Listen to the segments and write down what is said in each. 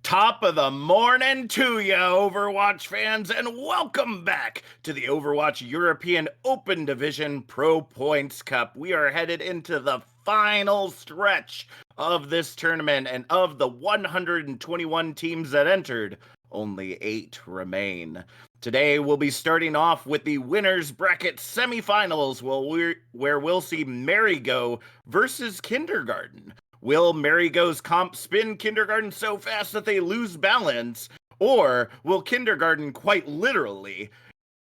Top of the morning to you, Overwatch fans, and welcome back to the Overwatch European Open Division Pro Points Cup. We are headed into the final stretch of this tournament, and of the 121 teams that entered, only 8 remain. Today, we'll be starting off with the winners bracket semifinals, where we'll see Marigo versus Kindergarten. Will Marigo's comp spin Kindergarten so fast that they lose balance? Or will Kindergarten quite literally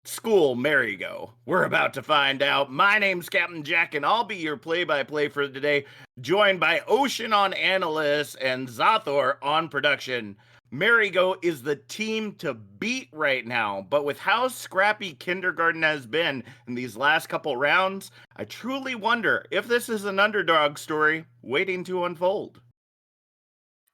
school Marigo? We're about to find out. My name's Captain Jack, and I'll be your play-by-play for today, joined by Ocean on analyst and Zathor on production. Marigo is the team to beat right now, but with how scrappy Kindergarten has been in these last couple rounds, I truly wonder if this is an underdog story waiting to unfold.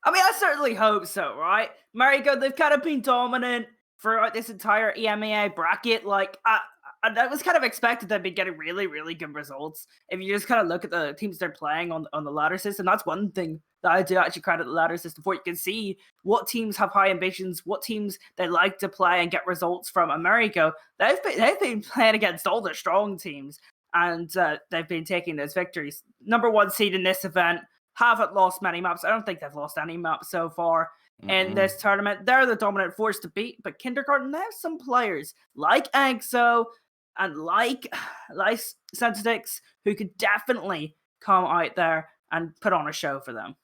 I mean, I certainly hope so, right? Marigo, they've kind of been dominant throughout this entire EMEA bracket. That was kind of expected they'd be getting really, really good results. If you just kind of look at the teams they're playing on the ladder system, that's one thing that I do actually credit the ladder system for. You can see what teams have high ambitions, what teams they like to play and get results from. America, they've been playing against all the strong teams, and they've been taking those victories. Number one seed in this event, haven't lost many maps. I don't think they've lost any maps so far in this tournament. They're the dominant force to beat, but Kindergarten, they have some players like EXO and like Sensitix who could definitely come out there and put on a show for them.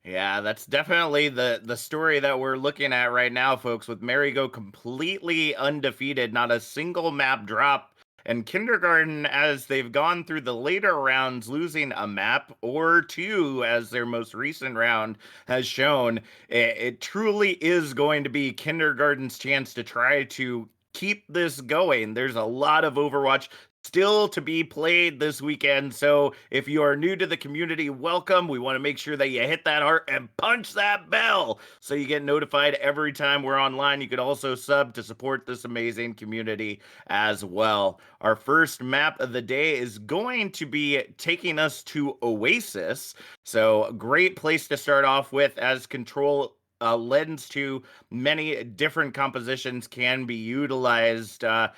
Yeah, that's definitely the story that we're looking at right now, folks, with Marigo completely undefeated, not a single map drop. And Kindergarten, as they've gone through the later rounds, losing a map or two, as their most recent round has shown, it truly is going to be Kindergarten's chance to try to keep this going. There's a lot of Overwatch still to be played this weekend. So if you are new to the community, welcome. We want to make sure that you hit that heart and punch that bell so you get notified every time we're online. You could also sub to support this amazing community as well. Our first map of the day is going to be taking us to Oasis. So a great place to start off with, as control lends to many different compositions can be utilized. I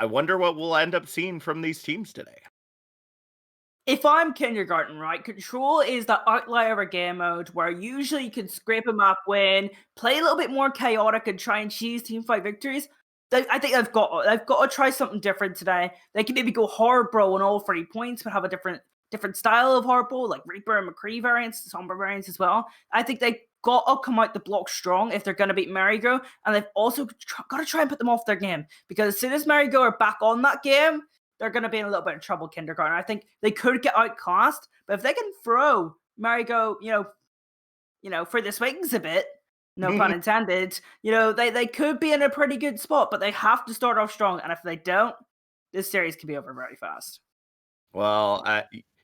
wonder what we'll end up seeing from these teams today. If I'm Kindergarten, right, Control is the outlier of a game mode where usually you can scrape a map win, play a little bit more chaotic and try and cheese team fight victories. I think they've got to try something different today. They can maybe go hard bro on all 3 points, but have a different style of hard bro, like Reaper and McCree variants, Sombra variants as well. I think they got to come out the block strong if they're going to beat Marigo, and they've also got to try and put them off their game, because as soon as Marigo are back on that game, they're going to be in a little bit of trouble, Kindergarten. I think they could get outclassed, but if they can throw Marigo, for the swings a bit, no pun intended, they could be in a pretty good spot, but they have to start off strong, and if they don't, this series could be over very fast. Well,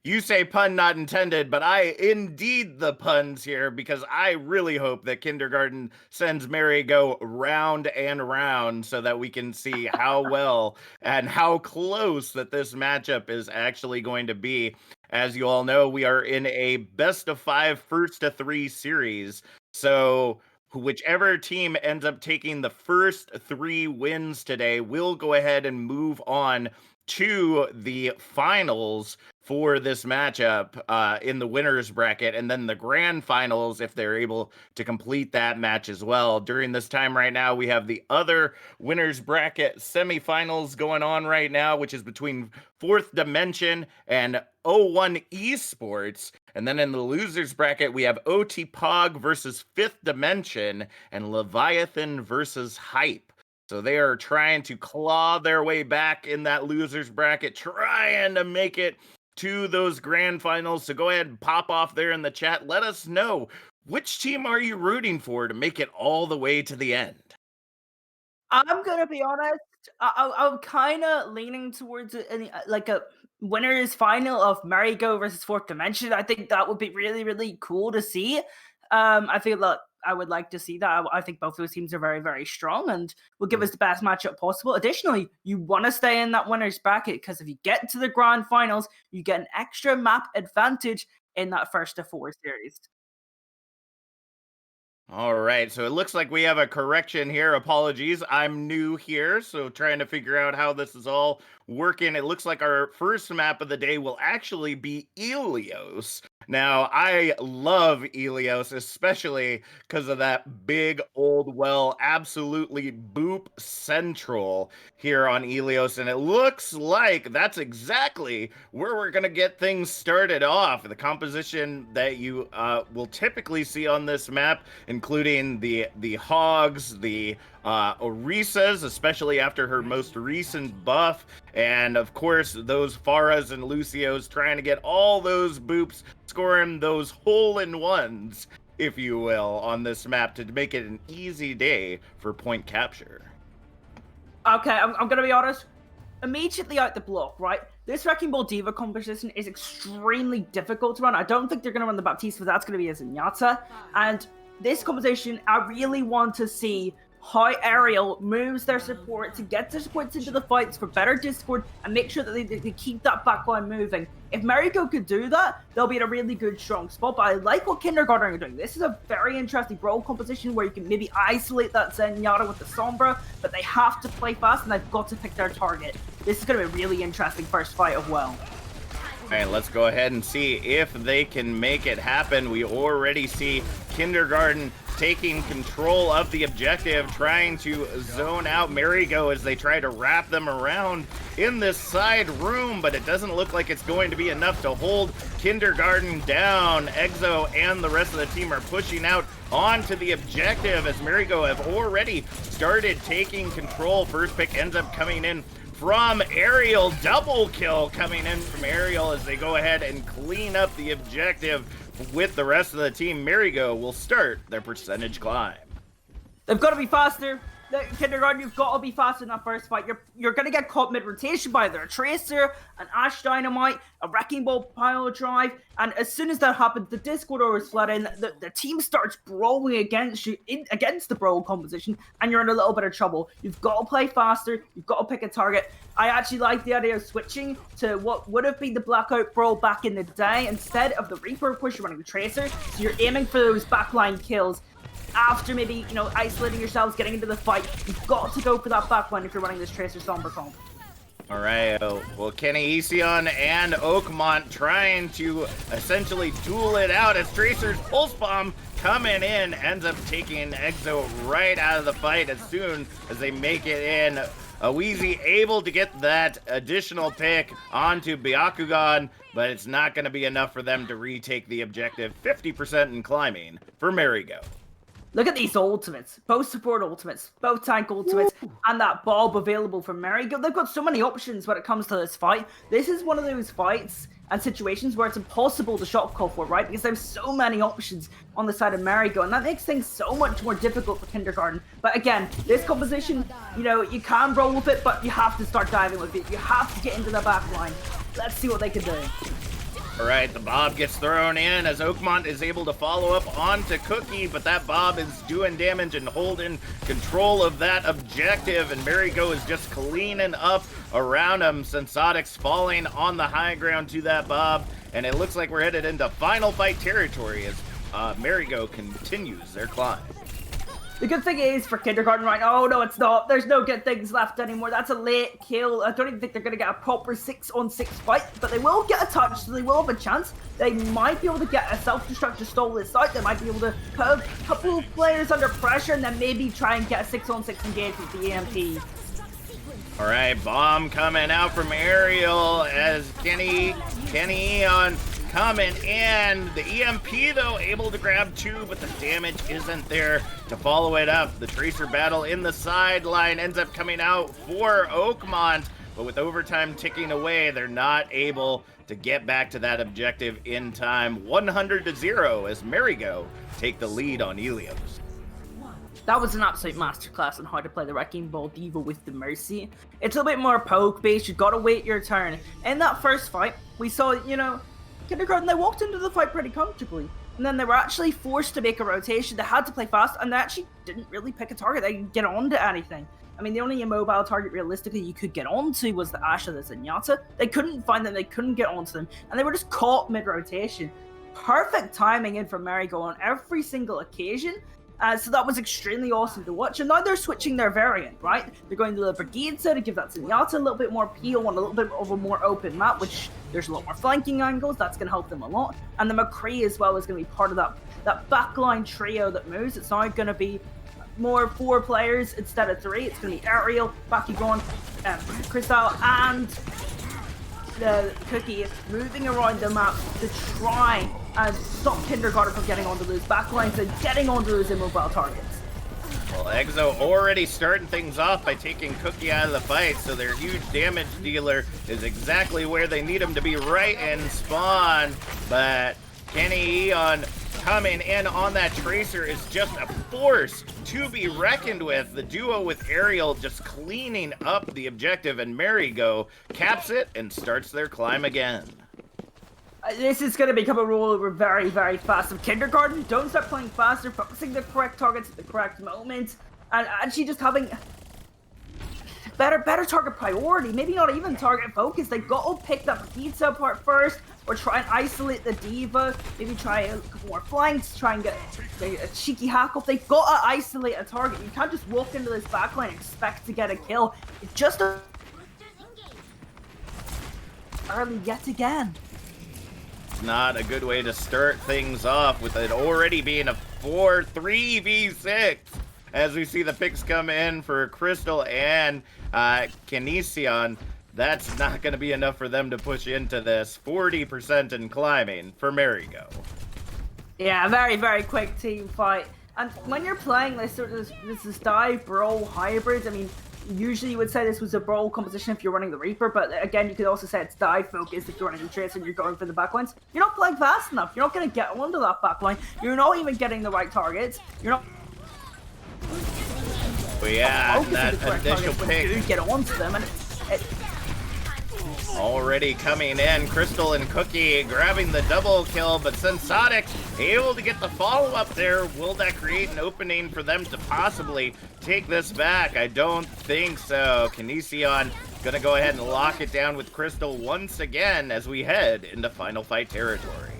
you say pun not intended, but I indeed the puns here, because I really hope that Kindergarten sends Marigo round and round so that we can see how well and how close that this matchup is actually going to be. As you all know, we are in a best of 5 first to 3 series. So whichever team ends up taking the first 3 wins today will go ahead and move on to the finals for this matchup in the winners bracket, and then the grand finals if they're able to complete that match as well. During this time right now, we have the other winners bracket semifinals going on right now, which is between Fourth Dimension and O1 Esports. And then in the losers bracket, we have OT Pog versus Fifth Dimension and Leviathan versus Hype. So they are trying to claw their way back in that losers bracket, trying to make it to those grand finals. So go ahead and pop off there in the chat. Let us know, which team are you rooting for to make it all the way to the end? I'm gonna be honest. I'm kind of leaning towards like a winners final of Marigo versus Fourth Dimension. I think that would be really, really cool to see. I feel like I would like to see that. I think both those teams are very, very strong and will give us the best matchup possible. Additionally, you want to stay in that winners bracket, because if you get to the grand finals, you get an extra map advantage in that first to 4 series. All right, so it looks like we have a correction here. Apologies, I'm new here, so trying to figure out how this is all working. It looks like our first map of the day will actually be Elios. Now, I love Elios, especially because of that big old well, absolutely boop central here on Elios. And it looks like that's exactly where we're going to get things started off. The composition that you will typically see on this map, including the hogs, the Orisas, especially after her most recent buff, and of course those Faras and Lucios trying to get all those boops, scoring those hole-in-ones, if you will, on this map to make it an easy day for point capture. Okay, I'm gonna be honest. Immediately out the block, right? This Wrecking Ball Diva composition is extremely difficult to run. I don't think they're gonna run the Baptiste, but that's gonna be a Zenyatta. And this composition, I really want to see how Ariel moves their support to get their supports into the fights for better Discord and make sure that they keep that backline moving. If Marigo could do that, they'll be in a really good, strong spot. But I like what Kindergarten are doing. This is a very interesting role composition where you can maybe isolate that Zenyatta with the Sombra, but they have to play fast and they've got to pick their target. This is going to be a really interesting first fight as well. All right, let's go ahead and see if they can make it happen. We already see Kindergarten taking control of the objective, trying to zone out Marigo as they try to wrap them around in this side room, but it doesn't look like it's going to be enough to hold Kindergarten down. Exo and the rest of the team are pushing out onto the objective as Marigo have already started taking control. First pick ends up coming in from Ariel. Double kill coming in from Ariel as they go ahead and clean up the objective with the rest of the team. Marigo will start their percentage climb. They've got to be faster. Kindergarten, you've got to be faster in that first fight. You're going to get caught mid-rotation by either a Tracer, an Ash Dynamite, a Wrecking Ball Pile Drive, and as soon as that happens, the Discord is flood in, the team starts brawling against you, against the brawl composition, and you're in a little bit of trouble. You've got to play faster, you've got to pick a target. I actually like the idea of switching to what would have been the Blackout Brawl back in the day. Instead of the Reaper push, you're running the Tracer, so you're aiming for those backline kills. After maybe, isolating yourselves, getting into the fight, you've got to go for that backline if you're running this Tracer Sombra comp. All right, well, Kenny Esion and Oakmont trying to essentially duel it out as Tracer's Pulse Bomb coming in ends up taking Exo right out of the fight as soon as they make it in. Weezy able to get that additional pick onto Byakugan, but it's not going to be enough for them to retake the objective. 50% in climbing for Marigo. Look at these ultimates. Both support ultimates, both tank ultimates, and that Bob available from Marigo. They've got so many options when it comes to this fight. This is one of those fights and situations where it's impossible to shot call for, right? Because there's so many options on the side of Marigo, and that makes things so much more difficult for Kindergarten. But again, this composition, you can roll with it, but you have to start diving with it. You have to get into the back line. Let's see what they can do. All right, the Bob gets thrown in as Oakmont is able to follow up onto Cookie, but that Bob is doing damage and holding control of that objective, and Marigo is just cleaning up around him. Sensotix falling on the high ground to that Bob, and it looks like we're headed into final fight territory as Marigo continues their climb. The good thing is for Kindergarten right now, oh no it's not, there's no good things left anymore, that's a late kill. I don't even think they're going to get a proper 6-on-6 fight, but they will get a touch, so they will have a chance. They might be able to get a self-destruct to stall this out, they might be able to put a couple of players under pressure and then maybe try and get a 6-on-6 engage with the EMP. All right, bomb coming out from Ariel as Kenny on coming in. The EMP, though, able to grab two, but the damage isn't there to follow it up. The Tracer battle in the sideline ends up coming out for Oakmont, but with overtime ticking away, they're not able to get back to that objective in time. 100-0 as Marigo take the lead on Elios. That was an absolute masterclass on how to play the Wrecking Ball Diva with the Mercy. It's a bit more poke-based, you've got to wait your turn. In that first fight, we saw, Kindergarten, they walked into the fight pretty comfortably. And then they were actually forced to make a rotation. They had to play fast, and they actually didn't really pick a target. They didn't get onto anything. I mean, the only immobile target realistically you could get onto was the Ashe of the Zenyatta. They couldn't find them, they couldn't get onto them, and they were just caught mid-rotation. Perfect timing in from Marigo on every single occasion. So that was extremely awesome to watch. And now they're switching their variant, right? They're going to the Brigida to give that Zenyatta a little bit more appeal on a little bit of a more open map, which there's a lot more flanking angles. That's going to help them a lot. And the McCree as well is going to be part of that backline trio that moves. It's now going to be more 4 players instead of 3. It's going to be Ariel, Bakugan, Crystal, and the Cookie moving around the map to try and stop Kindergarten from getting onto those backlines and getting onto those immobile targets. Well, Exo already starting things off by taking Cookie out of the fight, so their huge damage dealer is exactly where they need him to be, right in spawn. But Kenny Eon coming in on that Tracer is just a force to be reckoned with. The duo with Ariel just cleaning up the objective, and Marigo caps it and starts their climb again. This is going to become a rollover very, very fast. Of Kindergarten, don't start playing faster, focusing the correct targets at the correct moment, and actually just having better target priority. Maybe not even target focus. They've got to pick that pizza apart first, or try and isolate the diva. Maybe try a couple more flanks, try and get a cheeky hackle. They've got to isolate a target. You can't just walk into this backline and expect to get a kill. It's just early yet again. Not a good way to start things off with it already being a 4-3v6 as we see the picks come in for Crystal and Kinesion. That's not going to be enough for them to push into this. 40% in climbing for Marigo. Yeah, very, very quick team fight. And when you're playing this sort of this dive brawl hybrid, I mean, usually you would say this was a brawl composition if you're running the Reaper, but again, you could also say it's dive focused if you're running the Tracer and you're going for the backlines. You're not playing fast enough. You're not going to get onto that backline. You're not even getting the right targets. You're not. But yeah, that initial pick. You get onto them, and already coming in, Crystal and Cookie grabbing the double kill, but Sensonic able to get the follow-up there. Will that create an opening for them to possibly take this back? I don't think so. Kinesion gonna go ahead and lock it down with Crystal once again as we head into final fight territory.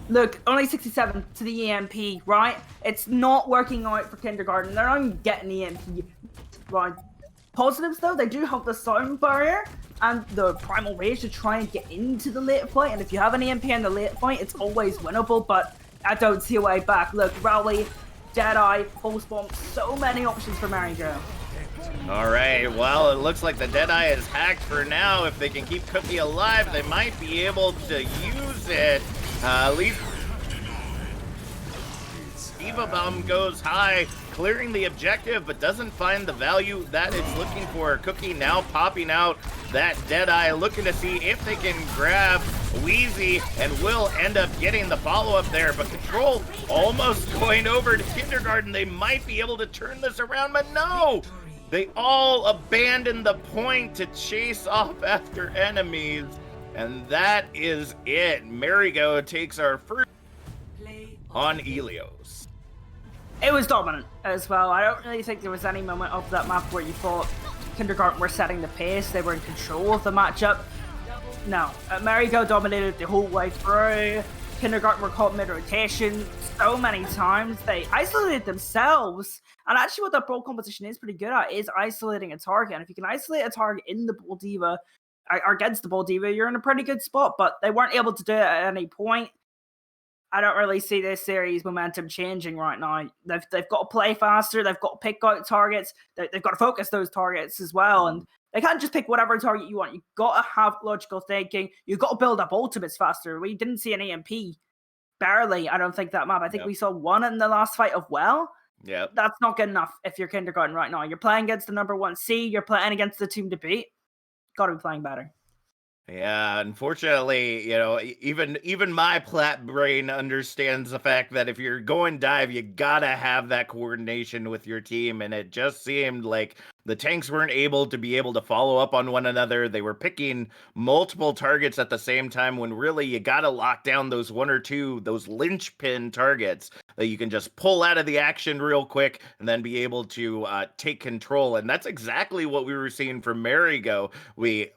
Look, only 67 to the EMP, right? It's not working out for Kindergarten. They're not even getting EMP, right? Positives, though, they do have the sound barrier and the primal rage to try and get into the late fight. And if you have an EMP in the late fight, it's always winnable, but I don't see a way back. Look, Rally, Deadeye, Pulse Bomb, so many options for Marigo. All right, well, it looks like the Deadeye is hacked for now. If they can keep Cookie alive, they might be able to use it. At least Diva Bomb goes high, clearing the objective, but doesn't find the value that it's looking for. Cookie now popping out that Deadeye, looking to see if they can grab Wheezy, and will end up getting the follow-up there. But Control almost going over to Kindergarten. They might be able to turn this around, but no! They all abandon the point to chase off after enemies. And that is it. Marigo takes our first on Elios. It was dominant as well. I don't really think there was any moment of that map where you thought Kindergarten were setting the pace. They were in control of the matchup. No, Marigo dominated the whole way through. Kindergarten were caught mid-rotation so many times. They isolated themselves. And actually what that brawl competition is pretty good at is isolating a target. And if you can isolate a target in the Bull Diva, or against the Bull Diva, you're in a pretty good spot, but they weren't able to do it at any point. I don't really see this series momentum changing right now. They've got to play faster. They've got to pick out targets. They've got to focus those targets as well. And they can't just pick whatever target you want. You've got to have logical thinking. You've got to build up ultimates faster. We didn't see an EMP. Barely, I don't think, that map. I think we saw one in the last fight of Well. Yeah, That's not good enough if you're Kindergarten right now. You're playing against the number 1 seed. You're playing against the team to beat. Got to be playing better. Yeah, unfortunately, even my plat brain understands the fact that if you're going dive, you gotta have that coordination with your team, and it just seemed like the tanks weren't able to follow up on one another. They were picking multiple targets at the same time when really you gotta lock down those one or two, those linchpin targets that you can just pull out of the action real quick and then be able to take control. And that's exactly what we were seeing from Marigo. We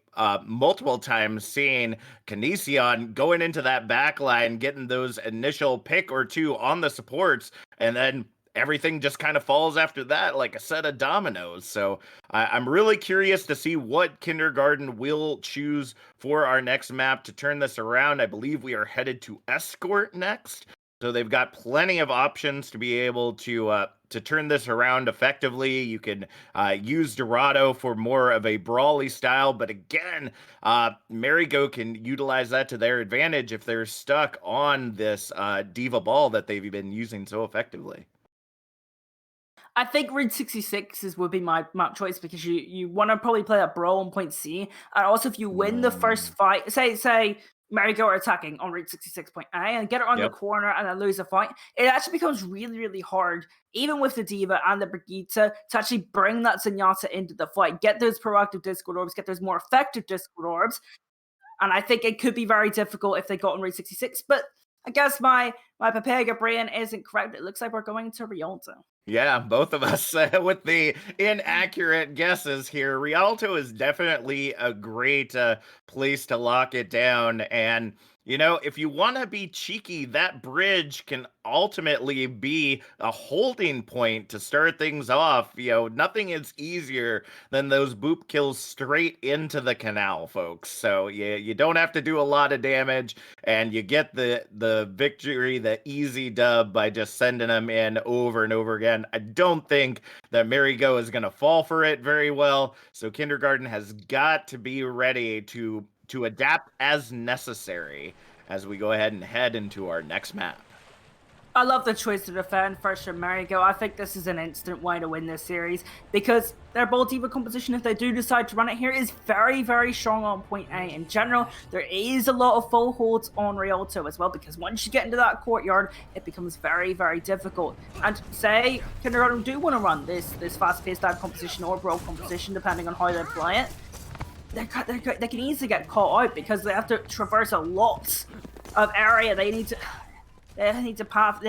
multiple times seeing Kinesion going into that back line, getting those initial pick or two on the supports, and then everything just kind of falls after that like a set of dominoes. So I'm really curious to see what Kindergarten will choose for our next map to turn this around. I believe we are headed to Escort next. So they've got plenty of options to be able to turn this around effectively. You can use Dorado for more of a brawly style, but again, Marigo can utilize that to their advantage if they're stuck on this Diva Ball that they've been using so effectively. I think Route 66 would be my map choice because you want to probably play that brawl on point C, and also if you win the first fight, say Marigo are attacking on Route 66 point A and get it on the Yep. corner and then lose a fight, it actually becomes really, really hard, even with the Diva and the Brigitte, to actually bring that Zenyatta into the fight, get those proactive Discord orbs, get those more effective Discord orbs, and I think it could be very difficult if they got on Route 66, but I guess my Papega brain isn't correct. It looks like we're going to Rialto. Yeah, both of us with the inaccurate guesses here. Rialto is definitely a great place to lock it down. And, you know, if you want to be cheeky, that bridge can ultimately be a holding point to start things off. You know, nothing is easier than those boop kills straight into the canal, folks. So you don't have to do a lot of damage, and you get the victory, the easy dub by just sending them in over and over again. I don't think that Marigo is going to fall for it very well. So Kindergarten has got to be ready to adapt as necessary as we go ahead and head into our next map. I love the choice to defend first from Marigo. I think this is an instant way to win this series because their ball Diva composition, if they do decide to run it here, is very, very strong on point A. In general, there is a lot of full holds on Rialto as well because once you get into that courtyard, it becomes very, very difficult. And say Kindergarten do want to run this fast-paced dive composition or brawl composition, depending on how they play it, they can easily get caught out because they have to traverse a lot of area. They need to path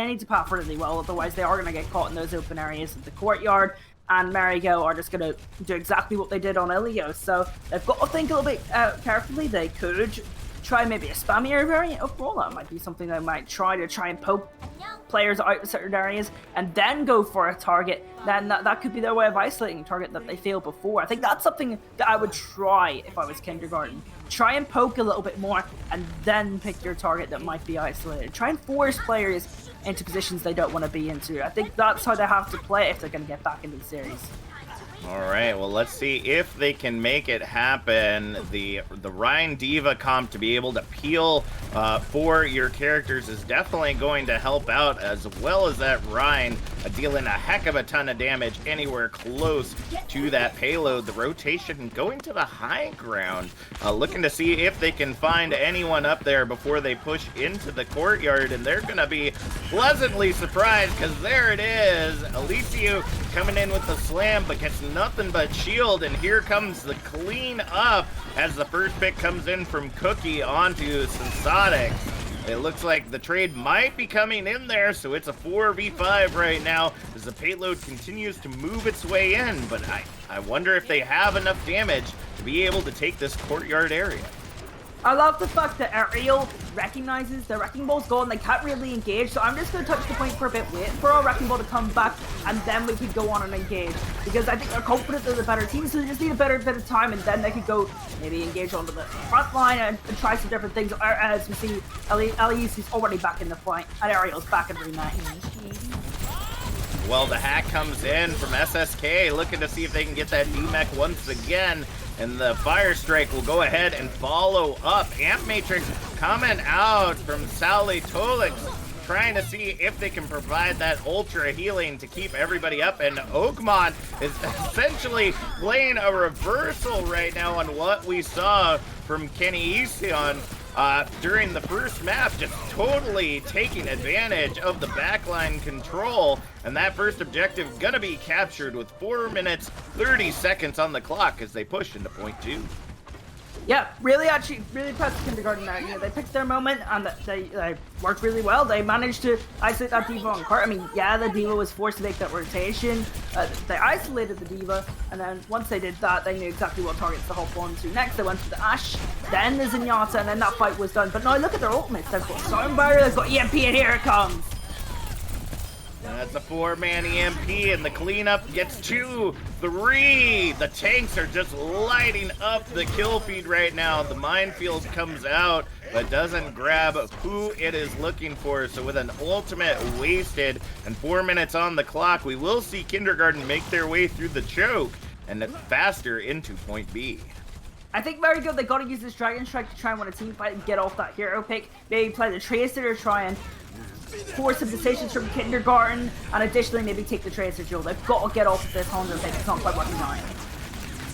really well, otherwise they are going to get caught in those open areas of the courtyard, and Marigo are just going to do exactly what they did on Ilios. So they've got to think a little bit carefully. They could try maybe a spammier variant of Brawl. That might be something they might try and poke players out of certain areas and then go for a target. Then that could be their way of isolating a target that they failed before. I think that's something that I would try if I was Kindergarten. Try and poke a little bit more and then pick your target that might be isolated. Try and force players into positions they don't want to be into. I think that's how they have to play if they're going to get back into the series. All right, well, let's see if they can make it happen. The Ryan Diva comp to be able to peel for your characters is definitely going to help out, as well as that Ryan dealing a heck of a ton of damage anywhere close to that payload. The rotation going to the high ground, looking to see if they can find anyone up there before they push into the courtyard, and they're going to be pleasantly surprised because there it is. Alessio coming in with the slam, but gets nothing but shield, and here comes the clean up as the first pick comes in from Cookie onto Sensonic. It looks like the trade might be coming in there, so it's a 4v5 right now as the payload continues to move its way in, but I wonder if they have enough damage to be able to take this courtyard area. I love the fact that Ariel recognizes the Wrecking Ball's gone, they can't really engage, so I'm just going to touch the point for a bit, wait for our Wrecking Ball to come back, and then we could go on and engage. Because I think they're confident they're the better team, so they just need a bit of time, and then they could go maybe engage onto the front line and try some different things. As we see, Elias is already back in the fight, and Ariel's back in rematch. Well, the hack comes in from SSK, looking to see if they can get that DMEC once again. And the Fire Strike will go ahead and follow up. Amp Matrix coming out from Sally Tolix, trying to see if they can provide that ultra healing to keep everybody up. And Oakmont is essentially playing a reversal right now on what we saw from Kenny Easton during the first map, just totally taking advantage of the backline control. And that first objective gonna be captured with 4 minutes 30 seconds on the clock as they push into point 2. Yeah, really impressed Kindergarten there. You know, they picked their moment and they worked really well. They managed to isolate that Diva on cart. I mean, yeah, the Diva was forced to make that rotation. They isolated the Diva, and then once they did that, they knew exactly what targets to hop on to next. They went for the Ashe, then the Zenyatta, and then that fight was done. But now look at their ultimates. They've got Sound Barrier, they've got EMP, and here it comes. That's a 4-man EMP, and the cleanup gets 2, 3. The tanks are just lighting up the kill feed right now. The minefield comes out, but doesn't grab who it is looking for. So with an ultimate wasted and 4 minutes on the clock, we will see Kindergarten make their way through the choke and faster into point B. I think very good. They got to use this Dragon Strike to try and win a team fight and get off that hero pick. Maybe play the Tracer to try and force some decisions from Kindergarten, and additionally maybe take the Tracer duel. They've got to get off of this Honda pick. It's not quite working out.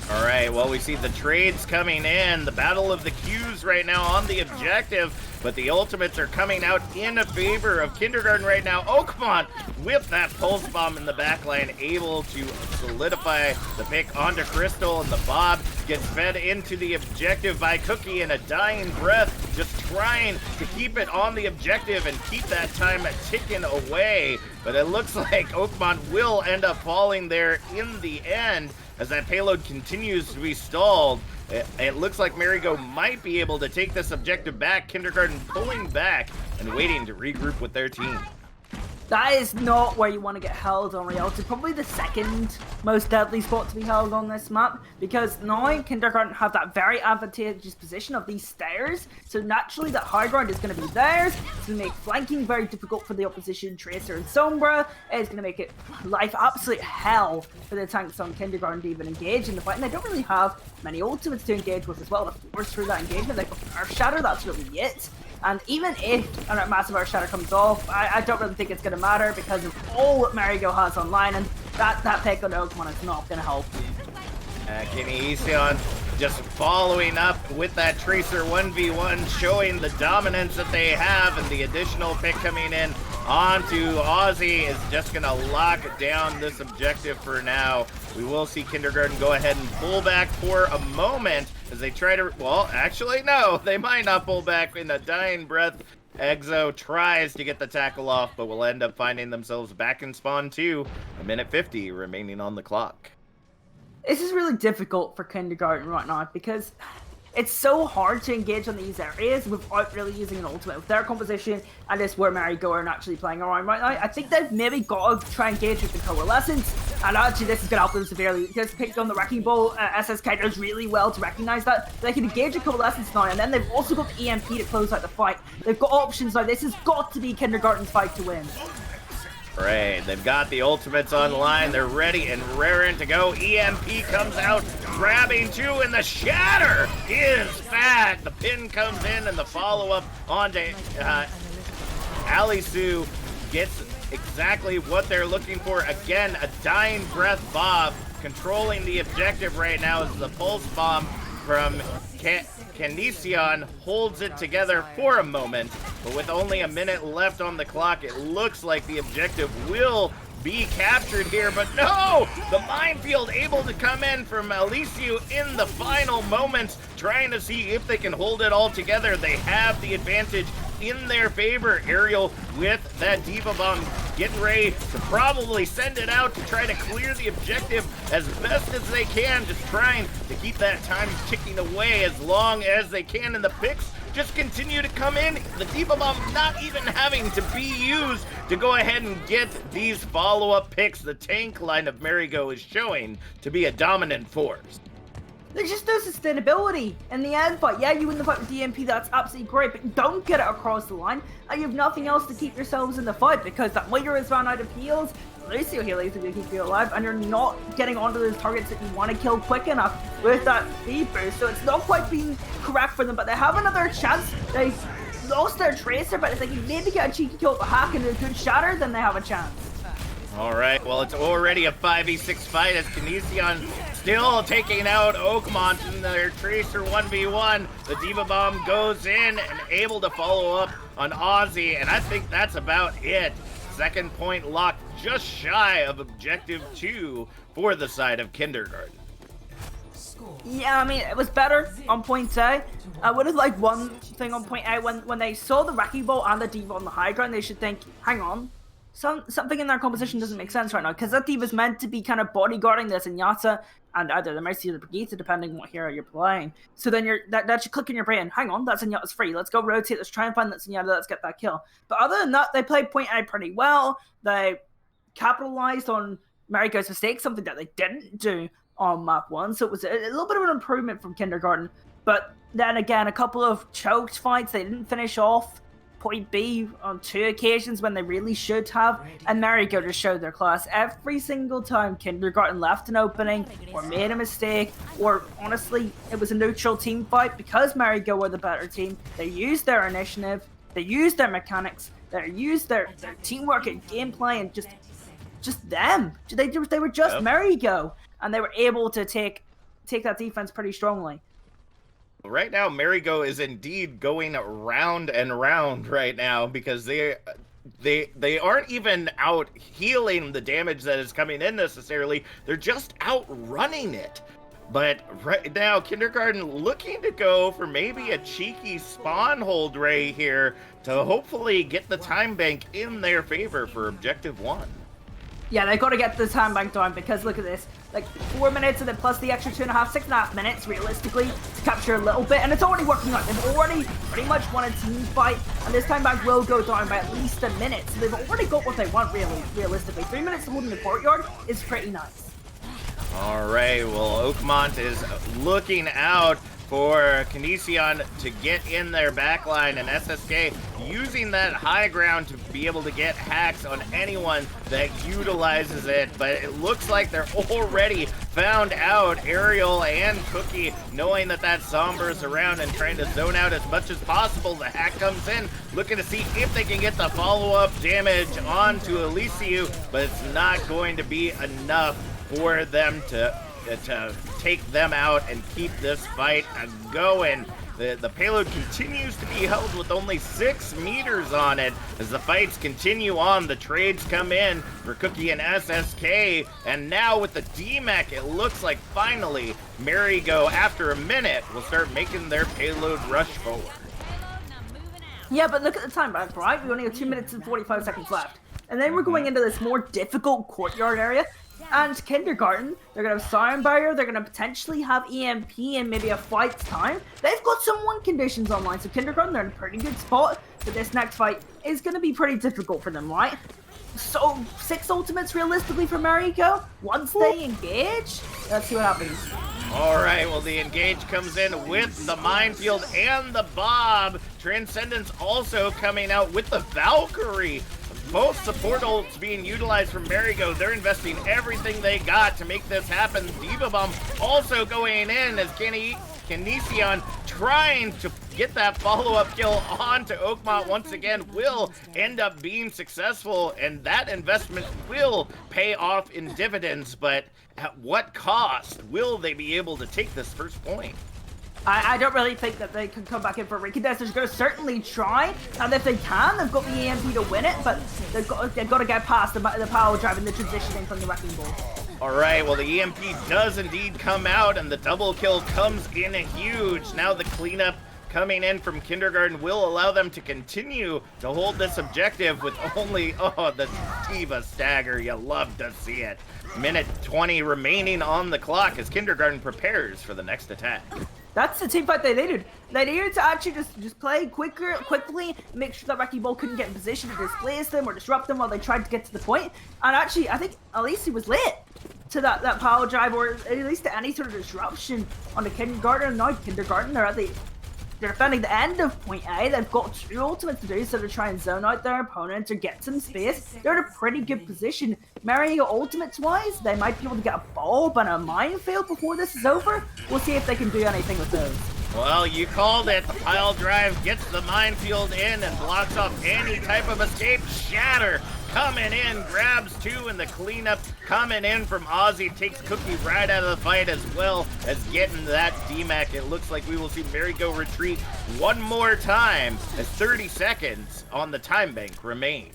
All right, well, we see the trades coming in. The battle of the Qs right now on the objective, but the ultimates are coming out in favor of Kindergarten right now. Oh, come on, with that pulse bomb in the backline, able to solidify the pick onto Crystal, and the Bob gets fed into the objective by Cookie in a dying breath, just trying to keep it on the objective and keep that time ticking away. But it looks like Oakmont will end up falling there in the end, as that payload continues to be stalled. It looks like Marigo might be able to take this objective back. Kindergarten pulling back and waiting to regroup with their team. That is not where you want to get held on reality. Probably the second most deadly spot to be held on this map, because now Kindergarten have that very advantageous position of these stairs, so naturally that high ground is going to be theirs. It's going to make flanking very difficult for the opposition Tracer and Sombra. It's going to make it life absolute hell for the tanks on Kindergarten to even engage in the fight, and they don't really have many ultimates to engage with as well to force through that engagement. They've got Earth Shatter, that's really it. And even if a massive Earth Shatter comes off, I don't really think it's going to matter because of all that Marigo has online, and that pick on Oakmont is not going to help. Kinesion just following up with that Tracer 1v1, showing the dominance that they have, and the additional pick coming in onto Aussie is just going to lock down this objective for now. We will see Kindergarten go ahead and pull back for a moment as they try to, well, actually, no, they might not pull back. In a dying breath, Exo tries to get the tackle off, but will end up finding themselves back in spawn 2, a minute 50 remaining on the clock. This is really difficult for Kindergarten right now because it's so hard to engage on these areas without really using an ultimate. With their composition and this where Marigo are actually playing around right now, I think they've maybe got to try and engage with the Coalescence, and actually this is going to help them severely because picked on the Wrecking Ball. SSK does really well to recognize that. They can engage a Coalescence now, and then they've also got the EMP to close out the fight. They've got options now. This has got to be Kindergarten's fight to win. Right, they've got the ultimates online. They're ready and raring to go. EMP comes out, grabbing 2, and the shatter is back. The pin comes in, and the follow-up onto Alisu gets exactly what they're looking for. Again, a dying breath Bob controlling the objective right now as the pulse bomb from Kinesion holds it together for a moment, but with only a minute left on the clock, it looks like the objective will be captured here, but no! The minefield able to come in from Alisu in the final moments, trying to see if they can hold it all together. They have the advantage in their favor. Ariel with that Diva Bomb getting ready to probably send it out to try to clear the objective as best as they can, just trying to keep that time ticking away as long as they can, and the picks just continue to come in. The Diva Bomb not even having to be used to go ahead and get these follow-up picks. The tank line of Marigo is showing to be a dominant force. There's just no sustainability in the end fight. Yeah, you win the fight with DMP, that's absolutely great, but don't get it across the line, and you have nothing else to keep yourselves in the fight because that Meteor has run out of heals, Lucio healing to keep you alive, and you're not getting onto those targets that you want to kill quick enough with that speed boost, so it's not quite being correct for them, but they have another chance. They've lost their Tracer, but if they can maybe get a cheeky kill with a hack and a good shatter, then they have a chance. All right, well, it's already a 5v6 fight as Kinesion still taking out Oakmont in their Tracer 1v1. The Diva Bomb goes in and able to follow up on Aussie, and I think that's about it. Second point locked just shy of objective 2 for the side of Kindergarten. Yeah, I mean, it was better on point A. I would have liked one thing on point A. When they saw the Wrecking Ball and the Diva on the high ground, they should think, hang on, something in their composition doesn't make sense right now, because that Diva's meant to be kind of bodyguarding this Zenyatta and either the Mercy or the Brigitte, depending on what hero you're playing. So then that should click in your brain, hang on, that Zenyatta's free, let's go rotate, let's try and find that Zenyatta, let's get that kill. But other than that, they played point A pretty well. They capitalized on Marigo's mistake, something that they didn't do on map 1. So it was a little bit of an improvement from Kindergarten. But then again, a couple of choked fights. They didn't finish off point B on 2 occasions when they really should have, and Marigo just showed their class every single time Kindergarten left an opening or made a mistake, or honestly, it was a neutral team fight because Marigo were the better team. They used their initiative, they used their mechanics, they used their teamwork and gameplay, and just them. They were just Marigo, and they were able to take that defense pretty strongly. Right now, Marigo is indeed going round and round right now because they aren't even out healing the damage that is coming in necessarily. They're just outrunning it. But right now, Kindergarten looking to go for maybe a cheeky spawn hold ray here to hopefully get the time bank in their favor for objective 1. Yeah, they've got to get the time bank down because look at this. Like 4 minutes and then plus the extra 6.5 minutes realistically to capture a little bit, and it's already working out. They've already pretty much won a team fight, and this time bank will go down by at least a minute. So they've already got what they want realistically. 3 minutes to hold in the courtyard is pretty nice. All right, well, Oakmont is looking out for Kinesion to get in their backline, and SSK using that high ground to be able to get hacks on anyone that utilizes it. But it looks like they're already found out, Ariel and Cookie, knowing that Somber is around and trying to zone out as much as possible. The hack comes in, looking to see if they can get the follow-up damage onto Elysiu, but it's not going to be enough for them to take them out and keep this fight going. The payload continues to be held with only 6 meters on it as the fights continue on. The trades come in for Cookie and SSK, and now with the DMAC, it looks like finally Marigo, after a minute, will start making their payload rush forward. Yeah, but look at the time, right? We only have 2 minutes and 45 seconds left. And then we're going into this more difficult courtyard area. And Kindergarten, they're going to have Siren Barrier, they're going to potentially have EMP and maybe a fight's time. They've got some win conditions online, so Kindergarten, they're in a pretty good spot. But this next fight is going to be pretty difficult for them, right? So, 6 ultimates realistically for Marigo. Once they engage, let's see what happens. All right, well, the engage comes in with the minefield and the Bob. Transcendence also coming out with the Valkyrie. Both support ults being utilized from Marigo. They're investing everything they got to make this happen. Diva Bomb also going in as Kinesion trying to get that follow-up kill onto Oakmont once again will end up being successful, and that investment will pay off in dividends, but at what cost will they be able to take this first point? I don't really think that they can come back in for a recontest. They're going to certainly try, and if they can, they've got the EMP to win it, but they've got to get past the power drive and the transitioning from the Wrecking Ball. All right, well, the EMP does indeed come out, and the double kill comes in huge. Now the cleanup coming in from Kindergarten will allow them to continue to hold this objective with only, the Diva stagger. You love to see it. Minute 20 remaining on the clock as Kindergarten prepares for the next attack. That's the team fight they needed. They needed to actually just play quickly, make sure that Wrecking Ball couldn't get in position to displace them or disrupt them while they tried to get to the point. And actually, I think Elysiu was lit to that power drive, or at least to any sort of disruption on the Kindergarten. Now Kindergarten, they're defending the end of point A. They've got 2 ultimates to do, so to try and zone out their opponent or get some space. They're in a pretty good position. Marigo ultimates-wise, they might be able to get a bulb and a minefield before this is over. We'll see if they can do anything with those. Well, you called it. The pile drive gets the minefield in and blocks off any type of escape. Shatter coming in, grabs 2, and the cleanup coming in from Ozzy takes Cookie right out of the fight, as well as getting that DMAC. It looks like we will see Marigo retreat one more time as 30 seconds on the time bank remain.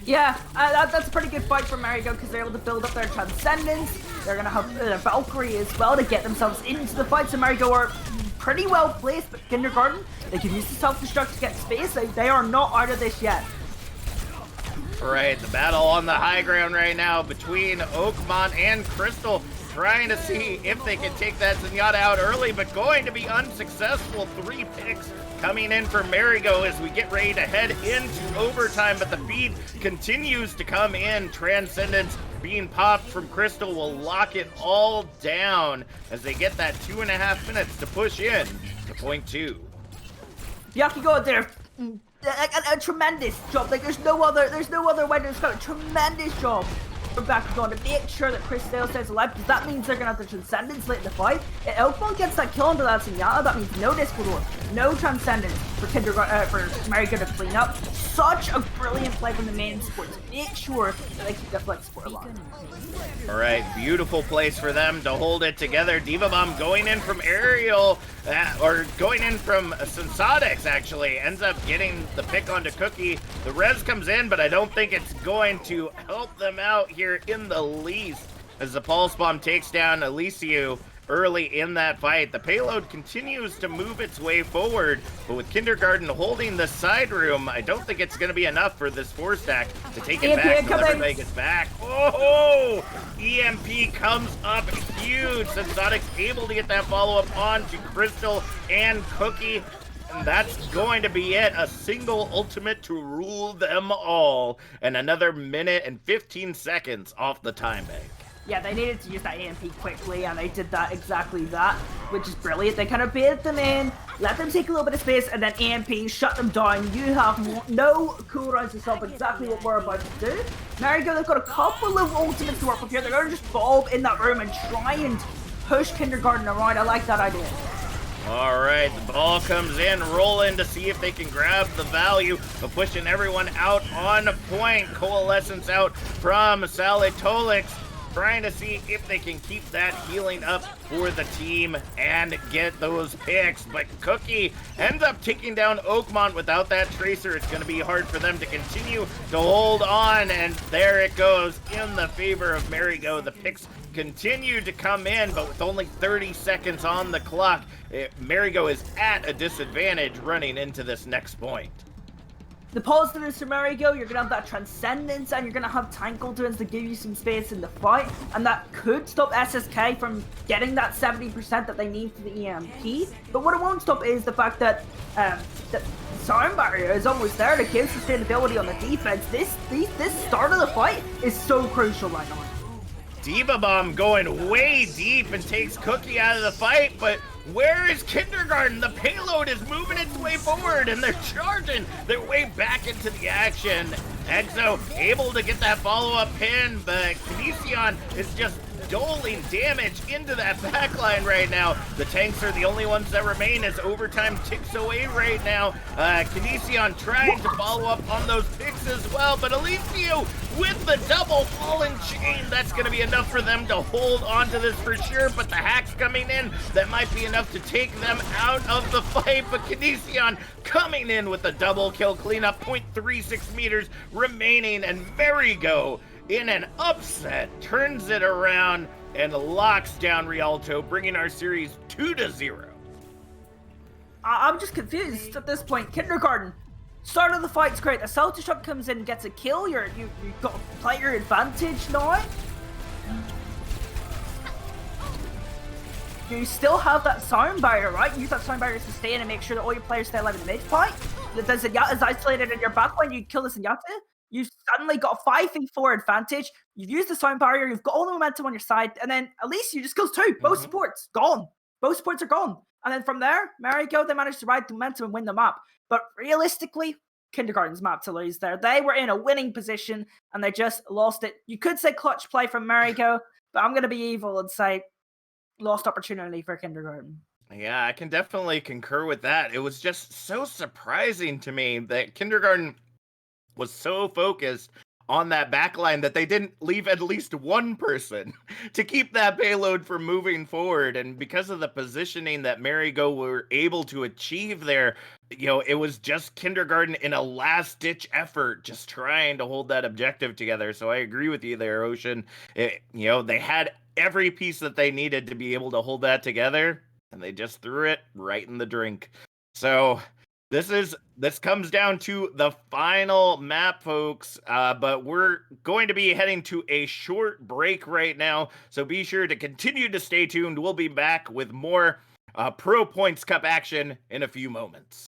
Yeah, that's a pretty good fight for Marigo because they're able to build up their Transcendence. They're going to have their Valkyrie as well to get themselves into the fight. So Marigo are pretty well placed, but Kindergarten, they can use the self-destruct to get space. They are not out of this yet. All right, the battle on the high ground right now between Oakmont and Crystal, trying to see if they can take that Zenyatta out early, but going to be unsuccessful. 3 picks coming in for Marigo as we get ready to head into overtime, but the feed continues to come in. Transcendence being popped from Crystal will lock it all down as they get that 2.5 minutes to push in to point 2. Byakugo there, a tremendous job. Like there's no other way to describe it. Tremendous job from Byakugo to make sure that Crystal stays alive, because that means they're gonna have the Transcendence late in the fight. If Elfball gets that kill under that Zenyatta, that means no Discord, no Transcendence for Marigo to clean up. Such a brilliant play from the main support to make sure that they keep the flex support alive. All right, beautiful place for them to hold it together. Diva Bomb going in from Aerial, or going in from Sensotix, actually. Ends up getting the pick onto Cookie. The res comes in, but I don't think it's going to help them out here in the least. As the Pulse Bomb takes down Elysiu early in that fight. The payload continues to move its way forward, but with Kindergarten holding the side room, I don't think it's going to be enough for this 4-stack to take it back until everybody gets back. Oh, EMP comes up huge. Sensotix able to get that follow-up onto Crystal and Cookie. And that's going to be it. A single ultimate to rule them all. And another minute and 15 seconds off the time bank. Yeah, they needed to use that EMP quickly, and they did that exactly that, which is brilliant. They kind of baited them in, let them take a little bit of space, and then EMP shut them down. You have no cooldowns to stop exactly what we're about to do. Marigo, they've got a couple of ultimates to work with here. They're going to just bulb in that room and try and push Kindergarten around. I like that idea. All right, the ball comes in, rolling to see if they can grab the value of pushing everyone out on point. Coalescence out from Salitolex, trying to see if they can keep that healing up for the team and get those picks. But Cookie ends up taking down Oakmont without that Tracer. It's going to be hard for them to continue to hold on, and there it goes in the favor of Marigo. The picks continue to come in, but with only 30 seconds on the clock, Marigo is at a disadvantage running into this next point. The positives for Marigo, you're going to have that Transcendence, and you're going to have tank ultimates to give you some space in the fight, and that could stop SSK from getting that 70% that they need for the EMP. But what it won't stop is the fact that the sound barrier is almost there to give sustainability on the defense. This start of the fight is so crucial right now. Diva Bomb going way deep and takes Cookie out of the fight, but where is Kindergarten? The payload is moving its way forward, and they're charging their way back into the action. Exo able to get that follow-up pin, but Kinesion is just doling damage into that backline right now. The tanks are the only ones that remain as overtime ticks away right now. Kinesion trying to follow up on those picks as well, but Elysiu with the double fallen chain, that's going to be enough for them to hold on to this for sure, but the hacks coming in, that might be enough to take them out of the fight, but Kinesion coming in with a double kill cleanup, 0.36 meters remaining, and Marigo in an upset turns it around and locks down Rialto, bringing our series 2-0. I'm just confused at this point. Kindergarten, start of the fight's great. The Celtic shot comes in, gets a kill. You've got a player advantage now. You still have that sound barrier, right? Use that sound barrier to sustain and make sure that all your players stay alive in the mid fight. The Zenyatta is isolated in your backline. You kill the Zenyatta. You've suddenly got a 5v4 advantage. You've used the sound barrier. You've got all the momentum on your side. And then at least you just kills 2. Both supports gone. Both supports are gone. And then from there, Marigo, they managed to ride the momentum and win the map. But realistically, Kindergarten's map to lose there. They were in a winning position and they just lost it. You could say clutch play from Marigo, but I'm going to be evil and say lost opportunity for Kindergarten. Yeah, I can definitely concur with that. It was just so surprising to me that Kindergarten was so focused on that backline that they didn't leave at least one person to keep that payload from moving forward. And because of the positioning that Marigo were able to achieve there, it was just Kindergarten in a last-ditch effort, just trying to hold that objective together. So I agree with you there, Ocean. They had every piece that they needed to be able to hold that together, and they just threw it right in the drink. So This comes down to the final map, folks. But we're going to be heading to a short break right now, so be sure to continue to stay tuned. We'll be back with more Pro Points Cup action in a few moments.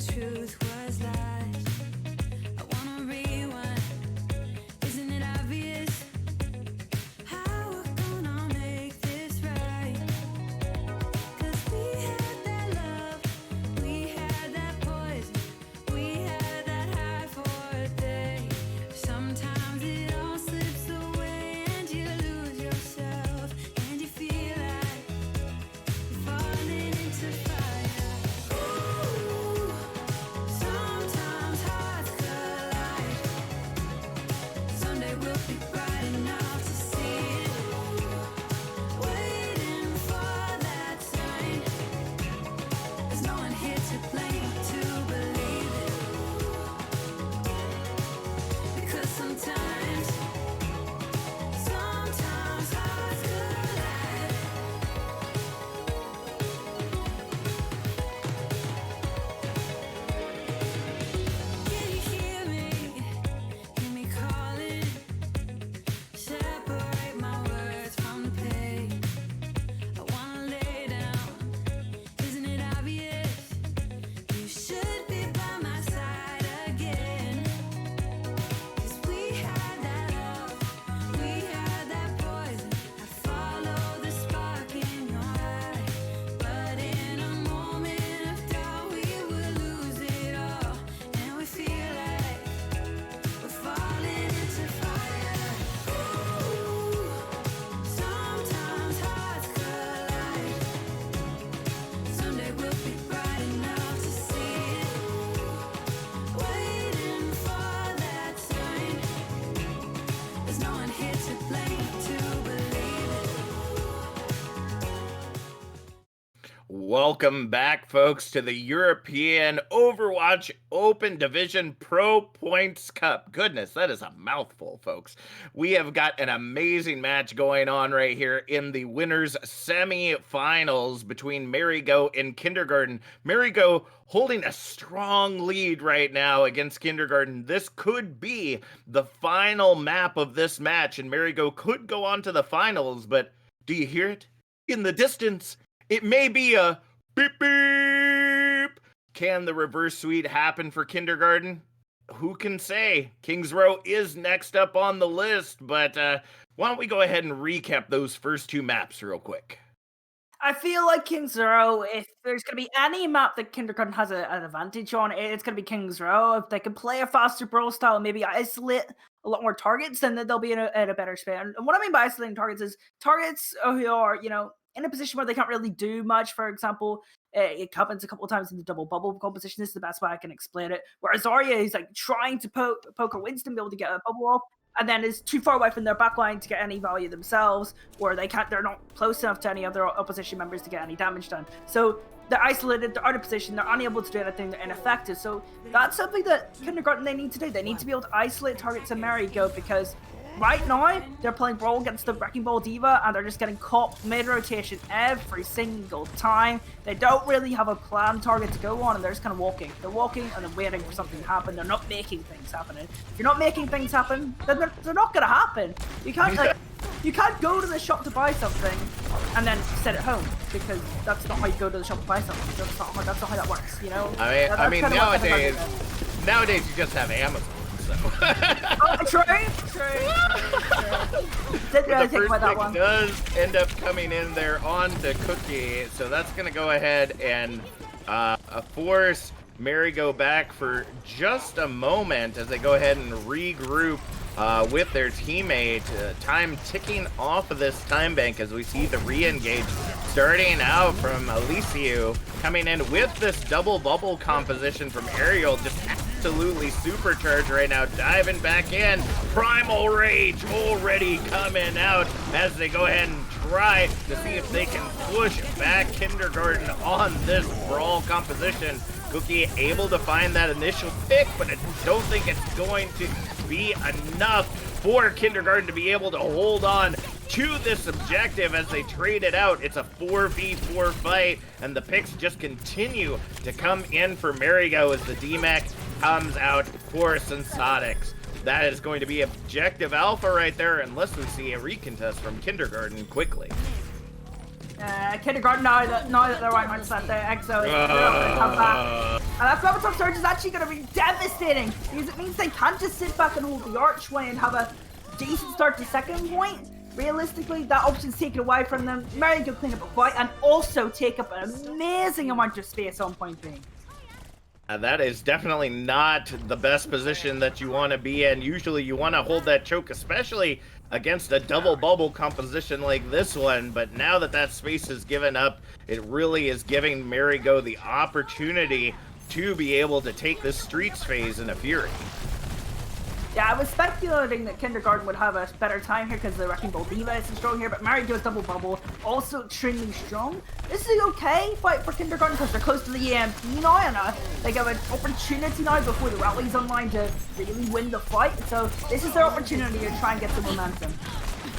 truth was lies. I wanna rewind. Isn't it obvious how we're gonna make this right? 'Cause we had that love, we had that poison, we had that high for a day. Sometimes it all slips away and you lose yourself and you feel like you're falling into fire. Ooh, sometimes hearts collide. Someday we'll be bright enough to see it. Waiting for that sign. There's no one here to blame to believe it. Because sometimes hearts collide. Can you hear me? Hear me calling. Separate my words from the pain. I wanna lay down. Isn't it obvious? You should be by my side again. 'Cause we had that love, we had that poison. I follow the spark in your eye. But in a moment of doubt, we would lose it all. And we feel like we're falling into fire. Ooh, sometimes hearts collide. Someday we'll be bright enough to see it. Waiting for that sign. There's no one here to blame to believe it. Welcome back, folks, to the European Overwatch Open Division Pro Points Cup. Goodness, that is a mouthful, folks. We have got an amazing match going on right here in the winners semi-finals between Marigo and Kindergarten. Marigo holding a strong lead right now against Kindergarten. This could be the final map of this match, and Marigo could go on to the finals, but do you hear it? In the distance, it may be a beep beep. Can the reverse sweep happen for Kindergarten? Who can say? Kings Row is next up on the list, but why don't we go ahead and recap those first two maps real quick? I feel like Kings Row, if there's going to be any map that Kindergarten has an advantage on, it's going to be Kings Row. If they can play a faster brawl style, maybe isolate a lot more targets, then they'll be in a better spot. And what I mean by isolating targets is targets who are, in a position where they can't really do much. For example, it happens a couple of times in the double bubble competition. This is the best way I can explain it. Where Zarya is like trying to poke her Winston, be able to get a bubble off, and then is too far away from their backline to get any value themselves, or they're not close enough to any other opposition members to get any damage done. So they're isolated, they're out of position, they're unable to do anything, they're ineffective. So that's something that Kindergarten they need to do. They need to be able to isolate targets in Marigo, because right now they're playing Brawl against the Wrecking Ball Diva and they're just getting caught mid-rotation every single time. They don't really have a planned target to go on, and they're just kind of walking. They're walking and they're waiting for something to happen. They're not making things happen. If you're not making things happen, then they're not going to happen. You can't go to the shop to buy something and then sit at home, because that's not how you go to the shop to buy something. That's not how that works, you know? I mean nowadays you just have Amazon. So. True. Didn't really think about that one. Does end up coming in there onto Cookie, so that's going to go ahead and force Marigo back for just a moment as they go ahead and regroup with their teammate. Time ticking off of this time bank as we see the re-engage starting out from Alessio, coming in with this double bubble composition from Ariel, just absolutely supercharged right now, diving back in. Primal Rage already coming out as they go ahead and try to see if they can push back Kindergarten on this brawl composition. Cookie able to find that initial pick, but I don't think it's going to be enough for Kindergarten to be able to hold on to this objective as they trade it out. It's a 4v4 fight, and the picks just continue to come in for Marigo as the DMAC comes out for Sensatics. That is going to be objective alpha right there, unless we see a recontest from Kindergarten quickly. Kindergarten, now that they're right mindset there, EXO is gonna come back. And that Graviton Surge is actually gonna be devastating because it means they can't just sit back and hold the archway and have a decent start to second point. Realistically, that option's taken away from them. Mary can clean up a fight and also take up an amazing amount of space on point B. That is definitely not the best position that you want to be in. Usually you want to hold that choke, especially against a double bubble composition like this one. But now that that space is given up, it really is giving Marigo the opportunity to be able to take this streets phase in a fury. Yeah, I was speculating that Kindergarten would have a better time here because the Wrecking Ball Diva is strong here, but Marigo is double bubble, also extremely strong. This is an okay fight for Kindergarten because they're close to the EMP now, and they have an opportunity now before the rally's online to really win the fight. So this is their opportunity to try and get some momentum.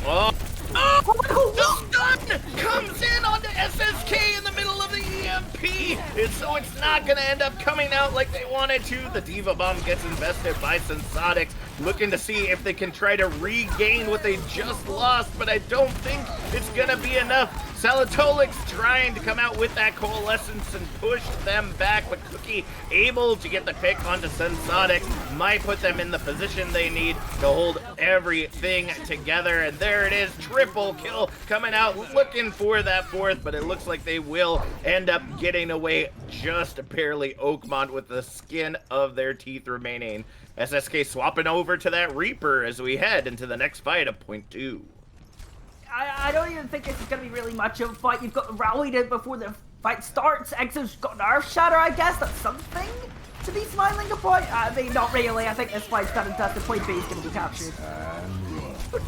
Oh, the stun comes in onto SSK in the middle of the EMP, and so it's not going to end up coming out like they wanted to. The Diva Bomb gets invested by Sensatics, looking to see if they can try to regain what they just lost, but I don't think it's going to be enough. Salatolix trying to come out with that Coalescence and push them back, but Cookie able to get the pick onto Sensatics might put them in the position they need to hold everything together. And there it is, triple kill coming out, looking for that fourth, but it looks like they will end up getting away just barely. Oakmont with the skin of their teeth remaining. SSK swapping over to that Reaper as we head into the next fight of point 2. I don't even think this is going to be really much of a fight. You've got rallied it before the fight starts. EXO's got an Earth Shatter, I guess. That's something to be smiling about. I mean, not really. I think this fight's done and dusted. Point B is going to be captured.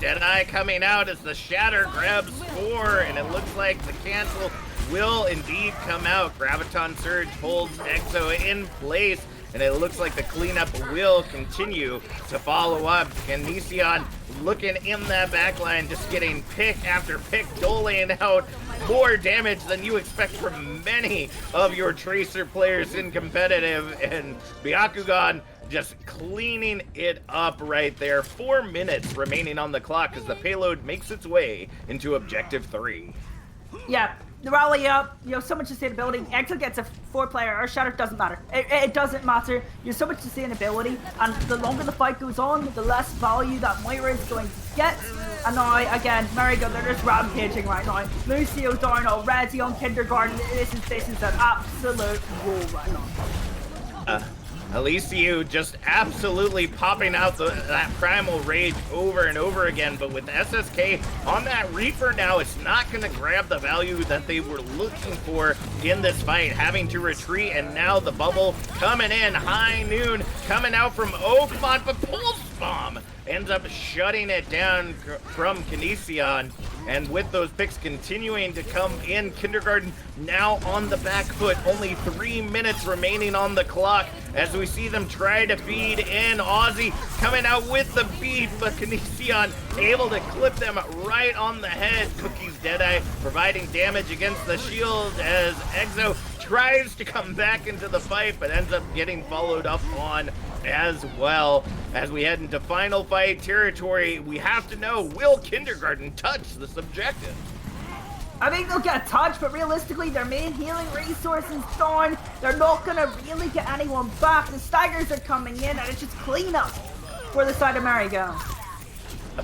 Deadeye coming out as the Shatter grabs 4, and it looks like the cancel will indeed come out. Graviton Surge holds EXO in place, and it looks like the cleanup will continue to follow up. Canisian looking in that backline, just getting pick after pick, doling out more damage than you expect from many of your Tracer players in competitive, and Byakugan just cleaning it up right there. 4 minutes remaining on the clock as the payload makes its way into Objective 3. Yeah, the rally up, so much sustainability. EXO gets a 4-player Earth Shatter, doesn't matter. It doesn't matter. There's so much sustainability, and the longer the fight goes on, the less value that Moira is going to get. And now, again, Marigo, they're just rampaging right now. Lucio down already on Kindergarten. This is an absolute roll right now. Elysiu just absolutely popping out that Primal Rage over and over again, but with SSK on that Reaper now, it's not going to grab the value that they were looking for in this fight, having to retreat, and now the bubble coming in, high noon coming out from Oakmont, but Pulse Bomb ends up shutting it down from Canisian. And with those picks continuing to come in, Kindergarten now on the back foot. Only 3 minutes remaining on the clock as we see them try to feed in. Aussie coming out with the beat, but Canisian able to clip them right on the head. Cookie's Deadeye providing damage against the shield as EXO tries to come back into the fight, but ends up getting followed up on as well. As we head into final fight territory, we have to know, will Kindergarten touch this objective? I think they'll get a touch, but realistically, their main healing resource is gone. They're not going to really get anyone back. The staggers are coming in, and it's just cleanup for the side of Marigo.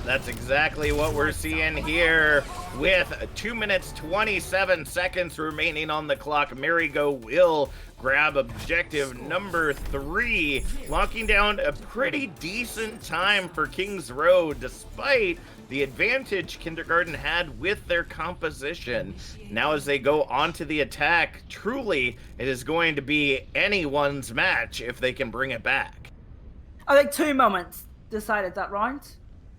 That's exactly what we're seeing here with 2 minutes 27 seconds remaining on the clock. Marigo will grab objective number 3, locking down a pretty decent time for Kings Row despite the advantage Kindergarten had with their composition. Now as they go onto the attack, truly it is going to be anyone's match if they can bring it back. I think 2 moments decided that round.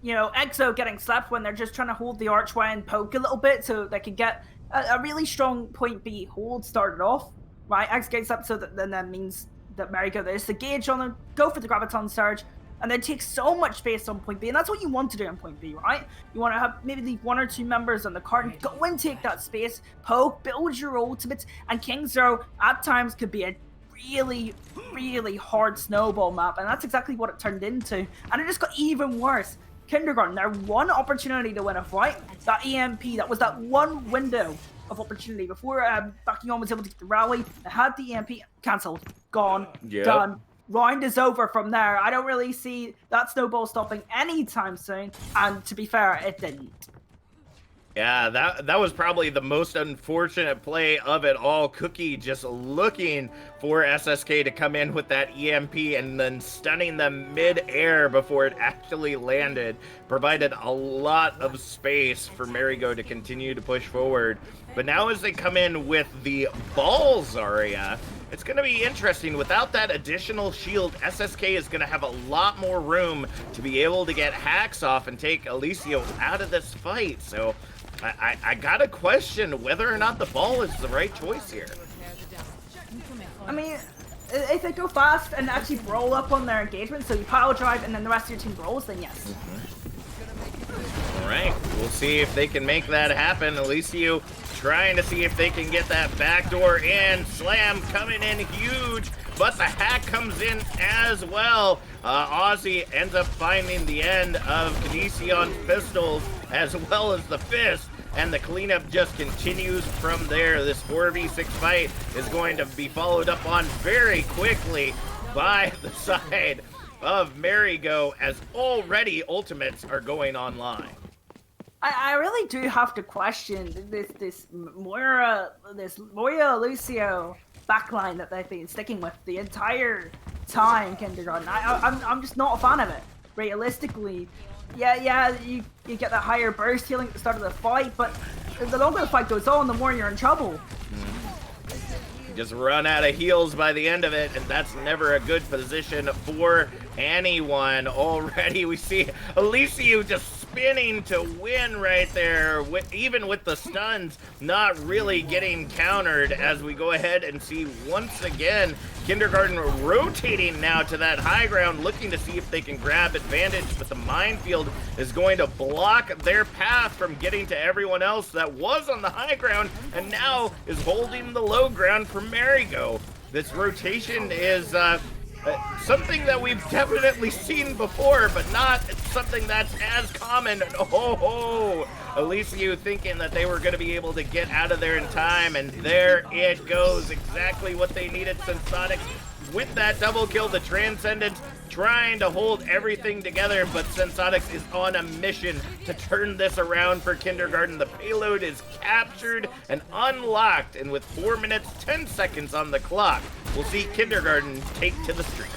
EXO getting slapped when they're just trying to hold the archway and poke a little bit so they can get a really strong point B hold started off. Right, EXO gets up, so then that means that Marigo, there's the gauge on them, go for the Graviton Surge, and then take so much space on point B, and that's what you want to do on point B, right? You want to have maybe leave 1 or 2 members on the card and go and take that space, poke, build your ultimates, and Kings Row at times could be a really, really hard snowball map, and that's exactly what it turned into, and it just got even worse. Kindergarten, their one opportunity to win a fight, that EMP, that was that one window of opportunity. Before backing on was able to get the rally, they had the EMP cancelled, gone, Yep. done. Round is over from there. I don't really see that snowball stopping anytime soon, and to be fair, it didn't. Yeah, that was probably the most unfortunate play of it all. Cookie just looking for SSK to come in with that EMP and then stunning them mid-air before it actually landed. Provided a lot of space for Marigo to continue to push forward. But now as they come in with the ball Zarya, it's going to be interesting. Without that additional shield, SSK is going to have a lot more room to be able to get hacks off and take Alicio out of this fight. So I gotta question whether or not the ball is the right choice here. I mean, if they go fast and actually roll up on their engagement, so you pile drive and then the rest of your team rolls, then yes. All right, we'll see if they can make that happen. Alicio trying to see if they can get that backdoor in. Slam coming in huge, but the hack comes in as well. Aussie ends up finding the end of Kinesion's pistols as well as the fist, and the cleanup just continues from there. This 4v6 fight is going to be followed up on very quickly by the side of Marigo, as already ultimates are going online. I really do have to question this Moira Lucio backline that they've been sticking with the entire time, Kindergarten. I'm just not a fan of it. Realistically, yeah, you get that higher burst healing at the start of the fight, but the longer the fight goes on, the more you're in trouble. Just run out of heals by the end of it, and that's never a good position for anyone. Already we see Alicio just spinning to win right there, even with the stuns not really getting countered, as we go ahead and see once again Kindergarten rotating now to that high ground, looking to see if they can grab advantage, but the minefield is going to block their path from getting to everyone else that was on the high ground and now is holding the low ground for Marigo. This rotation is something that we've definitely seen before, but not something that's as common. Oh, Alicio thinking that they were going to be able to get out of there in time, and there it goes. Exactly what they needed. Sensonic with that double kill. The Transcendent trying to hold everything together, but Sensonic is on a mission to turn this around for Kindergarten. The payload is captured and unlocked, and with 4 minutes 10 seconds on the clock, we'll see Kindergarten take to the streets.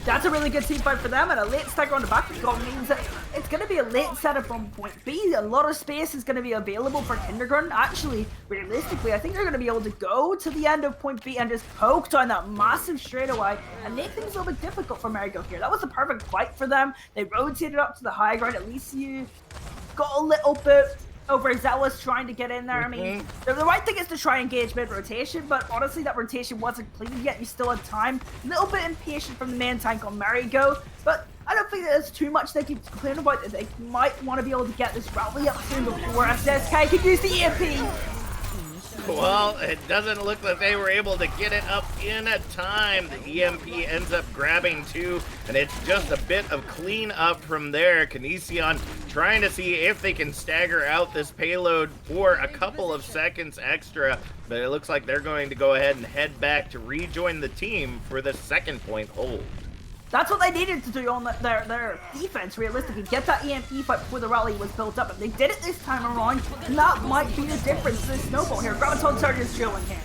That's a really good team fight for them, and a late stagger on the back of goal means that it's going to be a late setup from point B. A lot of space is going to be available for Kindergarten. Actually, realistically, I think they're going to be able to go to the end of point B and just poke down that massive straightaway and make things a little bit difficult for Marigo here. That was the perfect fight for them. They rotated up to the high ground. At least you got a little bit overzealous trying to get in there. I mean, the right thing is to try and engage mid-rotation, but honestly, that rotation wasn't completed yet. You still had time. A little bit impatient from the main tank on Marigo, but I don't think that there's too much they can complain about. They might want to be able to get this rally up soon before SSK can use the EMP. Well, it doesn't look like they were able to get it up in a time. The EMP ends up grabbing two, and it's just a bit of cleanup from there. Kinesion trying to see if they can stagger out this payload for a couple of seconds extra, but it looks like they're going to go ahead and head back to rejoin the team for the second point hold. That's what they needed to do on their defense, realistically. Get that EMP fight before the rally was built up. And they did it this time around, and that might be the difference to this snowball here. Graviton Surge is chilling here.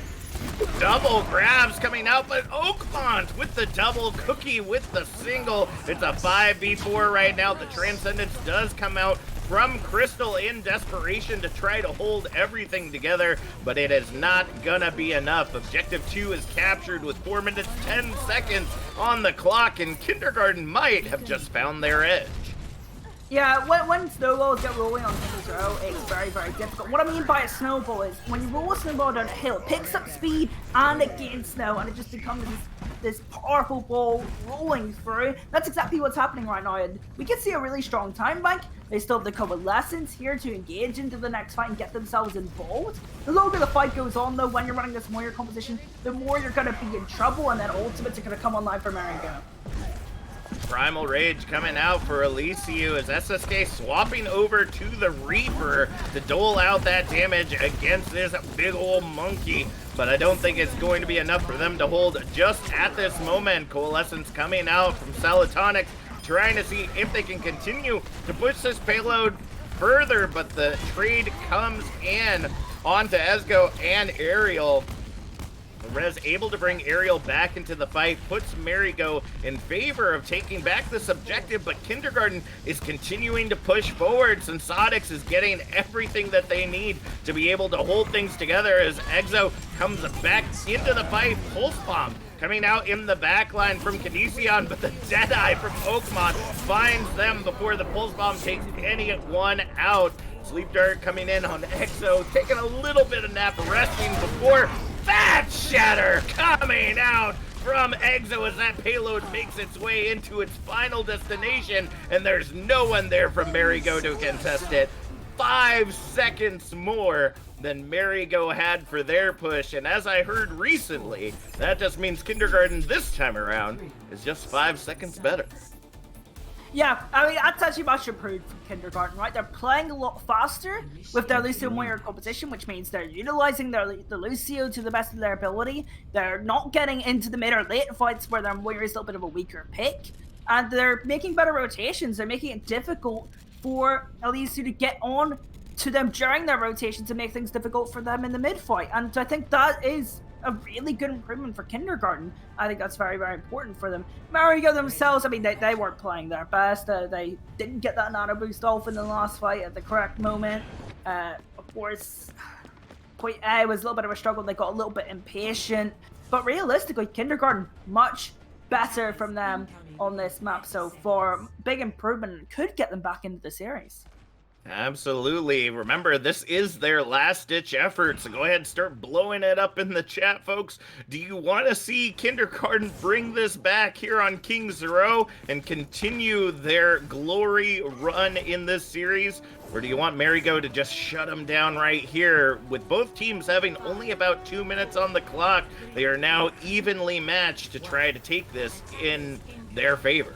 Double grabs coming out, but Oakmont with the double, Cookie with the single. It's a 5v4 right now. The Transcendence does come out from Crystal in desperation to try to hold everything together, but it is not gonna be enough. Objective 2 is captured with 4 minutes 10 seconds on the clock, and Kindergarten might have just found their edge. Yeah, when snowballs get rolling on King's Row, it's very, very difficult. What I mean by a snowball is when you roll a snowball down a hill, it picks up speed and it gains snow, and it just becomes this powerful ball rolling through. That's exactly what's happening right now, and we can see a really strong time bank. They still have the coalescence here to engage into the next fight and get themselves involved. The longer the fight goes on, though, when you're running this Moira composition, the more you're going to be in trouble, and then ultimates are going to come online for Marigo. Primal Rage coming out for Elysiu as SSK swapping over to the Reaper to dole out that damage against this big old monkey. But I don't think it's going to be enough for them to hold just at this moment. Coalescence coming out from Salatonic, trying to see if they can continue to push this payload further, but the trade comes in onto Ezgo and Ariel. Rez able to bring Ariel back into the fight, puts Marigo in favor of taking back this objective, but Kindergarten is continuing to push forward. Sensotix is getting everything that they need to be able to hold things together as Exo comes back into the fight. Pulse Bomb coming out in the back line from Kinesion, but the Deadeye from Oakmont finds them before the Pulse Bomb takes anyone out. Sleep Dart coming in on Exo, taking a little bit of nap, resting before Fat Shatter coming out from Exo as that payload makes its way into its final destination, and there's no one there from Marigo to contest it. 5 seconds more than Marigo had for their push, and as I heard recently, that just means Kindergarten this time around is just 5 seconds better. Yeah, I mean, that's actually much improved from Kindergarten, right? They're playing a lot faster with their Lucio Moira composition, which means they're utilizing the Lucio to the best of their ability. They're not getting into the mid or late fights where their Moira is a little bit of a weaker pick. And they're making better rotations. They're making it difficult for Elysiu to get on to them during their rotations to make things difficult for them in the mid fight. And I think that is a really good improvement for Kindergarten. I think that's very, very important for them. Marigo themselves, I mean, they weren't playing their best. They didn't get that nano boost off in the last fight at the correct moment. Of course, point A was a little bit of a struggle. They got a little bit impatient. But realistically, Kindergarten, much better from them on this map so far. Big improvement and could get them back into the series. Absolutely. Remember, this is their last-ditch effort, so go ahead and start blowing it up in the chat, folks. Do you want to see Kindergarten bring this back here on King's Row and continue their glory run in this series? Or do you want Marigo to just shut them down right here? With both teams having only about 2 minutes on the clock, they are now evenly matched to try to take this in their favor.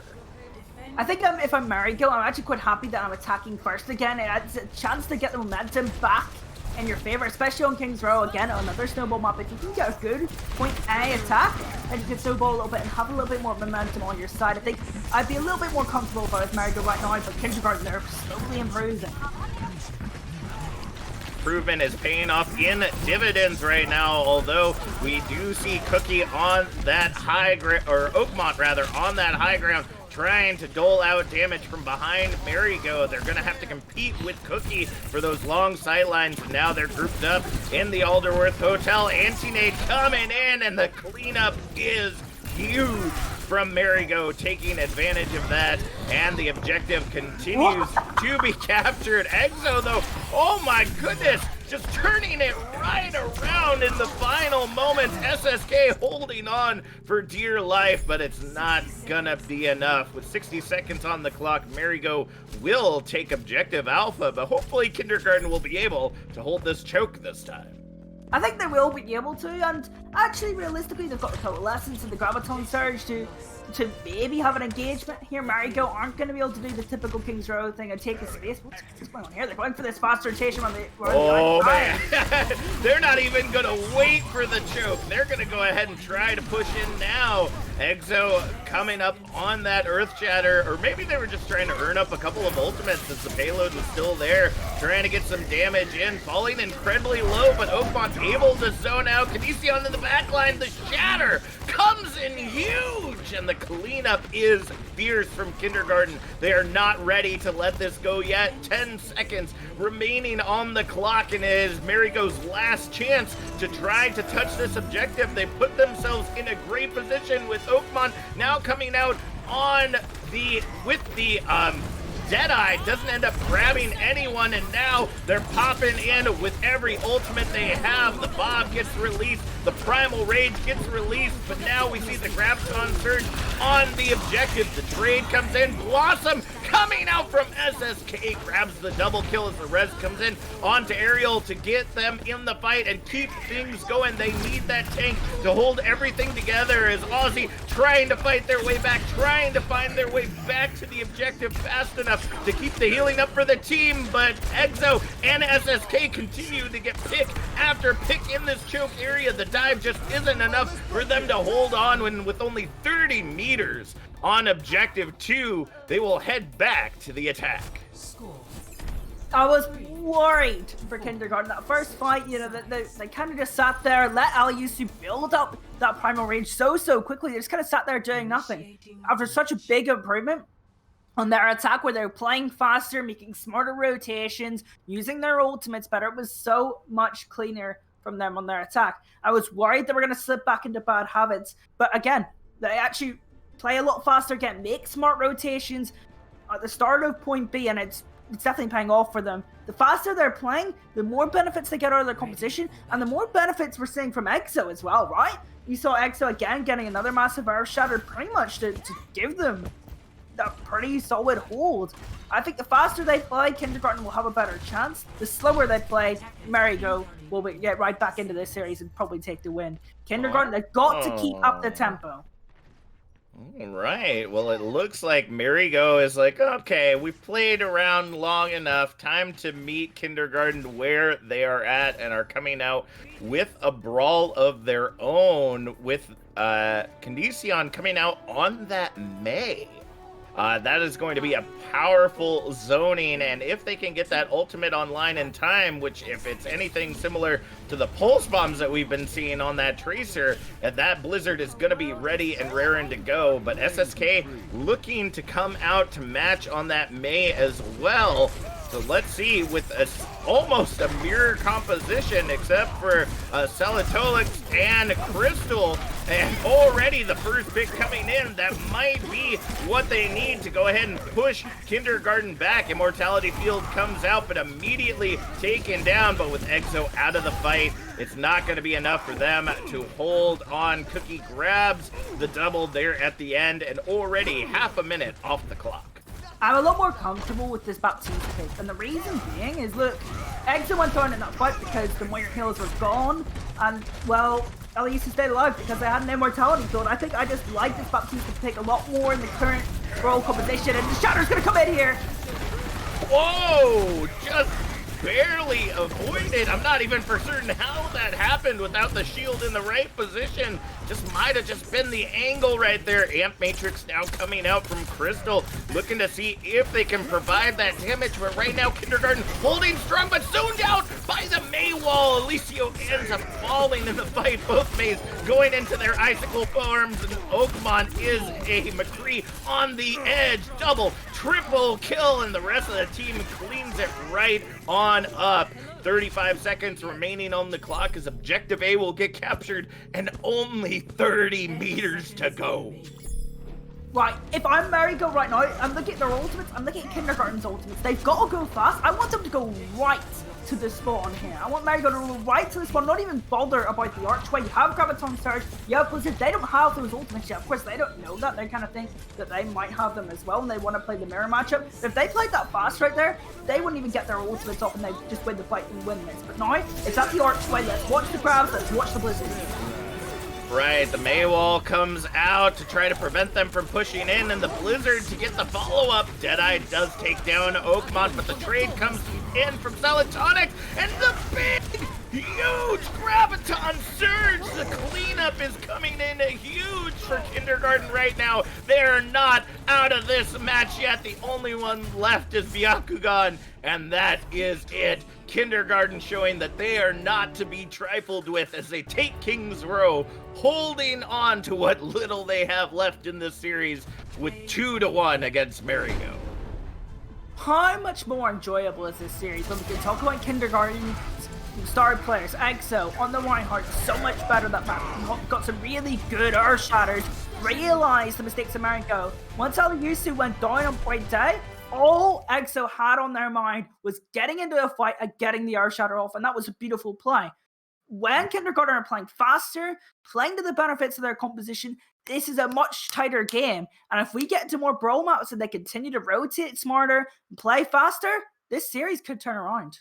I think if I'm Marigo, I'm actually quite happy that I'm attacking first again. It's a chance to get the momentum back in your favor, especially on King's Row. Again, on another snowball map, if you can get a good point A attack, and you can snowball a little bit and have a little bit more momentum on your side, I think I'd be a little bit more comfortable if I was Marigo right now, but Kindergarten, they're slowly improving. Improvement is paying off in dividends right now, although we do see Cookie on that high ground, or Oakmont rather, on that high ground, trying to dole out damage from behind Marigo. They're going to have to compete with Cookie for those long sidelines. Now they're grouped up in the Alderworth Hotel. Antinate coming in, and the cleanup is huge from Marigo, taking advantage of that, and the objective continues to be captured. Exo, though, oh my goodness, just turning it right around in the final moments. SSK holding on for dear life, but it's not gonna be enough. With 60 seconds on the clock, Marigo will take objective alpha, but hopefully Kindergarten will be able to hold this choke this time. I think they will be able to, and actually, realistically, they've got the Coalescence and the Graviton Surge to maybe have an engagement here. Marigo aren't going to be able to do the typical King's Row thing and take the space. What's going on here? They're going for this fast rotation on the... Oh, man. They're not even going to wait for the choke. They're going to go ahead and try to push in now. Exo coming up on that Earth Shatter, or maybe they were just trying to earn up a couple of ultimates since the payload was still there, trying to get some damage in, falling incredibly low, but Oakmont's able to zone out. Kinesion in the backline, the Shatter comes in huge, and the cleanup is fierce from Kindergarten. They are not ready to let this go yet. 10 seconds remaining on the clock, and it is Marigo's last chance to try to touch this objective. They put themselves in a great position with Oakmont now coming out on the Deadeye doesn't end up grabbing anyone, and now they're popping in with every ultimate they have. The Bob gets released, the Primal Rage gets released, but now we see the Graviton Surge on the objective. The trade comes in, Blossom coming out from SSK, grabs the double kill as the res comes in onto Ariel to get them in the fight and keep things going. They need that tank to hold everything together as Aussie trying to fight their way back, trying to find their way back to the objective fast enough to keep the healing up for the team, but Exo and SSK continue to get pick after pick in this choke area. The dive just isn't enough for them to hold on when with only 30 meters on objective 2, they will head back to the attack. I was worried for Kindergarten. That first fight, you know, they kind of just sat there, let Aliusu build up that Primal Rage so quickly. They just kind of sat there doing nothing. After such a big improvement on their attack, where they were playing faster, making smarter rotations, using their ultimates better, it was so much cleaner from them on their attack. I was worried they were going to slip back into bad habits, but again, they actually play a lot faster, make smart rotations at the start of point B, and it's definitely paying off for them. The faster they're playing, the more benefits they get out of their composition, and the more benefits we're seeing from Exo as well, right? You saw Exo again getting another massive Earth Shatter pretty much to give them a pretty solid hold. I think the faster they play, Kindergarten will have a better chance. The slower they play, Marigo will get right back into this series and probably take the win. Kindergarten, they've got to keep up the tempo. All right. Well, it looks like Marigo is like, okay, we've played around long enough. Time to meet Kindergarten where they are at, and are coming out with a brawl of their own, with Condition coming out on that May. That is going to be a powerful zoning, and if they can get that ultimate online in time, which if it's anything similar to the pulse bombs that we've been seeing on that Tracer, that Blizzard is going to be ready and raring to go. But SSK looking to come out to match on that May as well. So let's see, with almost a mirror composition, except for Celatolix and Crystal, and already the first pick coming in, that might be what they need to go ahead and push Kindergarten back. Immortality Field comes out, but immediately taken down. But with Exo out of the fight, it's not going to be enough for them to hold on. Cookie grabs the double there at the end, and already half a minute off the clock. I'm a lot more comfortable with this Baptiste pick, and the reason being is, look, Exo went on in that fight because the Moira healers were gone, and, well, Aliusu stayed alive because they had an immortality field. I think I just like this Baptiste pick a lot more in the current role composition, and the Shatter's gonna come in here! Whoa! Just barely avoided. I'm not even for certain how that happened without the shield in the right position. Just might have just been the angle right there. Amp Matrix now coming out from Crystal, looking to see if they can provide that damage. But right now, Kindergarten holding strong, but zoned out by the May wall. Alicio ends up falling in the fight. Both Mays going into their icicle forms, and Oakmon is a McCree on the edge. Double, triple kill, and the rest of the team cleans it right on up. 35 seconds remaining on the clock as Objective A will get captured, and only 30 meters to go. Right, if I'm Marigo right now, I'm looking at their ultimates, I'm looking at Kindergarten's ultimates. They've got to go fast. I want them to go right to the spawn here. I want Marigo to go right to the spawn, not even bother about the archway. You have Graviton Surge, you have Blizzard. They don't have those ultimates yet. Of course, they don't know that. They kind of think that they might have them as well, and they want to play the mirror matchup. If they played that fast right there, they wouldn't even get their ultimates off, and they just win the fight and win this. But now, it's at the archway. Let's watch the crowds, let's watch the Blizzard. Right, the Maywall comes out to try to prevent them from pushing in, and the Blizzard to get the follow-up. Deadeye does take down Oakmont, but the trade comes in from Celatonic, and the big, huge Graviton Surge! The cleanup is coming in huge for Kindergarten right now. They're not out of this match yet. The only one left is Byakugan, and that is it. Kindergarten showing that they are not to be trifled with as they take King's Row, holding on to what little they have left in this series with 2-1 against Marigo. How much more enjoyable is this series when we can talk about Kindergarten star players? Exo on the Reinhardt, so much better that map. Got some really good Earth Shatters. Realized the mistakes of Marigo. Once Aliusu went down on point day, all EXO had on their mind was getting into a fight and getting the Earth Shatter off, and that was a beautiful play. When Kindergarten are playing faster, playing to the benefits of their composition, this is a much tighter game. And if we get into more brawl maps and they continue to rotate smarter and play faster, this series could turn around.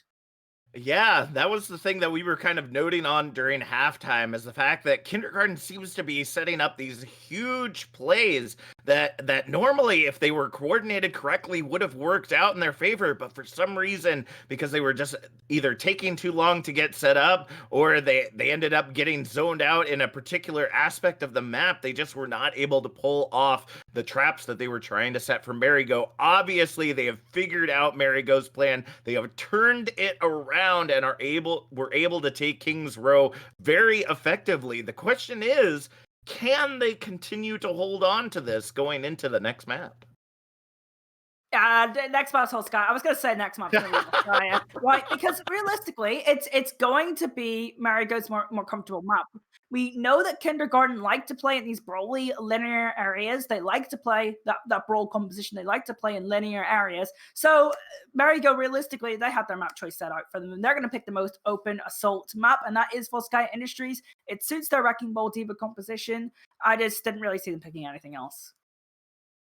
Yeah, that was the thing that we were kind of noting on during halftime, is the fact that Kindergarten seems to be setting up these huge plays that normally, if they were coordinated correctly, would have worked out in their favor. But for some reason, because they were just either taking too long to get set up, or they ended up getting zoned out in a particular aspect of the map, they just were not able to pull off the traps that they were trying to set for Marigo. Obviously, they have figured out Marigo's plan. They have turned it around and were able to take King's Row very effectively. The question is, can they continue to hold on to this going into the next map? Next map's whole Sky. I was going to say next map's going to be Sky, right? Because realistically, it's going to be Marigo's more comfortable map. We know that Kindergarten like to play in these brawly linear areas. They like to play that brawl composition. They like to play in linear areas. So Marigo, realistically, they have their map choice set out for them, and they're going to pick the most open assault map, and that is for Sky Industries. It suits their Wrecking Ball Diva composition. I just didn't really see them picking anything else.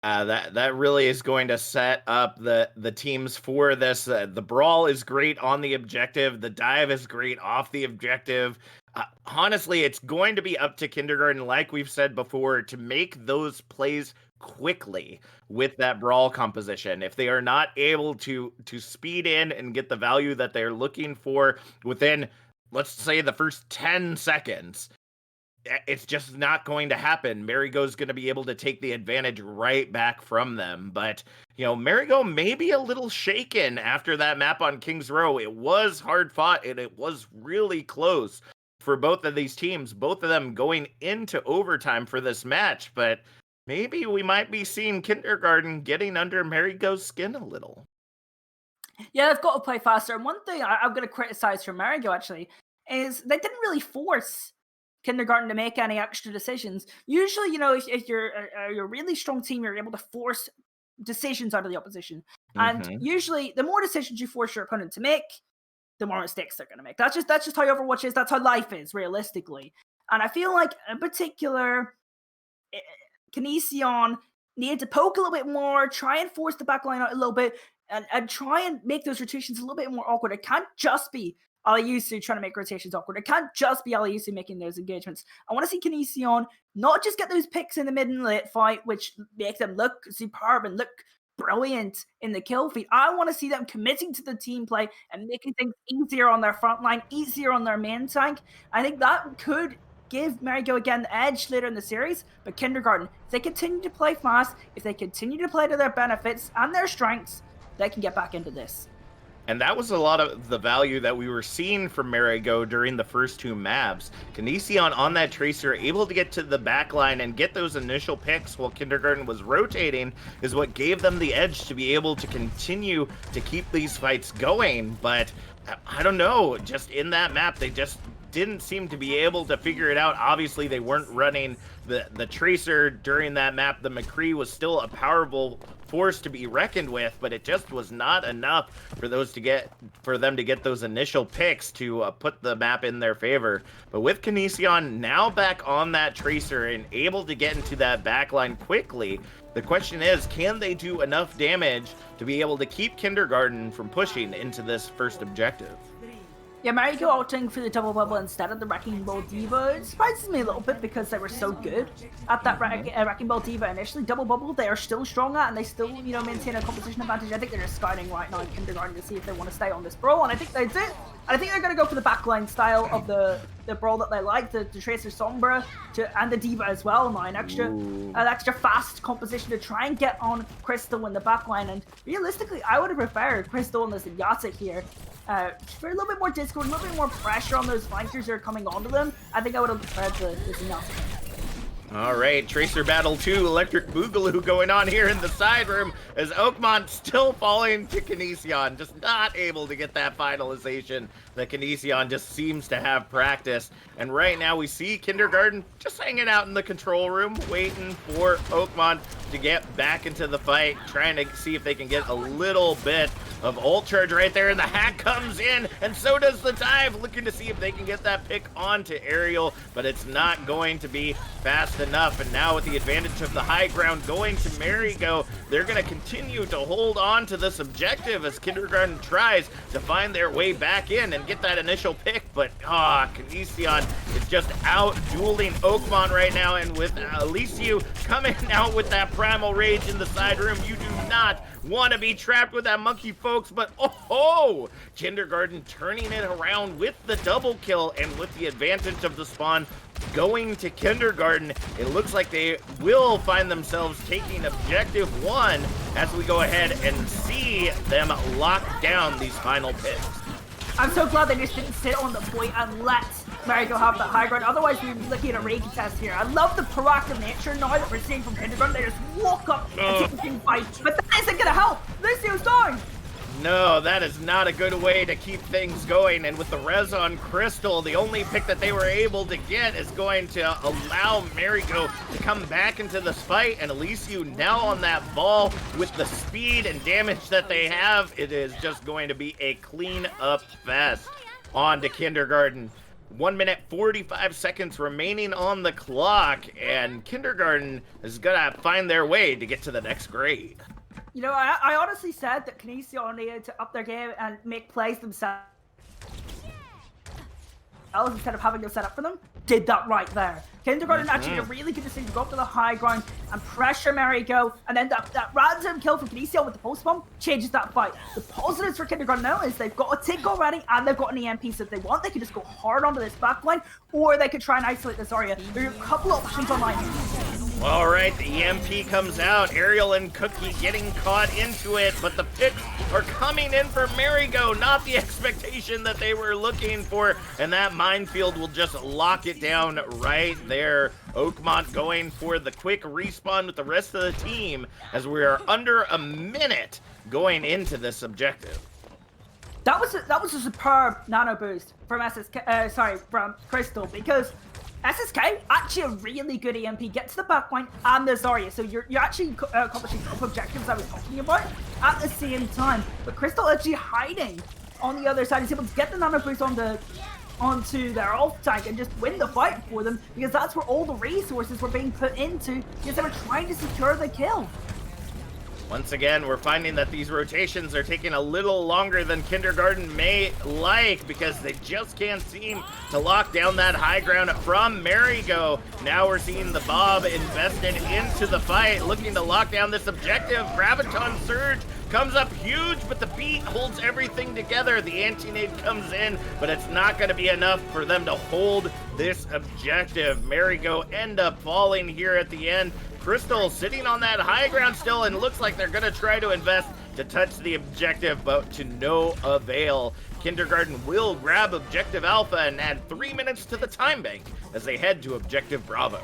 That really is going to set up the teams for this. The brawl is great on the objective. The dive is great off the objective. Honestly, it's going to be up to Kindergarten, like we've said before, to make those plays quickly with that brawl composition. If they are not able to speed in and get the value that they're looking for within, let's say, the first 10 seconds, it's just not going to happen. Marigo's going to be able to take the advantage right back from them. But, Marigo may be a little shaken after that map on King's Row. It was hard fought, and it was really close for both of these teams, both of them going into overtime for this match. But maybe we might be seeing Kindergarten getting under Marigo's skin a little. Yeah, they've got to play faster. And one thing I'm going to criticize from Marigo, actually, is they didn't really force Kindergarten to make any extra decisions. Usually, if you're a really strong team, you're able to force decisions out of the opposition. And usually, the more decisions you force your opponent to make, the more mistakes they're going to make. That's just how Overwatch is. That's how life is, realistically. And I feel like, in particular, Kinesion needed to poke a little bit more, try and force the backline out a little bit, and try and make those rotations a little bit more awkward. It can't just be Aliusu trying to make rotations awkward. It can't just be Aliusu making those engagements. I want to see Kinesion not just get those picks in the mid and late fight, which make them look superb and look brilliant in the kill feed. I want to see them committing to the team play and making things easier on their front line, easier on their main tank. I think that could give Marigo again the edge later in the series. But Kindergarten, if they continue to play fast, if they continue to play to their benefits and their strengths, they can get back into this. And that was a lot of the value that we were seeing from Marigo during the first two maps. Kinesion on that Tracer, able to get to the back line and get those initial picks while Kindergarten was rotating, is what gave them the edge to be able to continue to keep these fights going. But I don't know, just in that map, they just didn't seem to be able to figure it out. Obviously, they weren't running the Tracer during that map. The McCree was still a powerful force to be reckoned with, but it just was not enough for them to get those initial picks to put the map in their favor. But with Kinesion now back on that Tracer and able to get into that backline quickly, the question is, can they do enough damage to be able to keep Kindergarten from pushing into this first objective? Yeah, Marigo opting for the double bubble instead of the Wrecking Ball Diva, it surprises me a little bit because they were so good at that Wrecking Ball Diva initially. Double bubble, they are still strong at, and they still, maintain a competition advantage. I think they're just scouting right now in Kindergarten to see if they want to stay on this brawl, and I think they do. And I think they're going to go for the backline style of the brawl that they like, the Tracer Sombra, and the Diva as well now. An extra fast composition to try and get on Crystal in the backline, and realistically, I would have preferred Crystal and the Zenyatta here. For a little bit more discord, a little bit more pressure on those flankers that are coming onto them, I think I would have preferred the Zenyatta. All right, Tracer Battle 2, Electric Boogaloo going on here in the side room as Oakmont still falling to Kinesion, just not able to get that finalization that Kinesion just seems to have practice. And right now we see Kindergarten just hanging out in the control room, waiting for Oakmont to get back into the fight, trying to see if they can get a little bit of ult charge right there, and the hack comes in, and so does the dive, looking to see if they can get that pick onto Aerial, but it's not going to be fast enough. And now with the advantage of the high ground going to Marigo, they're going to continue to hold on to this objective as Kindergarten tries to find their way back in and get that initial pick, but Kinesian is just out dueling Oakmont right now, and with Alessio coming out with that primal rage in the side room, you do not want to be trapped with that monkey, folks. But Kindergarten turning it around with the double kill, and with the advantage of the spawn going to Kindergarten, it looks like they will find themselves taking objective 1 as we go ahead and see them lock down these final picks. I'm so glad they just didn't sit on the point and let Marigo have that high ground. Otherwise, we'd be looking at a raid contest here. I love the proactive nature now that we're seeing from Kindergarten. They just walk up and take the team fight. But that isn't going to help. Lucio's dying. No, that is not a good way to keep things going. And with the res on Crystal, the only pick that they were able to get is going to allow Marigo to come back into this fight. And Alessio now on that ball with the speed and damage that they have, it is just going to be a clean up fest. On to Kindergarten. 1 minute 45 seconds remaining on the clock, and Kindergarten is gonna find their way to get to the next grade. You know, I honestly said that Kinesio needed to up their game and make plays themselves instead of having them set up for them. Did that right there. Kindergarten actually did a really good decision to go up to the high ground and pressure Marigo, and then that random kill from Kinesio with the post bomb changes that fight. The positives for Kindergarten now is they've got a tick already, and they've got an EMP, so if they want, they can just go hard onto this backline, or they could try and isolate this area. There are a couple options online. All right, the EMP comes out. Aerial and Cookie getting caught into it, but the picks are coming in for Marigo, not the expectation that they were looking for, and that minefield will just lock it down right there. Oakmont going for the quick respawn with the rest of the team as we are under a minute going into this objective. That was a superb nano boost from from Crystal, because SSK actually a really good EMP, get to the backline and the Zarya, so you're actually accomplishing both objectives I was talking about at the same time. But Crystal actually hiding on the other side is able to get the nano boost onto their ult tank and just win the fight for them, because that's where all the resources were being put into, because they were trying to secure the kill. Once again, we're finding that these rotations are taking a little longer than Kindergarten may like, because they just can't seem to lock down that high ground from Marigo. Now we're seeing the Bob invested into the fight, looking to lock down this objective. Graviton Surge comes up huge, but the beat holds everything together. The anti-nade comes in, but it's not going to be enough for them to hold this objective. Marigo end up falling here at the end. Crystal sitting on that high ground still, and looks like they're going to try to invest to touch the objective, but to no avail. Kindergarten will grab objective Alpha and add 3 minutes to the time bank as they head to objective Bravo.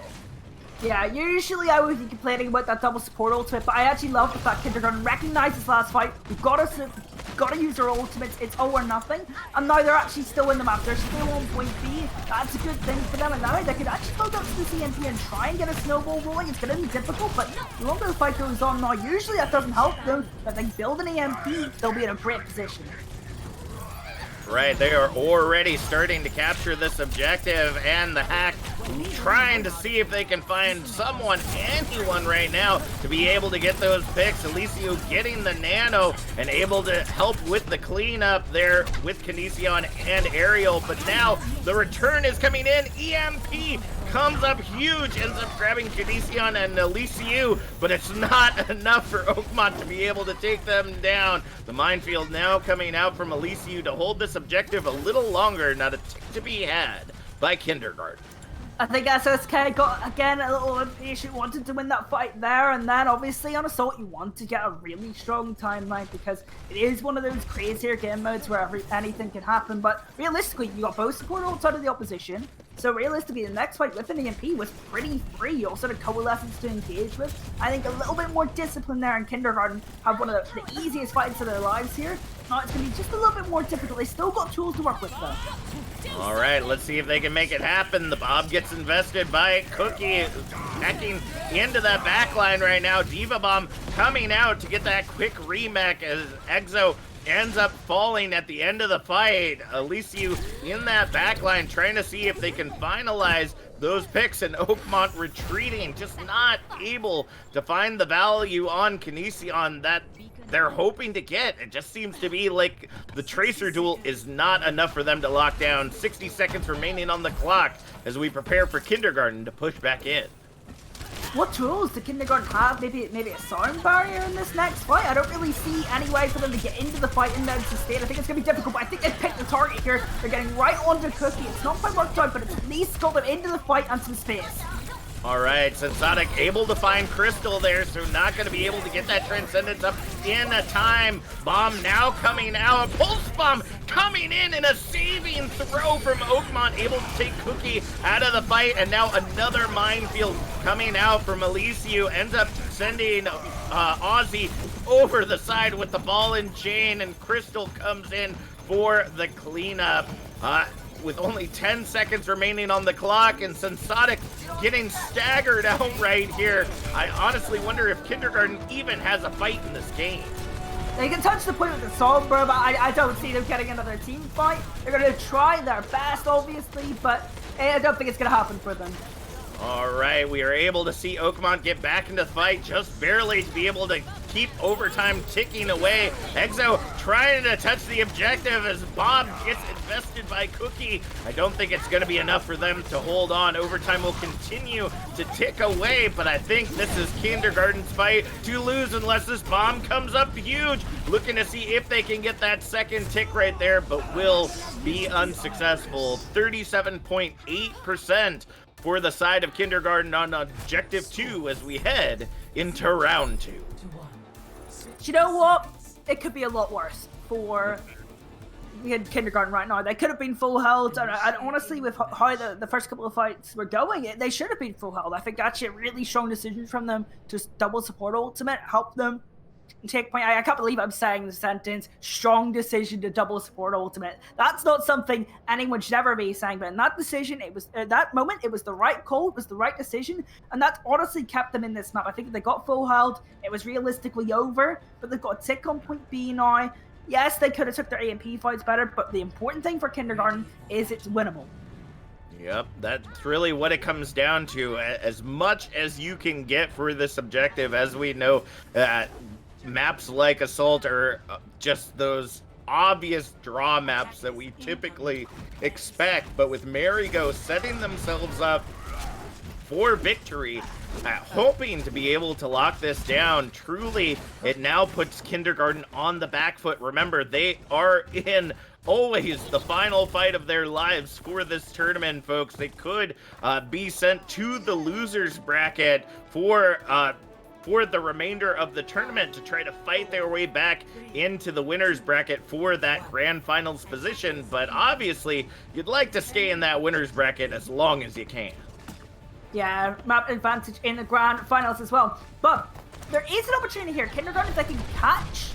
Yeah, usually I would be complaining about that double support ultimate, but I actually love the fact Kindergarten recognized this last fight. We've got to use our ultimates. It's all or nothing, and now they're actually still in the map. They're still on point B. That's a good thing for them, and now they could actually build up to the CMP and try and get a snowball rolling. It's going to be difficult, but the longer the fight goes on now, usually that doesn't help them. But they build an EMP, they'll be in a great position. Right, they are already starting to capture this objective, and the hack trying to see if they can find anyone right now to be able to get those picks. Alessio getting the nano and able to help with the cleanup there with Kinesion and Aerial, but now the return is coming in. EMP comes up huge, ends up grabbing Kinesion and Alessio, but it's not enough for Oakmont to be able to take them down. The minefield now coming out from Alessio to hold this objective a little longer, not a tick to be had by Kindergarten. I think SSK got, again, a little impatient, wanted to win that fight there, and then obviously on Assault you want to get a really strong timeline, because it is one of those crazier game modes where anything can happen, but realistically you got both support outside of the opposition, so realistically the next fight with an EMP was pretty free. You also had coalescence to engage with. I think a little bit more discipline there, and Kindergarten have one of the easiest fights of their lives here. Now it's going to be just a little bit more difficult. They still got tools to work with though. All right, let's see if they can make it happen. The bomb gets invested by Cookie, hacking into that backline right now. Diva Bomb coming out to get that quick remech as Exo ends up falling at the end of the fight. Elysiu in that backline trying to see if they can finalize those picks, and Oakmont retreating, just not able to find the value on Kinesion that they're hoping to get. It just seems to be like the Tracer duel is not enough for them to lock down. 60 seconds remaining on the clock as we prepare for Kindergarten to push back in. What tools do Kindergarten have? Maybe a sound barrier in this next fight? I don't really see any way for them to get into the fight and then sustain. I think it's going to be difficult, but I think they picked the target here. They're getting right onto Cookie. It's not quite worked out, but it's at least got them into the fight and some space. All right, Sensonic able to find Crystal there, so not going to be able to get that Transcendence up in a time. Bomb now coming out. Pulse Bomb coming in a saving throw from Oakmont, able to take Cookie out of the fight, and now another minefield coming out from Elysiu. Ends up sending Ozzy over the side with the ball and chain, and Crystal comes in for the cleanup. With only 10 seconds remaining on the clock, and Sensonic getting staggered out right here. I honestly wonder if Kindergarten even has a fight in this game. They can touch the point with the Sombra, but I don't see them getting another team fight. They're going to try their best, obviously, but I don't think it's going to happen for them. All right, we are able to see Oakmont get back into the fight, just barely to be able to keep overtime ticking away. Exo trying to touch the objective as Bob gets invested by Cookie. I don't think it's going to be enough for them to hold on. Overtime will continue to tick away, but I think this is Kindergarten's fight to lose unless this bomb comes up huge. Looking to see if they can get that second tick right there, but will be unsuccessful. 37.8% for the side of Kindergarten on Objective 2 as we head into Round 2. You know what? It could be a lot worse for Kindergarten right now. They could have been full health, and honestly, with how the first couple of fights were going, they should have been full health. I think actually a really strong decision from them to double support ultimate, help them take point. I can't believe I'm saying the sentence, strong decision to double support ultimate. That's not something anyone should ever be saying, but in that decision, it was that moment, it was the right call, it was the right decision, and that honestly kept them in this map. I think if they got full health, it was realistically over, but they've got a tick on point B now. Yes, they could have took their AMP fights better, but the important thing for Kindergarten is it's winnable. Yep, that's really what it comes down to. As much as you can get for this objective, as we know, maps like Assault are just those obvious draw maps that we typically expect, but with Marigo setting themselves up for victory, hoping to be able to lock this down, truly it now puts Kindergarten on the back foot. Remember, they are in always the final fight of their lives for this tournament, folks. They could be sent to the losers bracket for the remainder of the tournament to try to fight their way back into the winners bracket for that grand finals position. But obviously, you'd like to stay in that winners bracket as long as you can. Yeah, map advantage in the grand finals as well. But there is an opportunity here. Kindergarten, if they can catch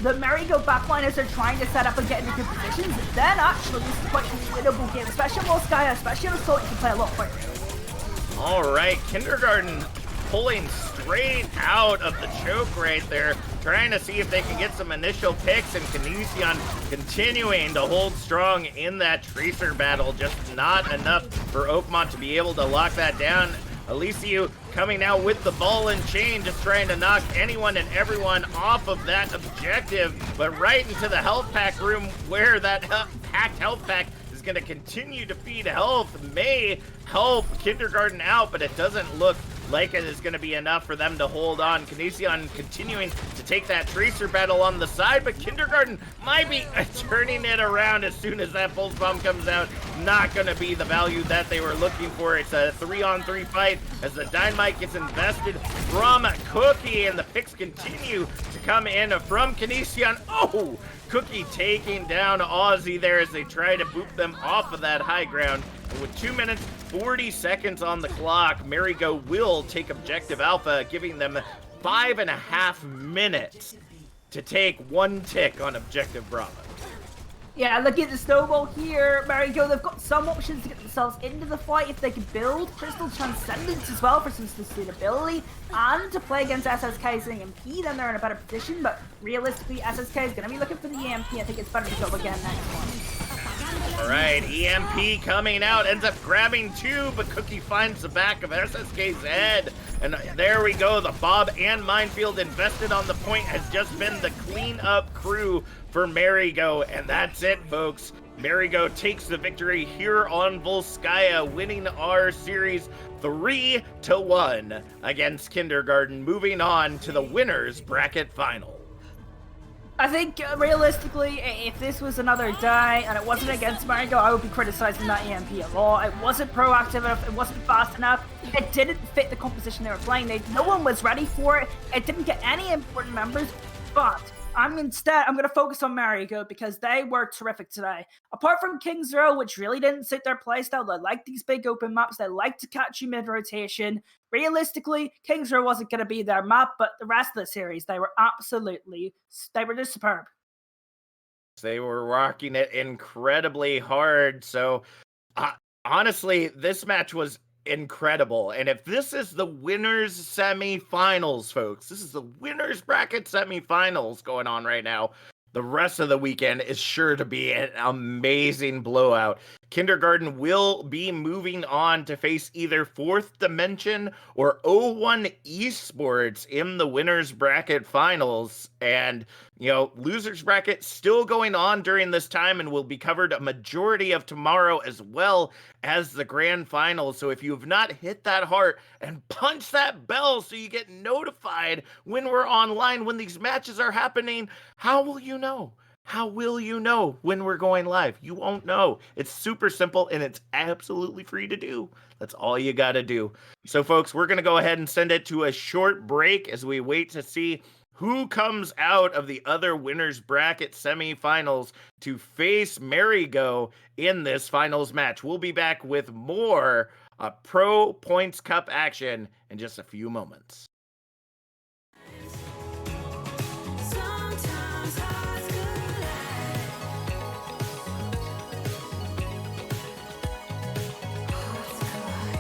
the Merry-Go backline as they're trying to set up and get into good positions, then actually this is quite a winnable game, especially on Volskaya, especially on Assault, you can play a lot quicker. All right, Kindergarten pulling straight out of the choke right there, trying to see if they can get some initial picks, and Kinesion continuing to hold strong in that Tracer battle. Just not enough for Oakmont to be able to lock that down. Elysiu coming out with the ball and chain, just trying to knock anyone and everyone off of that objective, but right into the health pack room where that packed health pack is going to continue to feed health. May help Kindergarten out, but it doesn't look like it is going to be enough for them to hold on. Kinesion continuing to take that Tracer battle on the side, but Kindergarten might be turning it around as soon as that Pulse Bomb comes out. Not going to be the value that they were looking for. It's a 3-on-3 fight as the Dynamite gets invested from Cookie, and the picks continue to come in from Kinesion. Oh! Cookie taking down Aussie there as they try to boot them off of that high ground. And with 2 minutes, 40 seconds on the clock, Marigo will take Objective Alpha, giving them 5.5 minutes to take one tick on Objective Bravo. Yeah, look at the snowball here. Marigo, they've got some options to get themselves into the fight if they can build Crystal Transcendence as well for some sustainability and to play against SSK's EMP, then they're in a better position. But realistically, SSK is going to be looking for the EMP. I think it's better to go again next one. All right, EMP coming out, ends up grabbing two, but Cookie finds the back of SSK's head. And there we go. The Bob and Minefield invested on the point has just been the cleanup crew for Marigo. And that's it, folks. Marigo takes the victory here on Volskaya, winning our series 3-1 against Kindergarten, moving on to the winners bracket final. I think, realistically, if this was another day and it wasn't against Marigo, I would be criticizing that EMP a lot. It wasn't proactive enough, it wasn't fast enough, it didn't fit the composition they were playing. No one was ready for it, it didn't get any important members, but I'm going to focus on Marigo because they were terrific today. Apart from King's Row, which really didn't suit their playstyle, they like these big open maps, they like to catch you mid-rotation. Realistically, King's Row wasn't going to be their map, but the rest of the series, they were just superb. They were rocking it incredibly hard. So, honestly, this match was incredible. And if this is the winners semifinals, folks, this is the winners bracket semifinals going on right now. The rest of the weekend is sure to be an amazing blowout. Kindergarten will be moving on to face either Fourth Dimension or O1 Esports in the winners bracket finals. And, losers bracket still going on during this time and will be covered a majority of tomorrow as well as the grand final. So if you have not hit that heart and punch that bell so you get notified when we're online, when these matches are happening, how will you know? How will you know when we're going live? You won't know. It's super simple and it's absolutely free to do. That's all you got to do. So, folks, we're going to go ahead and send it to a short break as we wait to see who comes out of the other winners bracket semifinals to face Marigo in this finals match. We'll be back with more Pro Points Cup action in just a few moments. Sometimes hearts collide. Hearts collide.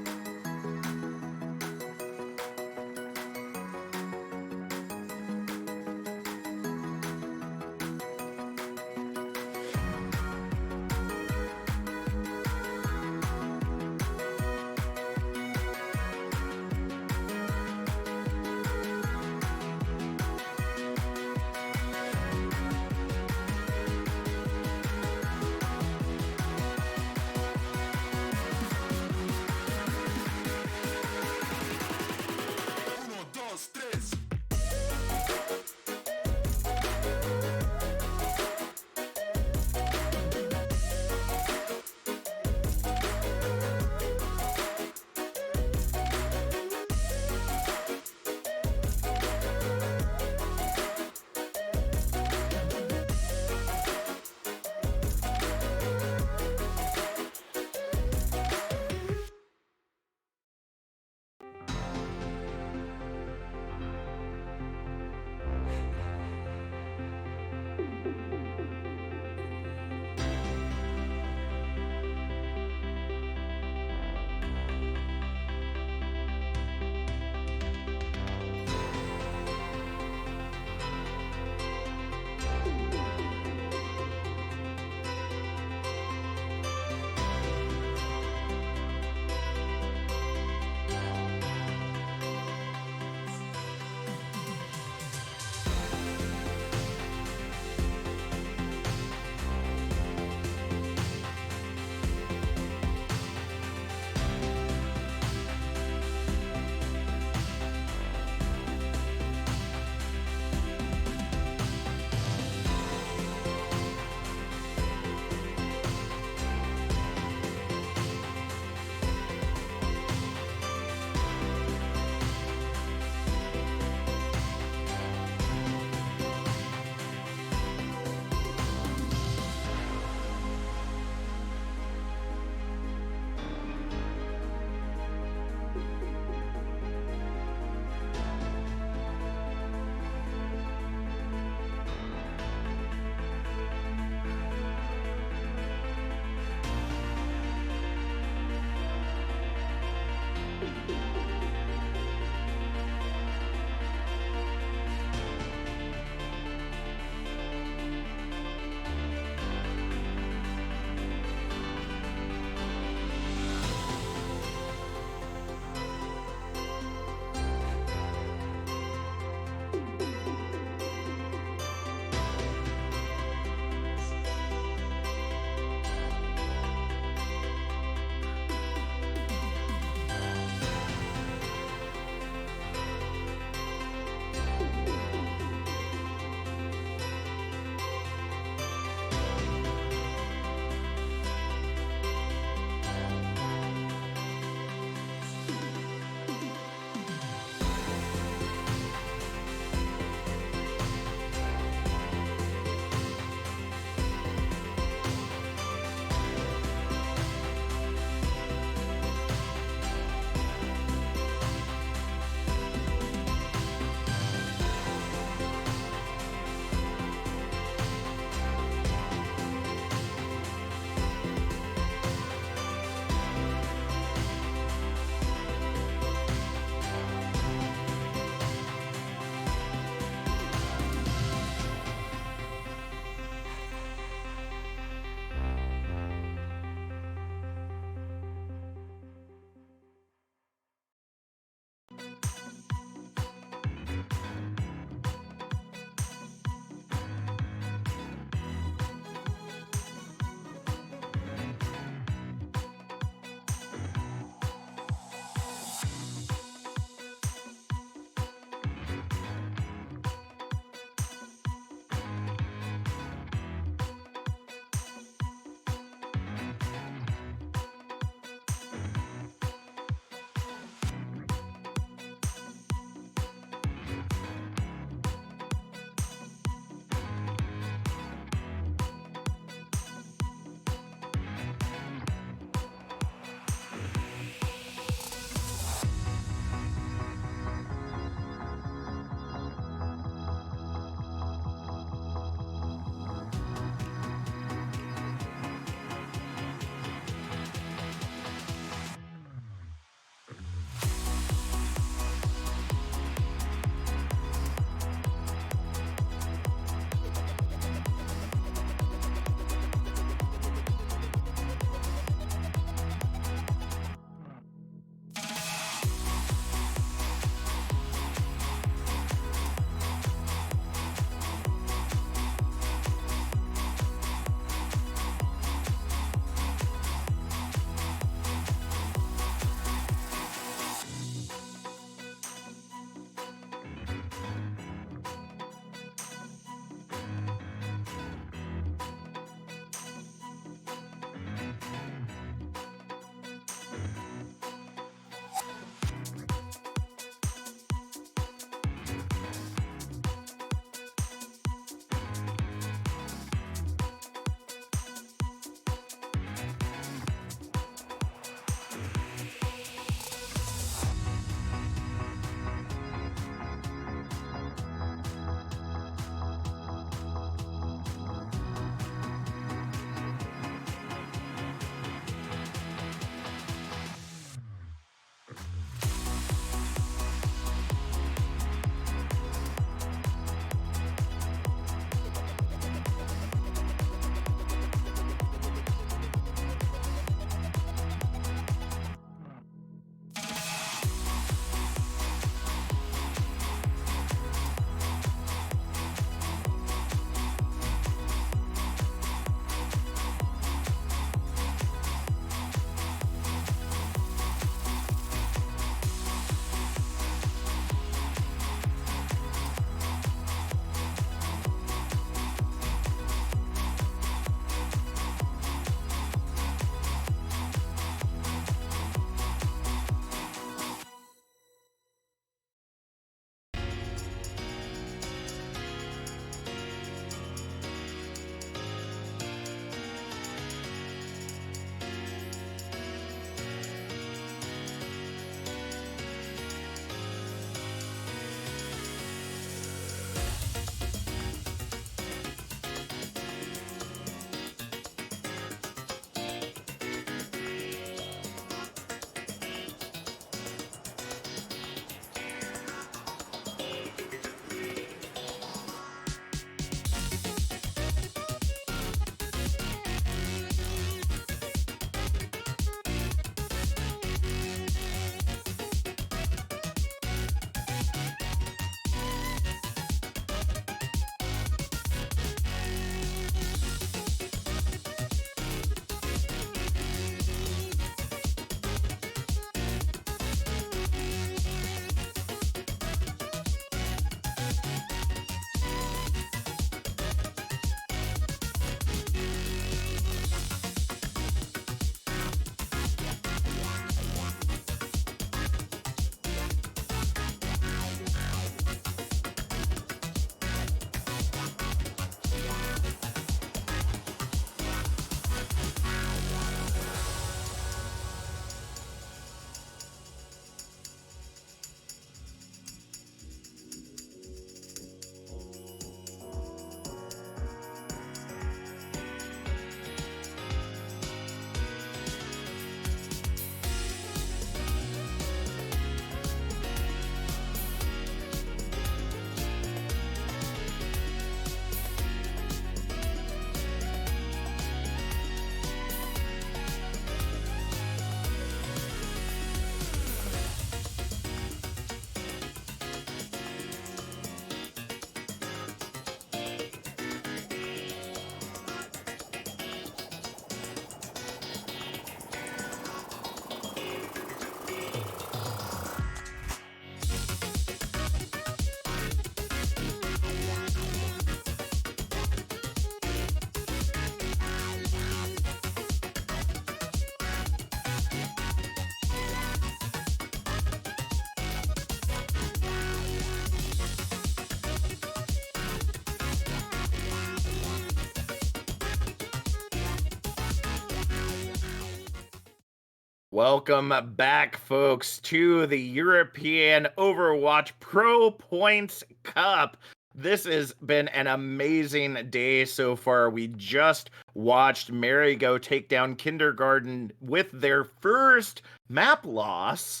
Welcome back, folks, to the European Overwatch Pro Points Cup. This has been an amazing day so far. We just watched Marigo take down Kindergarten with their first map loss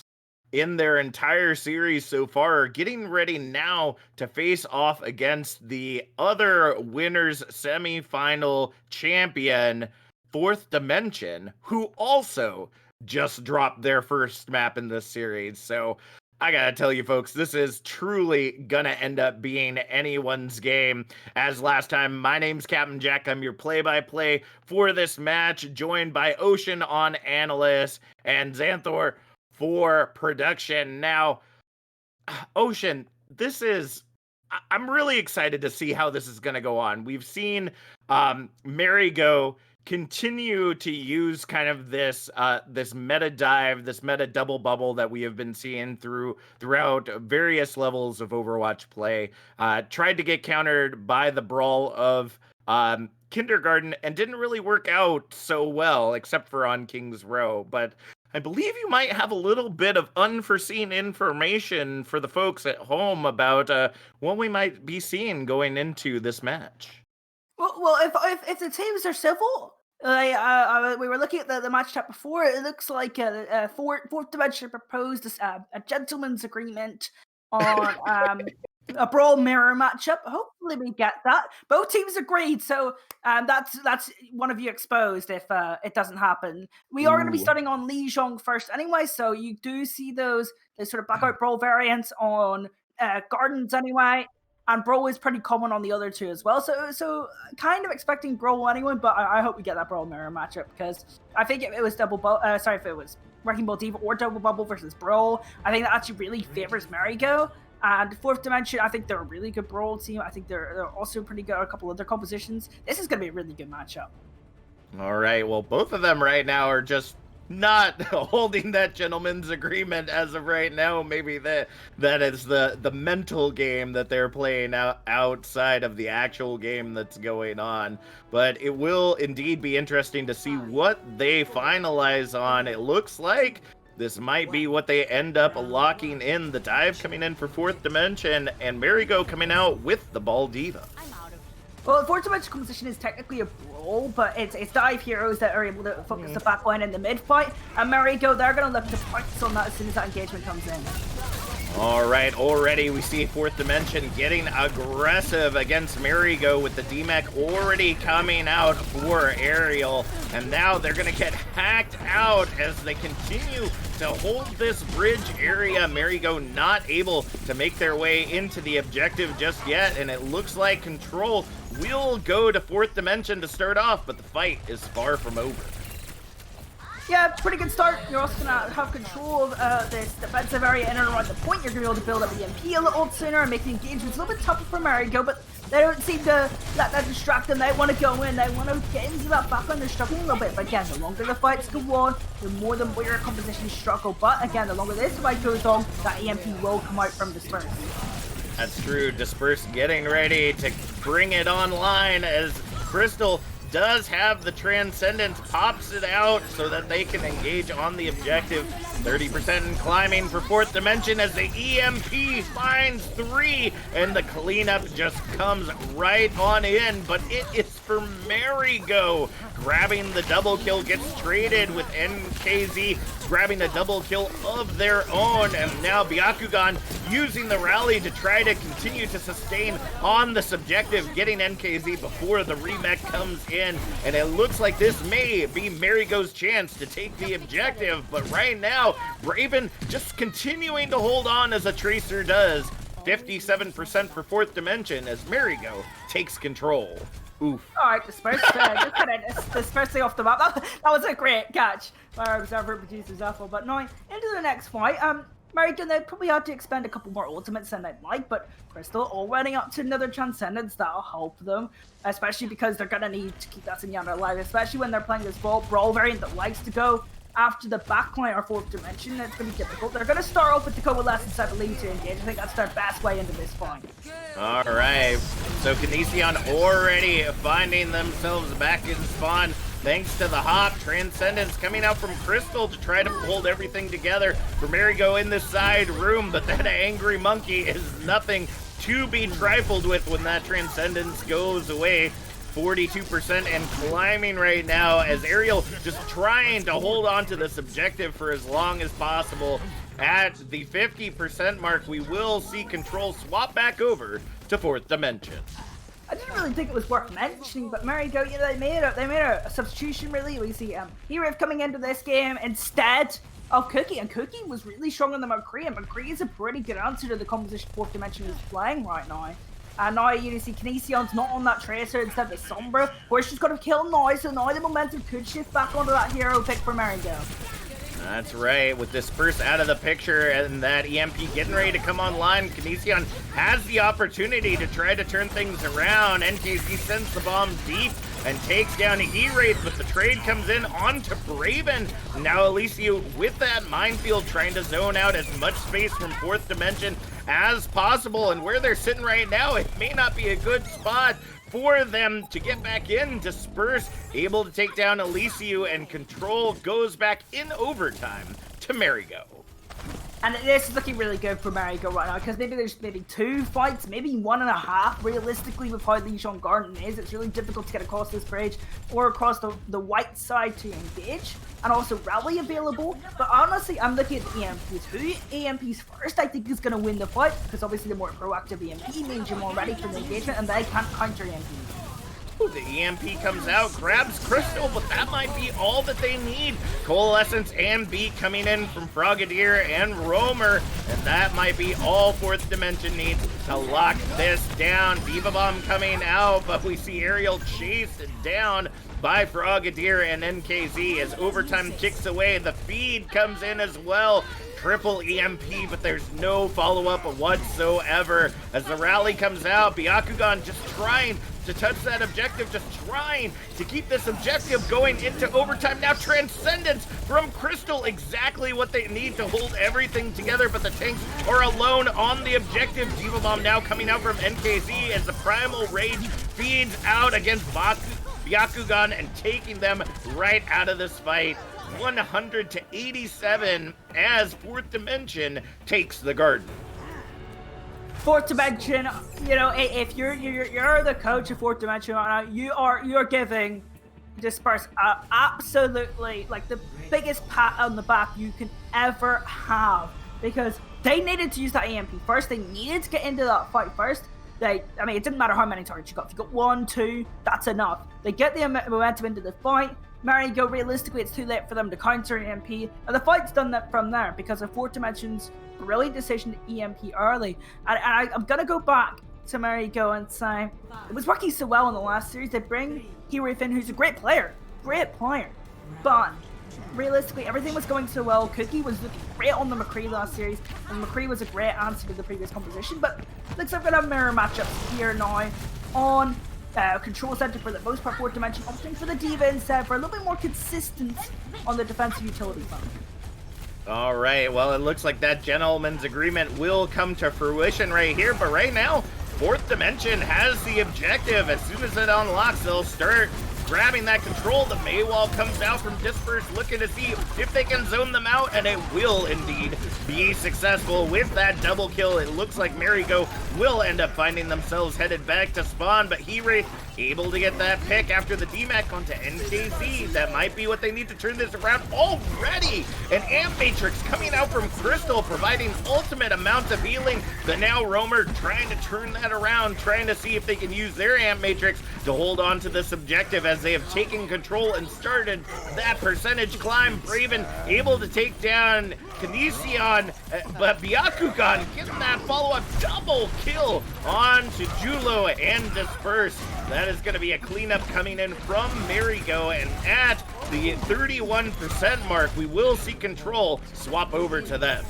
in their entire series so far, getting ready now to face off against the other winners semifinal champion, Fourth Dimension, who also just dropped their first map in this series. So I gotta tell you folks, this is truly gonna end up being anyone's game. As last time, my name's Captain Jack. I'm your play-by-play for this match, joined by Ocean on analyst and Xanthor for production. Now, Ocean, I'm really excited to see how this is gonna go on. We've seen Marigo continue to use kind of this meta dive, this meta double bubble that we have been seeing throughout various levels of Overwatch play. Tried to get countered by the brawl of Kindergarten and didn't really work out so well, except for on King's Row. But I believe you might have a little bit of unforeseen information for the folks at home about what we might be seeing going into this match. Well, if the teams are civil, we were looking at the match chat before. It looks like Fourth Dimension proposed a gentleman's agreement on a brawl mirror matchup. Hopefully, we get that. Both teams agreed, so that's one of you exposed if it doesn't happen. We are going to be starting on Lijiang first anyway, so you do see those sort of blackout brawl variants on Gardens anyway. And Brawl is pretty common on the other two as well. So kind of expecting Brawl anyway, but I hope we get that Brawl mirror matchup, because I think if it was if it was Wrecking Ball Diva or Double Bubble versus Brawl, I think that actually really favors Marigo. And Fourth Dimension, I think they're a really good Brawl team. I think they're also pretty good at a couple other compositions. This is going to be a really good matchup. All right, well, both of them right now are just not holding that gentleman's agreement as of right now. Maybe that is the mental game that they're playing outside of the actual game that's going on. But it will indeed be interesting to see what they finalize on. It looks like this might be what they end up locking in. The dive coming in for Fourth Dimension, and Marigo coming out with the Ball Diva. Well, the Fourth Dimension composition is technically a brawl, but it's dive heroes that are able to focus the backline in the mid fight. And Marigo, they're going to look to pounce on that as soon as that engagement comes in. All right, already we see Fourth Dimension getting aggressive against Marigo with the DMAC already coming out for Aerial. And now they're going to get hacked out as they continue to hold this bridge area. Marigo not able to make their way into the objective just yet, and it looks like control will go to Fourth Dimension to start off, but the fight is far from over. Yeah, pretty good start. You're also going to have control of this defensive area in and around the point. You're going to be able to build up EMP a little sooner and make the engagements a little bit tougher for Marigo, but they don't seem to let that distract them. They want to go in. They want to get into that backline. They're struggling a little bit, but again, the longer the fights go on, the more the your compositions struggle. But again, the longer this fight goes on, that EMP will come out from Disperse. That's true. Disperse getting ready to bring it online as Crystal does have the Transcendence, pops it out so that they can engage on the objective. 30% climbing for Fourth Dimension as the EMP finds 3, and the cleanup just comes right on in, but it is for Marigo. Grabbing the double kill, gets traded with NKZ, grabbing a double kill of their own, and now Byakugan using the rally to try to continue to sustain on the subjective, getting NKZ before the remech comes in, and it looks like this may be Marigo's chance to take the objective, but right now, Raven just continuing to hold on as a Tracer does. 57% for Fourth Dimension as Marigo takes control. Oof. Alright, Disperse, just kind of dispersing off the map. That was a great catch by our observer producer Zephyr. But now, into the next fight, Marigo, they'd probably have to expend a couple more ultimates than they'd like, but Crystal already up to another Transcendence. That'll help them, especially because they're going to need to keep that Zenyatta alive, especially when they're playing this brawl variant that likes to go after the backline or Fourth Dimension. It's going to be difficult. They're going to start off with the Coalescence, I believe, to engage. I think that's their best way into this fight. All right, so Kinesion already finding themselves back in spawn. thanks to the hop. Transcendence coming out from Crystal to try to hold everything together for Marigo in the side room, but that angry monkey is nothing to be trifled with when that Transcendence goes away. 42% and climbing right now as Ariel just trying to hold on to this objective for as long as possible. At the 50% mark, we will see control swap back over to 4th Dimension. I didn't really think it was worth mentioning, but Marigo, you know, they made a substitution really. We see Hero coming into this game instead of Cookie, and Cookie was really strong on the McCree, and McCree is a pretty good answer to the composition 4th Dimension is playing right now. And now you see Kinesion's not on that Tracer instead of Sombra, where she's got to kill now, so now the momentum could shift back onto that hero pick for Marigo. That's right, with Disperse out of the picture and that EMP getting ready to come online, Kinesion has the opportunity to try to turn things around. NKZ sends the bomb deep and takes down E-Wraith, but the trade comes in onto Braven. Now Elysiu with that minefield trying to zone out as much space from 4th Dimension as possible, and where they're sitting right now, it may not be a good spot for them to get back in. Disperse able to take down Elysiu, and control goes back in overtime to Marigo. And this is looking really good for Marigo right now, because maybe there's 2 fights, maybe 1.5 realistically with how Legion Garden is. It's really difficult to get across this bridge or across the white side to engage, and also rally available. But honestly, I'm looking at the EMPs. Who EMPs first I think is going to win the fight, because obviously the more proactive EMP means you're more ready for the engagement, and they can't counter EMPs. The EMP comes out, grabs Crystal, but that might be all that they need. Coalescence and Beat coming in from Frogadier and Roamer, and that might be all 4th Dimension needs to lock this down. Diva Bomb coming out, but we see Ariel chased down by Frogadier and NKZ as overtime kicks away. The feed comes in as well. Triple EMP, but there's no follow-up whatsoever. As the rally comes out, Byakugan just trying to touch that objective, just trying to keep this objective going into overtime. Now Transcendence from Crystal, exactly what they need to hold everything together, but the tanks are alone on the objective. Diva Bomb now coming out from NKZ as the Primal Rage feeds out against Byakugan and taking them right out of this fight. 100 to 87 as 4th Dimension takes the garden. 4th Dimension, you know, if you're the coach of 4th Dimension right now, you're giving Disperse absolutely like the biggest pat on the back you can ever have, because they needed to use that EMP first. They needed to get into that fight first. I mean, it didn't matter how many targets you got. If you got 1, 2, that's enough. They get the momentum into the fight. Marigo, realistically, it's too late for them to counter EMP, and the fight's done from there because of 4th Dimension's brilliant decision to EMP early. And I'm gonna go back to Marigo and say it was working so well in the last series. They bring Hero in, who's a great player, but realistically, everything was going so well. Cookie was looking great on the McCree last series, and McCree was a great answer to the previous composition. But looks like we're gonna have mirror matchups here now on Control Center for the most part. 4th Dimension opting for the Diva instead for a little bit more consistent on the defensive utility front. All right, well, it looks like that gentleman's agreement will come to fruition right here, but right now, 4th Dimension has the objective. As soon as it unlocks, they'll start grabbing that control. The Maywall comes out from Disperse, looking to see if they can zone them out, and it will indeed be successful with that double kill. It looks like Marigo will end up finding themselves headed back to spawn, but He-Wraith able to get that pick after the DMAC onto NKZ. That might be what they need to turn this around already. An Amp Matrix coming out from Crystal, providing ultimate amounts of healing. But now Roamer trying to turn that around, trying to see if they can use their Amp Matrix to hold on to this objective as they have taken control and started that percentage climb. Braven able to take down Kinesion, but Byakugan getting that follow-up double kill on to Julo and Disperse. That is going to be a cleanup coming in from Marigo, and at the 31% mark, we will see control swap over to them.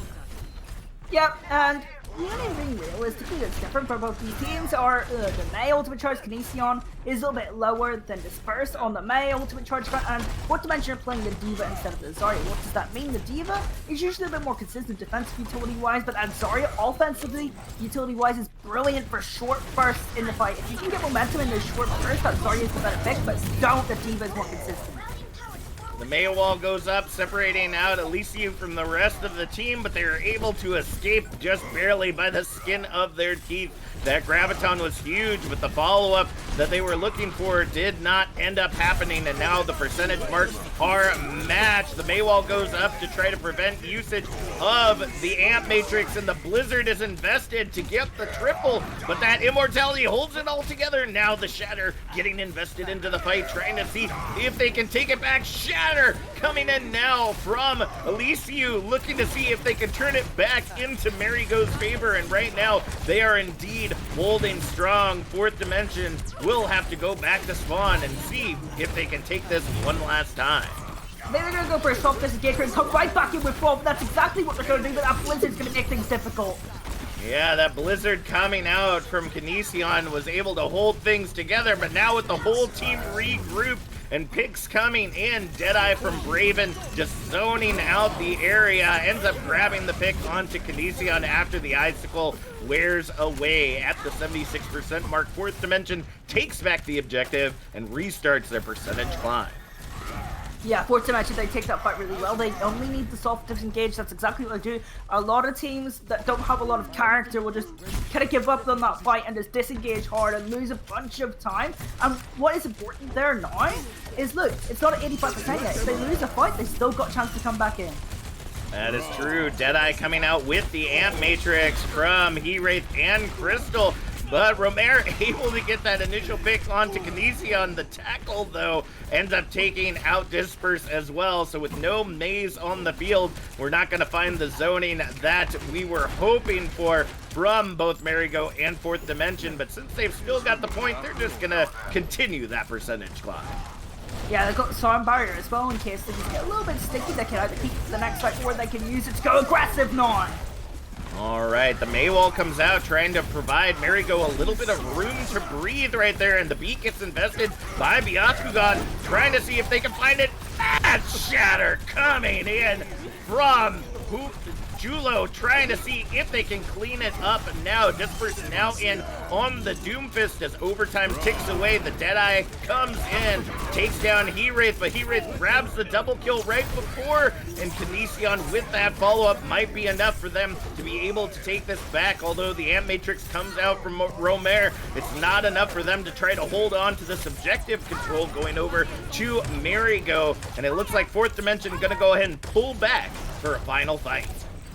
Yep, and the only thing realistically that's different for both these teams are the May ultimate charge. Kinesion is a little bit lower than Disperse on the May ultimate charge front, and 4th Dimension are playing the Diva instead of the Zarya. What does that mean? The Diva is usually a bit more consistent defensive utility-wise, but that Zarya offensively, utility-wise, is brilliant for short bursts in the fight. If you can get momentum in those short bursts, that Zarya is the better pick, but don't, the Diva is more consistent. The Maya wall goes up, separating out Elysiu from the rest of the team, but they are able to escape just barely by the skin of their teeth. That Graviton was huge, but the follow-up that they were looking for did not end up happening, and now the percentage marks are matched. The Maywall goes up to try to prevent usage of the Amp Matrix, and the Blizzard is invested to get the triple, but that Immortality holds it all together. Now the Shatter getting invested into the fight, trying to see if they can take it back. Shatter coming in now from Elysiu, looking to see if they can turn it back into Marigo's favor, and right now they are indeed holding strong. Fourth Dimension will have to go back to spawn and see if they can take this one last time. They're gonna go for a soft disengage and come right back in with 4. That's exactly what they're gonna do, but that Blizzard's gonna make things difficult. Yeah, that Blizzard coming out from Kinesion was able to hold things together, but now with the whole team regrouped and picks coming in, Deadeye from Braven just zoning out the area, ends up grabbing the pick onto Kinesion after the Icicle wears away at the 76% mark. Fourth Dimension takes back the objective and restarts their percentage climb. Yeah, Fourth Dimension, they take that fight really well. They only need the soft disengage. That's exactly what they do. A lot of teams that don't have a lot of character will just kind of give up on that fight and just disengage hard and lose a bunch of time. And what is important there now is, look, it's not at 85% yet. If they lose a fight, they still got a chance to come back in. That is true. Deadeye coming out with the Amp Matrix from He-Wraith and Crystal. But Romare able to get that initial pick onto Kinesion. The tackle, though, ends up taking out Disperse as well. So with no maze on the field, we're not going to find the zoning that we were hoping for from both Marigo and Fourth Dimension. But since they've still got the point, they're just going to continue that percentage climb. Yeah, they've got the Sound Barrier as well in case they just get a little bit sticky. They can either keep it to the next fight or they can use it to go aggressive now. All right, the Maywall comes out trying to provide Marigo a little bit of room to breathe right there, and the beat gets invested by Byakugan, trying to see if they can find it. That Shatter coming in from Julo, trying to see if they can clean it up now. Disperse now in on the Doomfist as overtime ticks away. The Deadeye comes in, takes down He-Wraith, but He-Wraith grabs the double kill right before, and Kinesion with that follow-up might be enough for them to be able to take this back. Although the Amp Matrix comes out from Romare, it's not enough for them to try to hold on to this objective control going over to Marigo, and it looks like Fourth Dimension gonna go ahead and pull back for a final fight.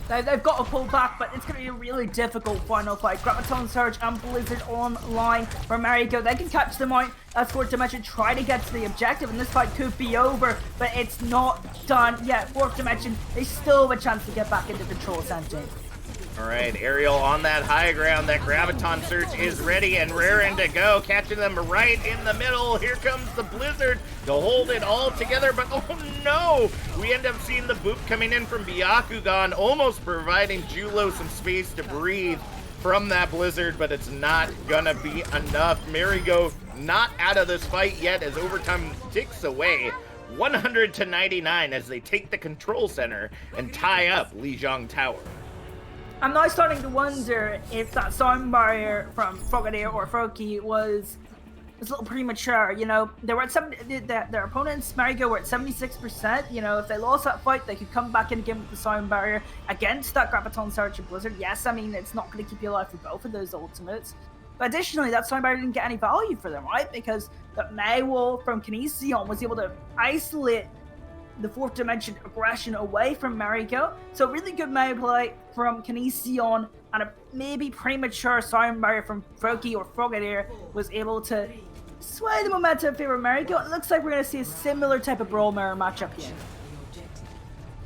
They've got to pull back, but it's going to be a really difficult final fight. Graviton Surge and Blizzard online for Marigo. They can catch them out as Fourth Dimension try to get to the objective, and this fight could be over, but it's not done yet. Fourth Dimension, they still have a chance to get back into Control Center. All right, Ariel on that high ground. That Graviton Surge is ready and raring to go, catching them right in the middle. Here comes the Blizzard to hold it all together, but oh no! We end up seeing the boop coming in from Byakugan, almost providing Julo some space to breathe from that Blizzard, but it's not gonna be enough. Marigo not out of this fight yet as overtime ticks away. 100-99 as they take the Control Center and tie up Lijiang Tower. I'm now starting to wonder if that Sound Barrier from Frogadier or Froki was a little premature. You know, they were at their opponents, Marigo, were at 76%. You know, if they lost that fight, they could come back in again with the Sound Barrier against that Graviton Surge and Blizzard. Yes, I mean, it's not going to keep you alive for both of those ultimates. But additionally, that Sound Barrier didn't get any value for them, right? Because that Maywall from Kinesion was able to isolate the Fourth Dimension aggression away from Marigo. So really good May play from Kinesion, and a maybe premature Sound Barrier from Froki or Frogadier was able to sway the momentum in favor of Marigo. It looks like we're going to see a similar type of Brawl Mirror matchup here.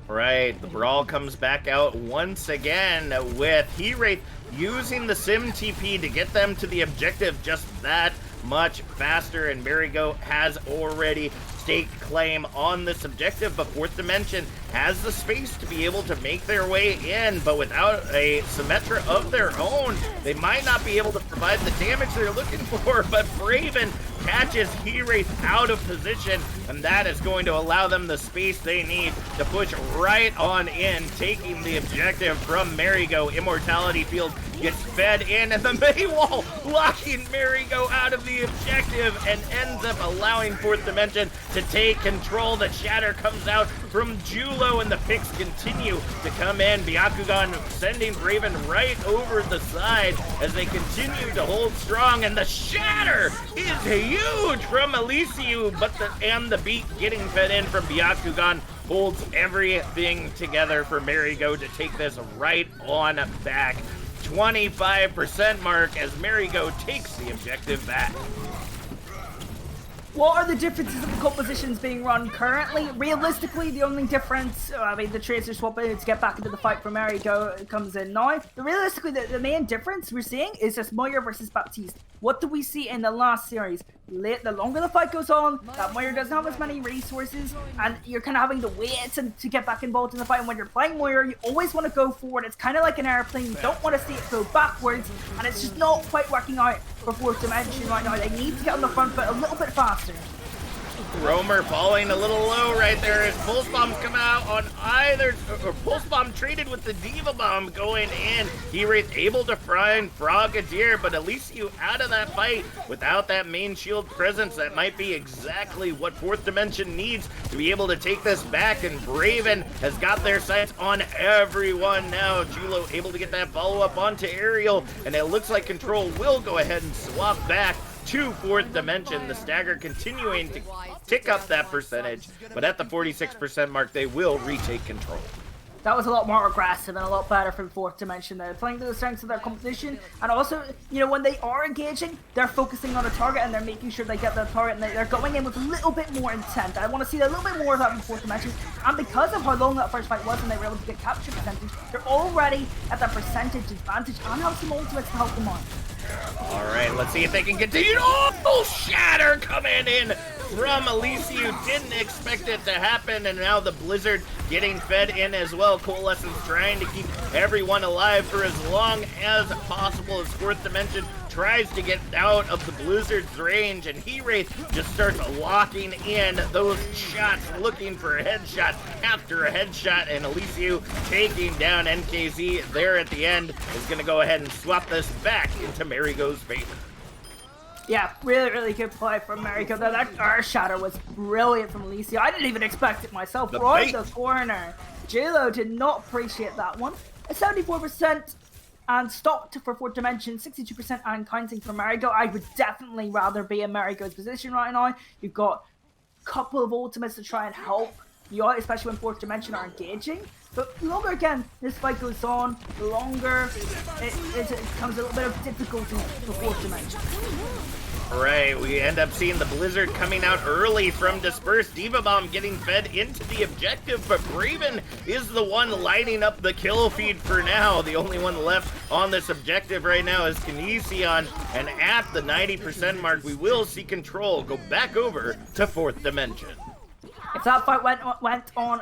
Right, the Brawl comes back out once again with He-Wraith using the Sim TP to get them to the objective just that much faster, and Marigo has already staked claim on this objective, but Fourth Dimension has the space to be able to make their way in, but without a Symmetra of their own, they might not be able to provide the damage they're looking for, but Braven catches He-Wraith out of position, and that is going to allow them the space they need to push right on in, taking the objective from Marigo. Immortality Field gets fed in, and the Maywall locking Marigo out of the objective and ends up allowing Fourth Dimension to take control. The shatter comes out from Julo, and the picks continue to come in. Byakugan sending Raven right over the side as they continue to hold strong, and the shatter is huge from Elysiu, but the beat getting fed in from Byakugan holds everything together for Marigo to take this right on back. 25% mark as Marigo takes the objective back. What are the differences of the compositions being run currently? Realistically, the only difference, the Tracer swapping to get back into the fight for Marigo comes in now. But realistically, the main difference we're seeing is just Moira versus Baptiste. What do we see in the last series? The longer the fight goes on, that Moira doesn't have as many resources, and you're kind of having to wait to get back involved in the fight. And when you're playing Moira, you always want to go forward. It's kind of like an airplane. You don't want to see it go backwards, and it's just not quite working out for Fourth Dimension right now. They need to get on the front foot a little bit faster. Roamer falling a little low right there as Pulse Bombs come out on either, or Pulse Bomb traded with the Diva Bomb going in. He-Wraith able to find Frogadier, but Elysiu out of that fight without that main shield presence. That might be exactly what Fourth Dimension needs to be able to take this back, and Braven has got their sights on everyone now. Julo able to get that follow-up onto Ariel, and it looks like Control will go ahead and swap back to Fourth Dimension. The stagger continuing to tick up that percentage, but at the 46% mark, they will retake control. That was a lot more aggressive and a lot better from Fourth Dimension. They're playing to the strengths of their competition, and also, when they are engaging, they're focusing on a target and they're making sure they get their target, and they're going in with a little bit more intent. I want to see a little bit more of that from Fourth Dimension, and because of how long that first fight was and they were able to get capture percentage, they're already at that percentage advantage and have some ultimates to help them out. All right, let's see if they can continue. Oh, shatter coming in from Elysiu. Didn't expect it to happen, and now the Blizzard getting fed in as well. Coalescence trying to keep everyone alive for as long as possible as Fourth Dimension tries to get out of the Blizzard's range, and He-Wraith just starts locking in those shots, looking for a headshot after a headshot, and Elysiu taking down NKZ there at the end is going to go ahead and swap this back into Marigo's favor. Yeah, really, really good play from Marigo. That Earth Shatter was brilliant from Elysiu. I didn't even expect it myself. Right in the corner. Julo did not appreciate that one. At 74% and stopped for Fourth Dimension, 62% and counting for Marigo. I would definitely rather be in Marigo's position right now. You've got a couple of ultimates to try and help you out, especially when Fourth Dimension are engaging. But the longer, again, this fight goes on, the longer it becomes a little bit of difficulty for Fourth Dimension. Right, we end up seeing the Blizzard coming out early from Disperse. Diva Bomb getting fed into the objective, but Braven is the one lighting up the kill feed for now. The only one left on this objective right now is Kinesion, and at the 90% mark, we will see Control go back over to Fourth Dimension. If that fight went on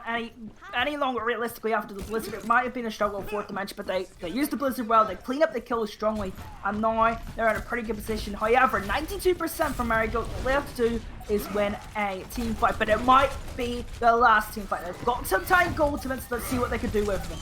any longer realistically after the Blizzard, it might have been a struggle for Fourth Dimension, but they used the Blizzard well, they cleaned up the kills strongly, and now they're in a pretty good position. However, 92% from Marigo, all they have to do is win a team fight, but it might be the last team fight. They've got some time goal ultimates, let's see what they can do with them.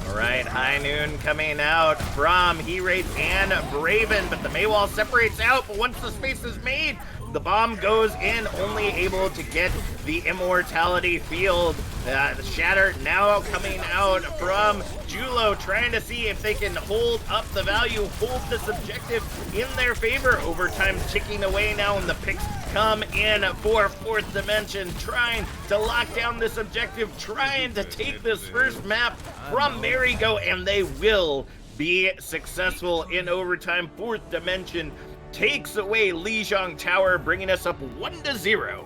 All right, High Noon coming out from He-Wraith and Braven, but the Maywall separates out, but once the space is made, the bomb goes in, only able to get the Immortality Field. The Shatter now coming out from Julo, trying to see if they can hold up the value, hold this objective in their favor. Overtime ticking away now, and the picks come in for Fourth Dimension, trying to lock down this objective, trying to take this first map from Marigo, and they will be successful in overtime. Fourth Dimension takes away Lijiang Tower, bringing us up 1-0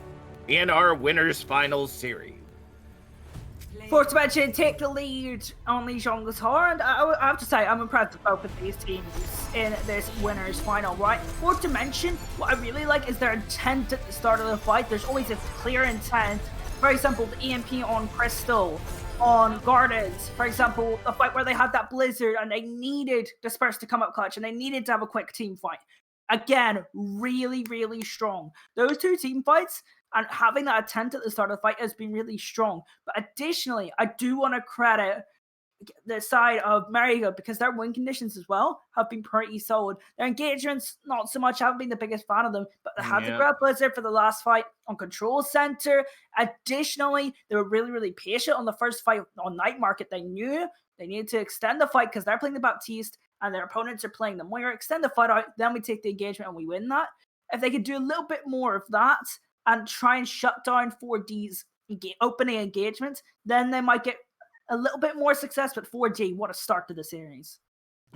in our winners finals series. Fourth Dimension take the lead on Lijiang Tower, and I have to say I'm impressed with both of these teams in this winners final, right? Fourth Dimension, what I really like is their intent at the start of the fight. There's always a clear intent. Very simple, the EMP on Crystal, on Gardens, for example, the fight where they had that Blizzard and they needed Disperse to come up clutch and they needed to have a quick team fight. Again, really, really strong. Those two team fights and having that intent at the start of the fight has been really strong. But additionally, I do want to credit the side of Marigo because their win conditions as well have been pretty solid. Their engagements, not so much. I haven't been the biggest fan of them, but they had the Grab Blizzard for the last fight on Control Center. Additionally, they were really, really patient on the first fight on Night Market. They knew they needed to extend the fight because they're playing the Baptiste and their opponents are playing the Moira. Extend the fight out, then we take the engagement and we win that. If they could do a little bit more of that and try and shut down 4D's opening engagements, then they might get a little bit more success with 4D. What a start to the series.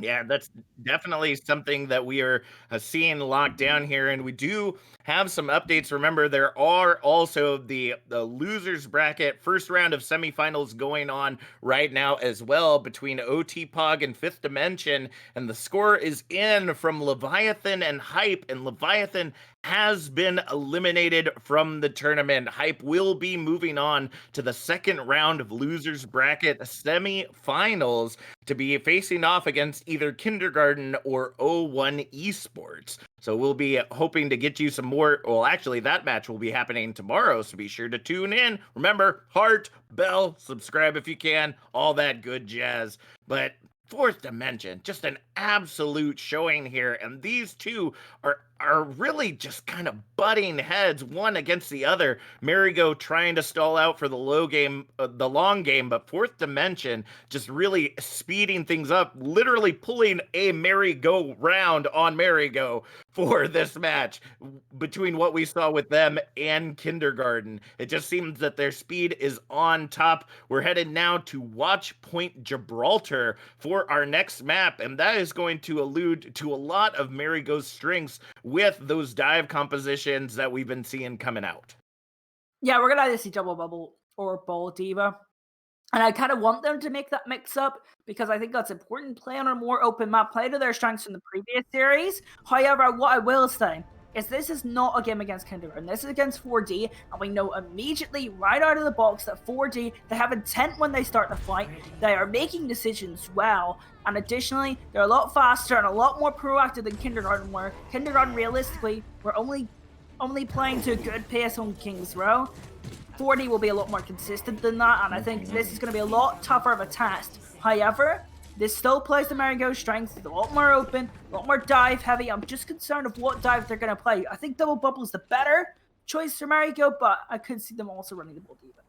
Yeah, that's definitely something that we are seeing locked down here, and we do have some updates. Remember, there are also the losers bracket first round of semifinals going on right now as well between OT Pog and Fifth Dimension, and the score is in from Leviathan and Hype, and Leviathan has been eliminated from the tournament. Hype will be moving on to the second round of losers bracket semifinals to be facing off against either Kindergarten or O1 Esports. So we'll be hoping to get you some more. Well, actually, that match will be happening tomorrow, so be sure to tune in. Remember, heart, bell, subscribe if you can, all that good jazz. But Fourth Dimension, just an absolute showing here, and these two are really just kind of butting heads one against the other. Marigo trying to stall out for the long game, but Fourth Dimension just really speeding things up, literally pulling a merry-go round on Marigo for this match between what we saw with them and Kindergarten. It just seems that their speed is on top. We're headed now to Watch Point Gibraltar for our next map, and that is going to allude to a lot of Marigo's strengths with those dive compositions that we've been seeing coming out. Yeah, we're going to either see Double Bubble or Ball Diva. And I kind of want them to make that mix up because I think that's important. Play on a more open map, play to their strengths from the previous series. However, what I will say is this is not a game against Kindergarten. This is against 4D, and we know immediately right out of the box that 4D, they have intent when they start the fight. They are making decisions well, and additionally, they're a lot faster and a lot more proactive than Kindergarten were. Kindergarten, realistically, were only playing to a good pace on King's Row. 4D will be a lot more consistent than that, and I think this is going to be a lot tougher of a test. However, this still plays the Marigo's strengths. It's a lot more open, a lot more dive heavy. I'm just concerned of what dive they're going to play. I think Double Bubble is the better choice for Marigo, but I could see them also running the Bull Diva.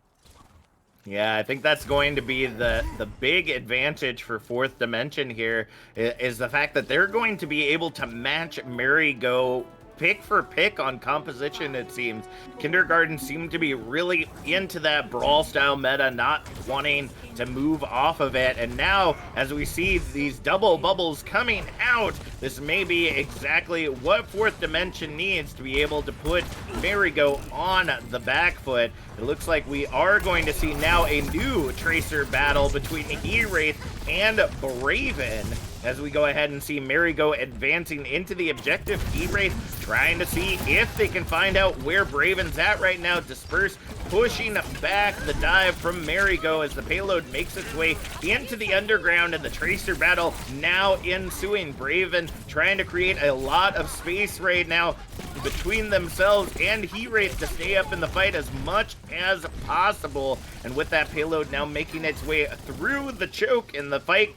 Yeah, I think that's going to be the big advantage for Fourth Dimension here is the fact that they're going to be able to match Marigo pick for pick on composition, it seems. Kindergarten seemed to be really into that brawl style meta, not wanting to move off of it. And now, as we see these double bubbles coming out, this may be exactly what Fourth Dimension needs to be able to put Marigo on the back foot. It looks like we are going to see now a new Tracer battle between E-Wraith and Braven, as we go ahead and see Marigo advancing into the objective. E-Wraith trying to see if they can find out where Braven's at right now. Disperse pushing back the dive from Marigo as the payload makes its way into the underground, and the Tracer battle now ensuing. Braven trying to create a lot of space right now between themselves and He-Wraith to stay up in the fight as much as possible. And with that payload now making its way through the choke and the fight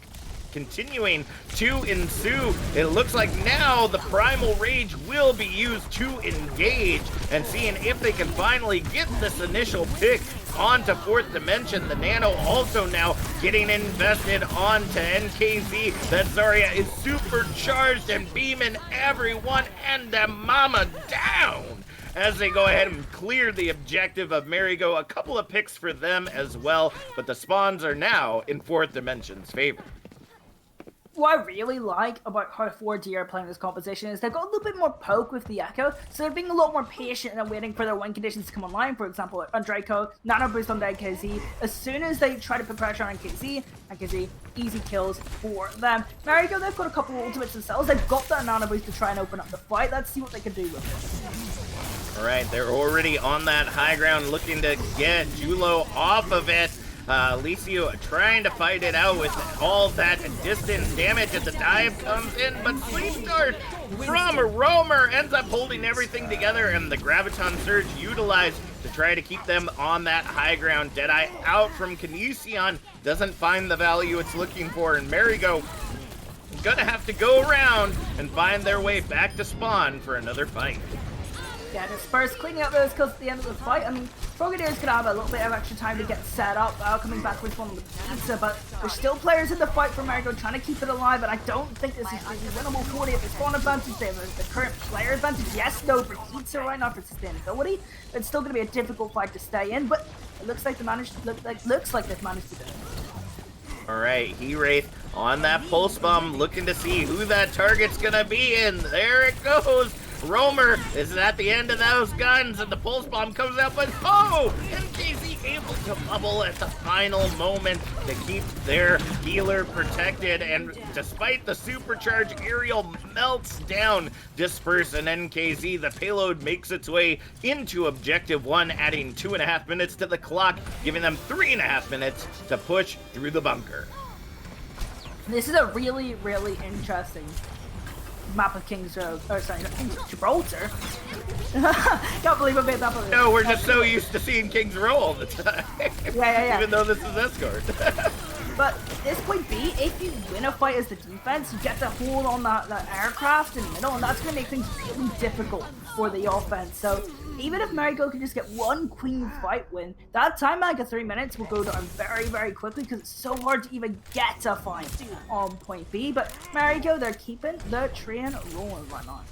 continuing to ensue, it looks like now the Primal Rage will be used to engage, and seeing if they can finally get this initial pick onto Fourth Dimension. The Nano also now getting invested onto NKZ. That Zarya is supercharged and beaming everyone and the mama down as they go ahead and clear the objective of Marigo. A couple of picks for them as well, but the spawns are now in Fourth Dimension's favor. What I really like about how 4D are playing this composition is they've got a little bit more poke with the Echo, so they're being a lot more patient and waiting for their win conditions to come online. For example, on Draco, Nano Boost on the NKZ. As soon as they try to put pressure on NKZ, easy kills for them. Marigo, they've got a couple of ultimates themselves. They've got that Nano Boost to try and open up the fight. Let's see what they can do with it. All right, they're already on that high ground looking to get Julo off of it. Licio trying to fight it out with all that distance damage as the dive comes in, but Sleep Dart from Romer ends up holding everything together, and the Graviton Surge utilized to try to keep them on that high ground. Deadeye out from Kinesion, doesn't find the value it's looking for, and Marigo gonna have to go around and find their way back to spawn for another fight. Yeah, the Spurs cleaning up those kills at the end of the fight. I mean, Frogadier's gonna have a little bit of extra time to get set up, coming back with one with pizza, but there's still players in the fight for Marigo trying to keep it alive, and I don't think this is really winnable for the spawn advantage. They have the current player advantage. Yes, though, for pizza right now for sustainability, it's still gonna be a difficult fight to stay in, but it looks like they've managed to do it. All right, He-Wraith on that pulse bomb, looking to see who that target's gonna be, and there it goes. Romer is at the end of those guns, and the pulse bomb comes out, but oh! MKZ able to bubble at the final moment to keep their healer protected, and despite the supercharge, Aerial melts down Disperse and NKZ. The payload makes its way into Objective 1, adding 2.5 minutes to the clock, giving them 3.5 minutes to push through the bunker. This is a really, really interesting map of Gibraltar. Can't believe I made that one. No, we're just so used to seeing King's Row all the time. Yeah. Even though this is Escort. But this point B, if you win a fight as the defense, you get to hold on that aircraft in the middle, and that's going to make things really difficult for the offense. So even if Marigo can just get one clean fight win, that time bank of 3 minutes will go down very, very quickly because it's so hard to even get a fight on point B. But Marigo, they're keeping the train rolling right now.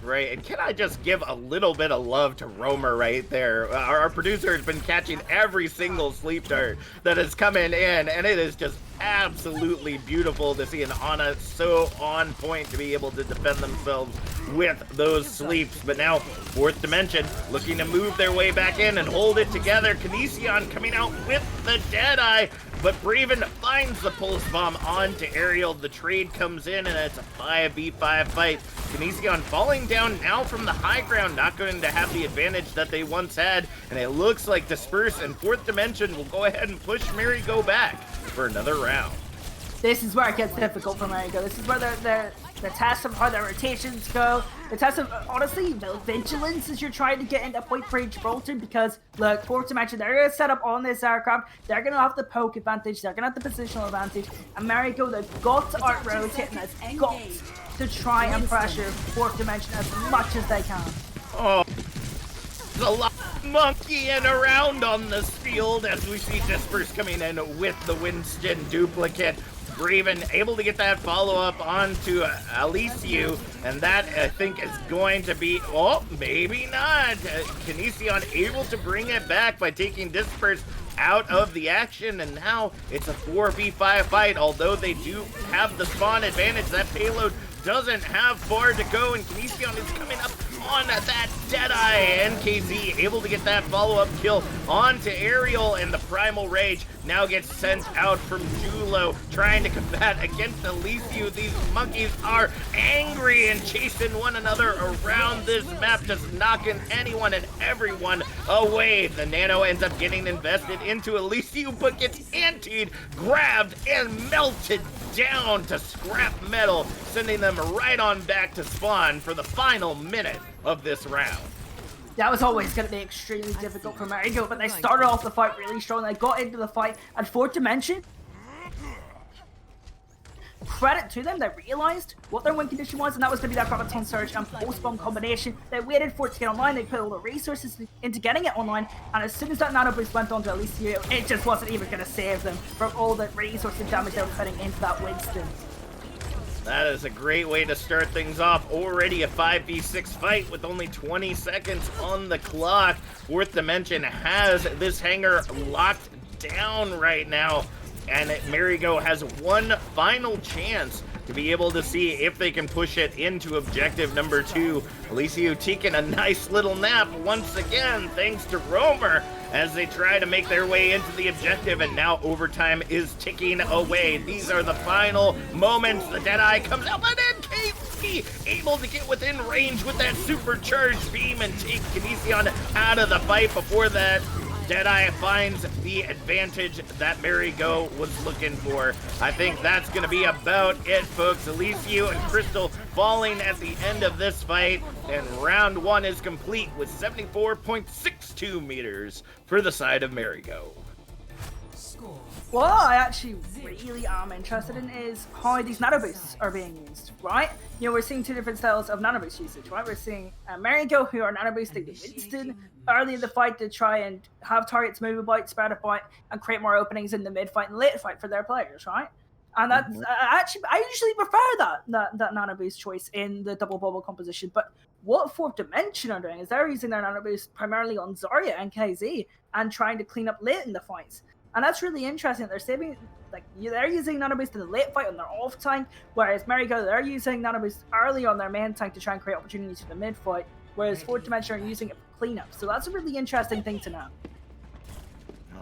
Right, and can I just give a little bit of love to Romer right there? Our producer has been catching every single sleep dart that is coming in, and it is just absolutely beautiful to see an Ana so on point to be able to defend themselves with those sleeps. But now, Fourth Dimension looking to move their way back in and hold it together. Kinesion coming out with the Deadeye, but Braven finds the pulse bomb onto Aerial. The trade comes in, and it's a 5v5 fight. Kinesion falling down now from the high ground, not going to have the advantage that they once had, and it looks like Disperse and Fourth Dimension will go ahead and push Marigo back for another round. This is where it gets difficult for Marigo. This is where the test of how their rotations go, the test of, honestly, vigilance as you're trying to get into point for Gibraltar, because, look, Fourth Dimension, they're going to set up on this aircraft, they're going to have the poke advantage, they're going to have the positional advantage, and Marigo, they've got to out-rotate, and they've got to try and pressure Fourth Dimension as much as they can. Oh, there's a lot of monkeying around on this field as we see Disperse coming in with the Winston duplicate. Braven able to get that follow-up onto Aliciu, and that, I think, is going to be, oh, maybe not. Kinesion able to bring it back by taking Disperse out of the action, and now it's a 4v5 fight. Although they do have the spawn advantage, that payload doesn't have far to go, and Kinesion is coming up on that Deadeye. NKZ able to get that follow-up kill onto Aerial, and the Primal Rage now gets sent out from Julo, trying to combat against Aliciu. These monkeys are angry and chasing one another around this map, just knocking anyone and everyone away. The Nano ends up getting invested into Aliciu, but gets antied, grabbed, and melted down to scrap metal, sending them right on back to spawn for the final minute of this round. That was always going to be extremely difficult for Marigo, but they started off the fight really strong. They got into the fight at Fourth Dimension. Credit to them, they realized what their win condition was, and that was going to be that Graviton Surge and Pulse Bomb combination. They waited for it to get online, they put all the resources into getting it online, and as soon as that Nano Boost went on to Aliciu, it just wasn't even going to save them from all the resource and damage they were putting into that Winston. That is a great way to start things off. Already a 5v6 fight with only 20 seconds on the clock. Fourth Dimension has this hangar locked down right now, and Marigo has one final chance to be able to see if they can push it into objective number 2. Aliciu taking a nice little nap once again, thanks to Romer, as they try to make their way into the objective, and now overtime is ticking away. These are the final moments. The Deadeye comes out, but NKZ able to get within range with that supercharged beam and take Kinesion out of the fight before that Deadeye finds the advantage that Mary Go was looking for. I think that's going to be about it, folks. Elysiu and Crystal falling at the end of this fight, and round 1 is complete with 74.62 meters for the side of Mary Go. What I actually really am interested in is how these nano boosts are being used, right? You know, we're seeing 2 different styles of nano boost usage, right? We're seeing Marigo, who are nano boosting the Winston early in the fight to try and have targets move about, spread about, and create more openings in the mid fight and late fight for their players, right? And that's I usually prefer that nano boost choice in the double bubble composition. But what Fourth Dimension are doing is they're using their nano boost primarily on Zarya and KZ and trying to clean up late in the fights. And that's really interesting. They're saving, like, they're using nano boost in the late fight on their off tank, whereas Marigo, they're using nano boost early on their main tank to try and create opportunities for the mid fight, whereas Fourth Dimension are using it for cleanup. So that's a really interesting thing to know.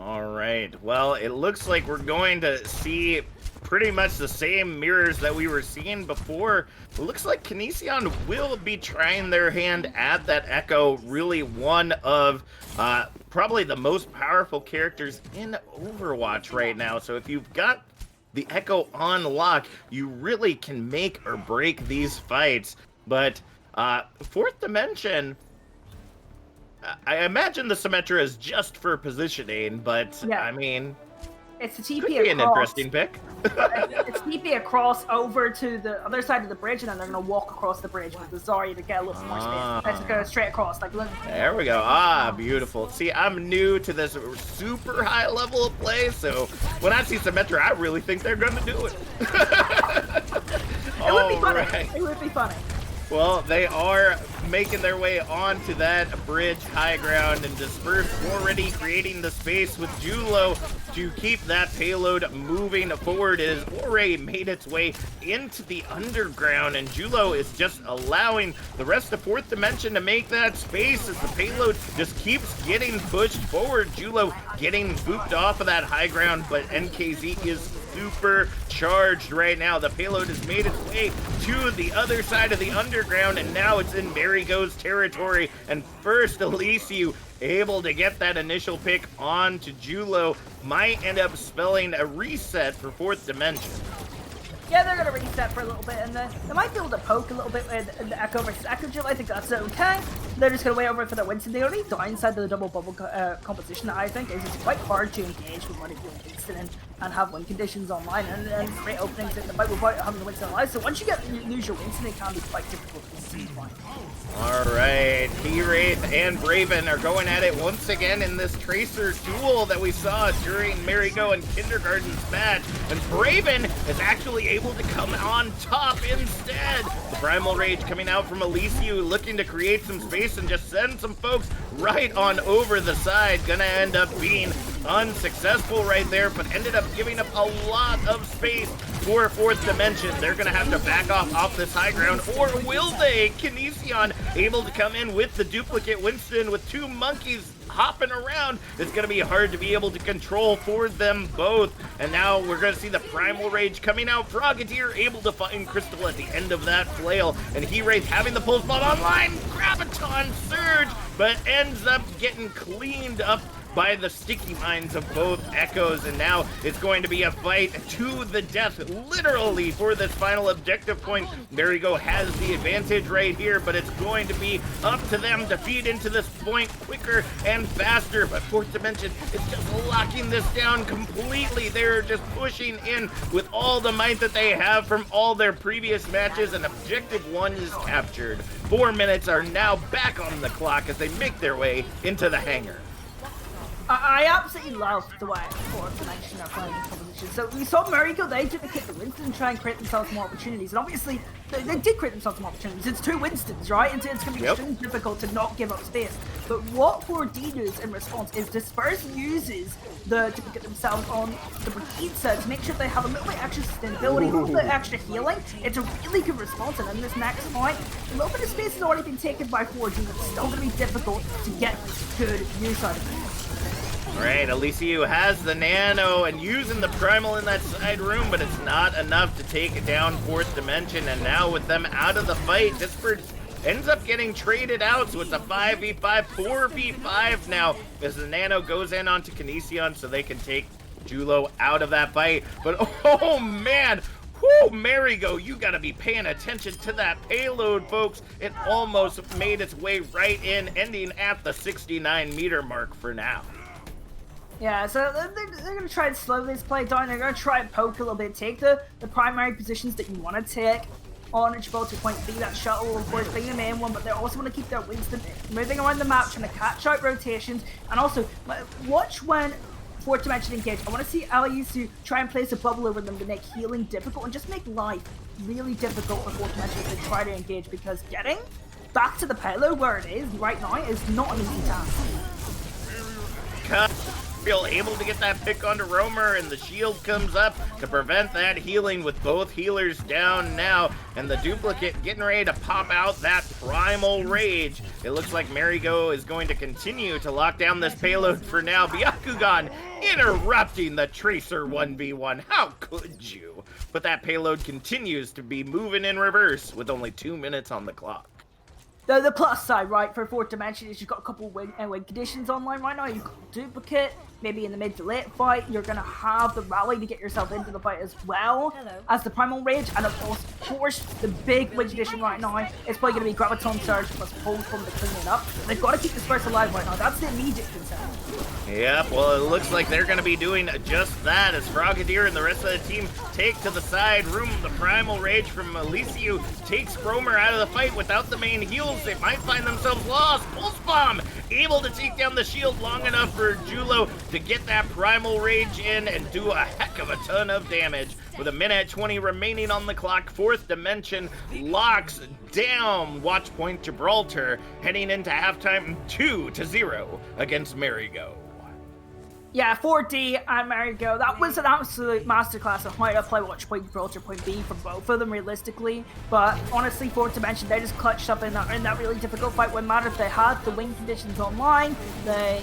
All right. Well, it looks like we're going to see pretty much the same mirrors that we were seeing before. It looks like Kinesion will be trying their hand at that Echo, really one of probably the most powerful characters in Overwatch right now. So if you've got the Echo on lock, you really can make or break these fights. But Fourth Dimension, I imagine the Symmetra is just for positioning, but yeah. I mean, it's a TP could be across. an interesting pick. It's TP across over to the other side of the bridge, and then they're going to walk across the bridge with the Zarya to get a little more space. Let's go straight across. Like, look. There we go. Ah, beautiful. See, I'm new to this super high level of play, so when I see Symmetra, I really think they're going to do it. It would be funny. Right. It would be funny. Well, they are making their way onto that bridge high ground and dispersed, already creating the space with Julo to keep that payload moving forward. It has already made its way into the underground, and Julo is just allowing the rest of Fourth Dimension to make that space as the payload just keeps getting pushed forward. Julo getting booped off of that high ground, but NKZ is super charged right now. The payload has made its way to the other side of the underground, and now it's in Marigo's territory. And first, Elysiu able to get that initial pick on to Julo might end up spelling a reset for Fourth Dimension. Yeah, they're going to reset for a little bit, and they might be able to poke a little bit in the Echo versus Echo Jill. I think that's okay. They're just going to wait over for the Winston. The only downside to the double bubble composition, I think, is it's quite hard to engage with money doing Winston and have win conditions online and create openings in the fight without having the Winston alive. So once you lose your Winston, it can be quite difficult to see fight. All right, T-Wraith and Braven are going at it once again in this Tracer duel that we saw during Marigo and Kindergarten's match. And Braven is actually able to come on top instead. The Primal Rage coming out from Elysiu, looking to create some space and just send some folks right on over the side. Gonna end up being unsuccessful right there, but ended up giving up a lot of space for Fourth Dimension. They're gonna have to back off this high ground, or will they? Kinesion able to come in with the duplicate Winston with two monkeys hopping around. It's going to be hard to be able to control for them both. And now we're going to see the Primal Rage coming out. Frogadier able to find Crystal at the end of that flail. And He-Wraith having the pulse bot online. Graviton Surge, but ends up getting cleaned up by the sticky minds of both Echoes, and now it's going to be a fight to the death, literally, for this final objective point. Marigo has the advantage right here, but it's going to be up to them to feed into this point quicker and faster. But Fourth Dimension is just locking this down completely. They're just pushing in with all the might that they have from all their previous matches, and objective 1 is captured. 4 minutes are now back on the clock as they make their way into the hangar. I absolutely love the way Fourth Dimension are playing the competition. So we saw Marigo, they took the kick to Winston and try and create themselves more opportunities. And obviously, they did create themselves more opportunities. It's two Winstons, right? And it's going to be extremely difficult to not give up space. But what 4D does in response is Disperse uses to get themselves on the Brigade set to make sure they have a little bit extra sustainability, a little bit extra healing. It's a really good response. And in this next point, a little bit of space has already been taken by 4D, but it's still going to be difficult to get good use out of it. Alright, Elysiu has the nano and using the primal in that side room, but it's not enough to take it down Fourth Dimension. And now with them out of the fight, Disperse ends up getting traded out, so it's a 5v5, 4v5 now as the Nano goes in onto Kinesion so they can take Julo out of that fight. But oh man, whoo, Marigo, you gotta be paying attention to that payload, folks. It almost made its way right in, ending at the 69-meter mark for now. Yeah, so they're going to try and slow this play down. They're going to try and poke a little bit, take the primary positions that you want to take on Gibraltar point B. That shuttle, of course, being the main one, but they also want to keep their wings moving around the map, trying to catch out rotations. And also, watch when Fourth Dimension engage. I want to see Aliusu try and place a bubble over them to make healing difficult and just make life really difficult for Fourth Dimension to try to engage, because getting back to the payload where it is right now is not an easy task. Able to get that pick onto Roamer, and the shield comes up to prevent that healing with both healers down now, and the duplicate getting ready to pop out that primal rage. It looks like Marigo is going to continue to lock down this payload for now. Byakugan interrupting the Tracer 1v1. How could you? But that payload continues to be moving in reverse with only 2 minutes on the clock. The plus side, right, for Fourth Dimension is you've got a couple win conditions online right now. You've got duplicate, maybe in the mid to late fight. You're going to have the rally to get yourself into the fight as well as the primal rage. And of course, the big win condition right now is probably going to be Graviton Surge plus hold from the cleaning up. They've got to keep this first alive right now. That's the immediate concern. Yep, well, it looks like they're going to be doing just that as Frogadier and the rest of the team take to the side room. The primal rage from Elysiu takes Roamer out of the fight without the main heals. They might find themselves lost. Pulse Bomb able to take down the shield long enough for Julo to get that primal rage in and do a heck of a ton of damage. With 1:20 remaining on the clock, Fourth Dimension locks down Watch Point Gibraltar, heading into halftime 2-0 against Marigo. Yeah, 4D and Marigo, that was an absolute masterclass of how to play Watch Point Gibraltar Point B for both of them realistically. But honestly, Fourth Dimension, they just clutched up in that really difficult fight when mattered. They had the wing conditions online, they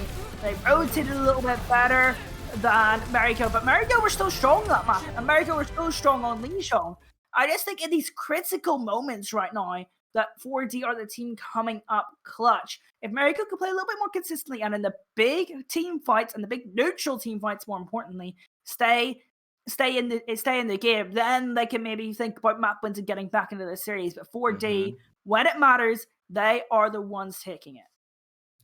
rotated a little bit better than Marigo, but Marigo were still strong that map, and Marigo were still strong on Lijiang. I just think in these critical moments right now, that 4D are the team coming up clutch. If Marigo could play a little bit more consistently, and in the big team fights and the big neutral team fights, more importantly, stay in the game, then they can maybe think about map wins and getting back into the series. But 4D, when it matters, they are the ones taking it.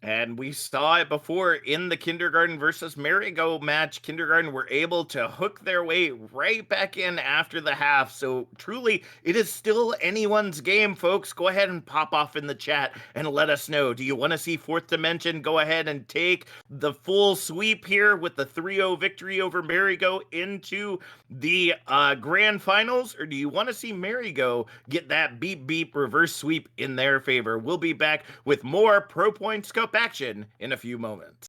And we saw it before in the Kindergarten versus Marigo match. Kindergarten were able to hook their way right back in after the half. So truly, it is still anyone's game, folks. Go ahead and pop off in the chat and let us know. Do you want to see Fourth Dimension go ahead and take the full sweep here with the 3-0 victory over Marigo into the grand finals? Or do you want to see Marigo get that beep reverse sweep in their favor? We'll be back with more Pro Point Scope action in a few moments.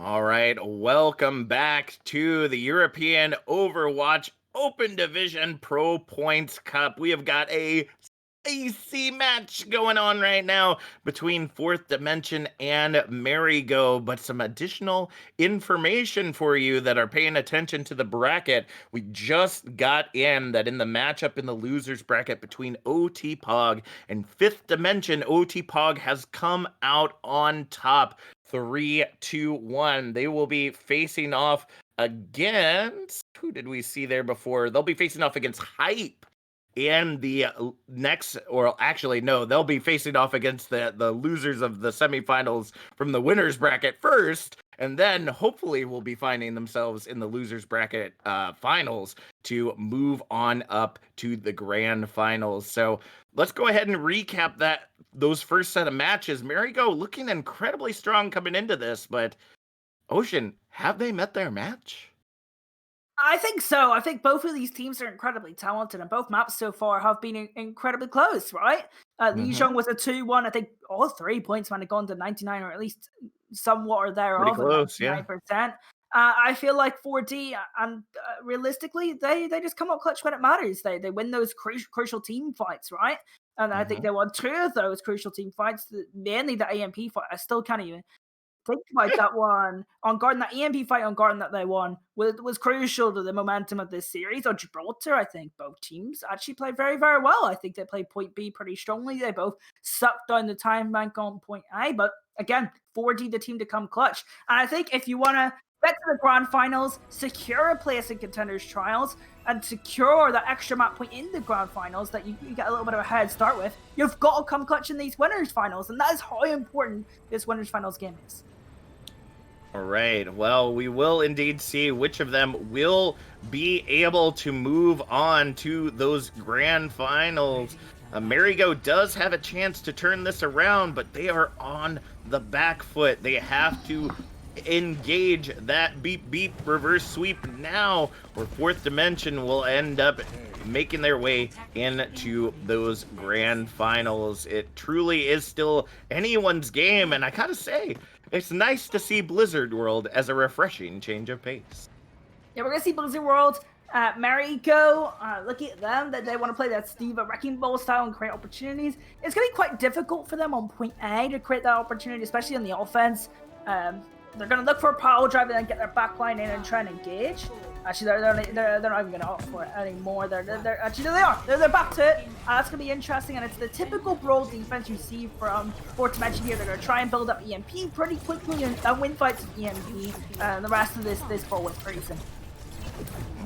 All right, welcome back to the European Overwatch Open Division Pro Points Cup. We have got a AC match going on right now between Fourth Dimension and Marigo, but some additional information for you that are paying attention to the bracket. We just got in that in the matchup in the losers bracket between OT Pog and Fifth Dimension, OT Pog has come out on top 3-2-1. They will be facing off against, who did we see there before? They'll be facing off against Hype in the next, or actually no, they'll be facing off against the losers of the semifinals from the winners bracket first, and then hopefully will be finding themselves in the losers bracket finals to move on up to the grand finals. So let's go ahead and recap those first set of matches. Marigo looking incredibly strong coming into this, but Ocean, have they met their match? I think so. I think both of these teams are incredibly talented, and both maps so far have been incredibly close, right? Lijiang was a 2-1. I think all 3 points might have gone to 99, or at least somewhat or thereof. Pretty close, 99%. I feel like 4D, and realistically, they just come up clutch when it matters. They win those crucial team fights, right? And I think they won 2 of those crucial team fights, mainly the AMP fight. I still can't even think about that one on Garden. That EMP fight on Garden that they won was crucial to the momentum of this series. On Gibraltar, I think both teams actually played very, very well. I think they played point B pretty strongly. They both sucked down the time bank on point A, but again, 4D the team to come clutch. And I think if you want to get to the grand finals, secure a place in Contenders Trials, and secure that extra map point in the grand finals that you get a little bit of a head start with, you've got to come clutch in these winners finals, and that is how important this winners finals game is. All right. Well, we will indeed see which of them will be able to move on to those grand finals. Marigo does have a chance to turn this around, but they are on the back foot. They have to engage that beep beep reverse sweep now, or Fourth Dimension will end up making their way into those grand finals. It truly is still anyone's game, and I gotta say, it's nice to see Blizzard World as a refreshing change of pace. Yeah, we're gonna see Blizzard World. Marigo, looking at them, that they want to play that Steve Wrecking Ball style and create opportunities. It's gonna be quite difficult for them on point A to create that opportunity, especially on the offense. They're going to look for a power drive and then get their backline in and try and engage. Actually, they're not even going to opt for it anymore. Actually, they are. They're back to it. That's going to be interesting, and it's the typical Brawl defense you see from Fourth Dimension here. They're going to try and build up EMP pretty quickly and win fights with EMP. The rest of this Brawl is pretty simple.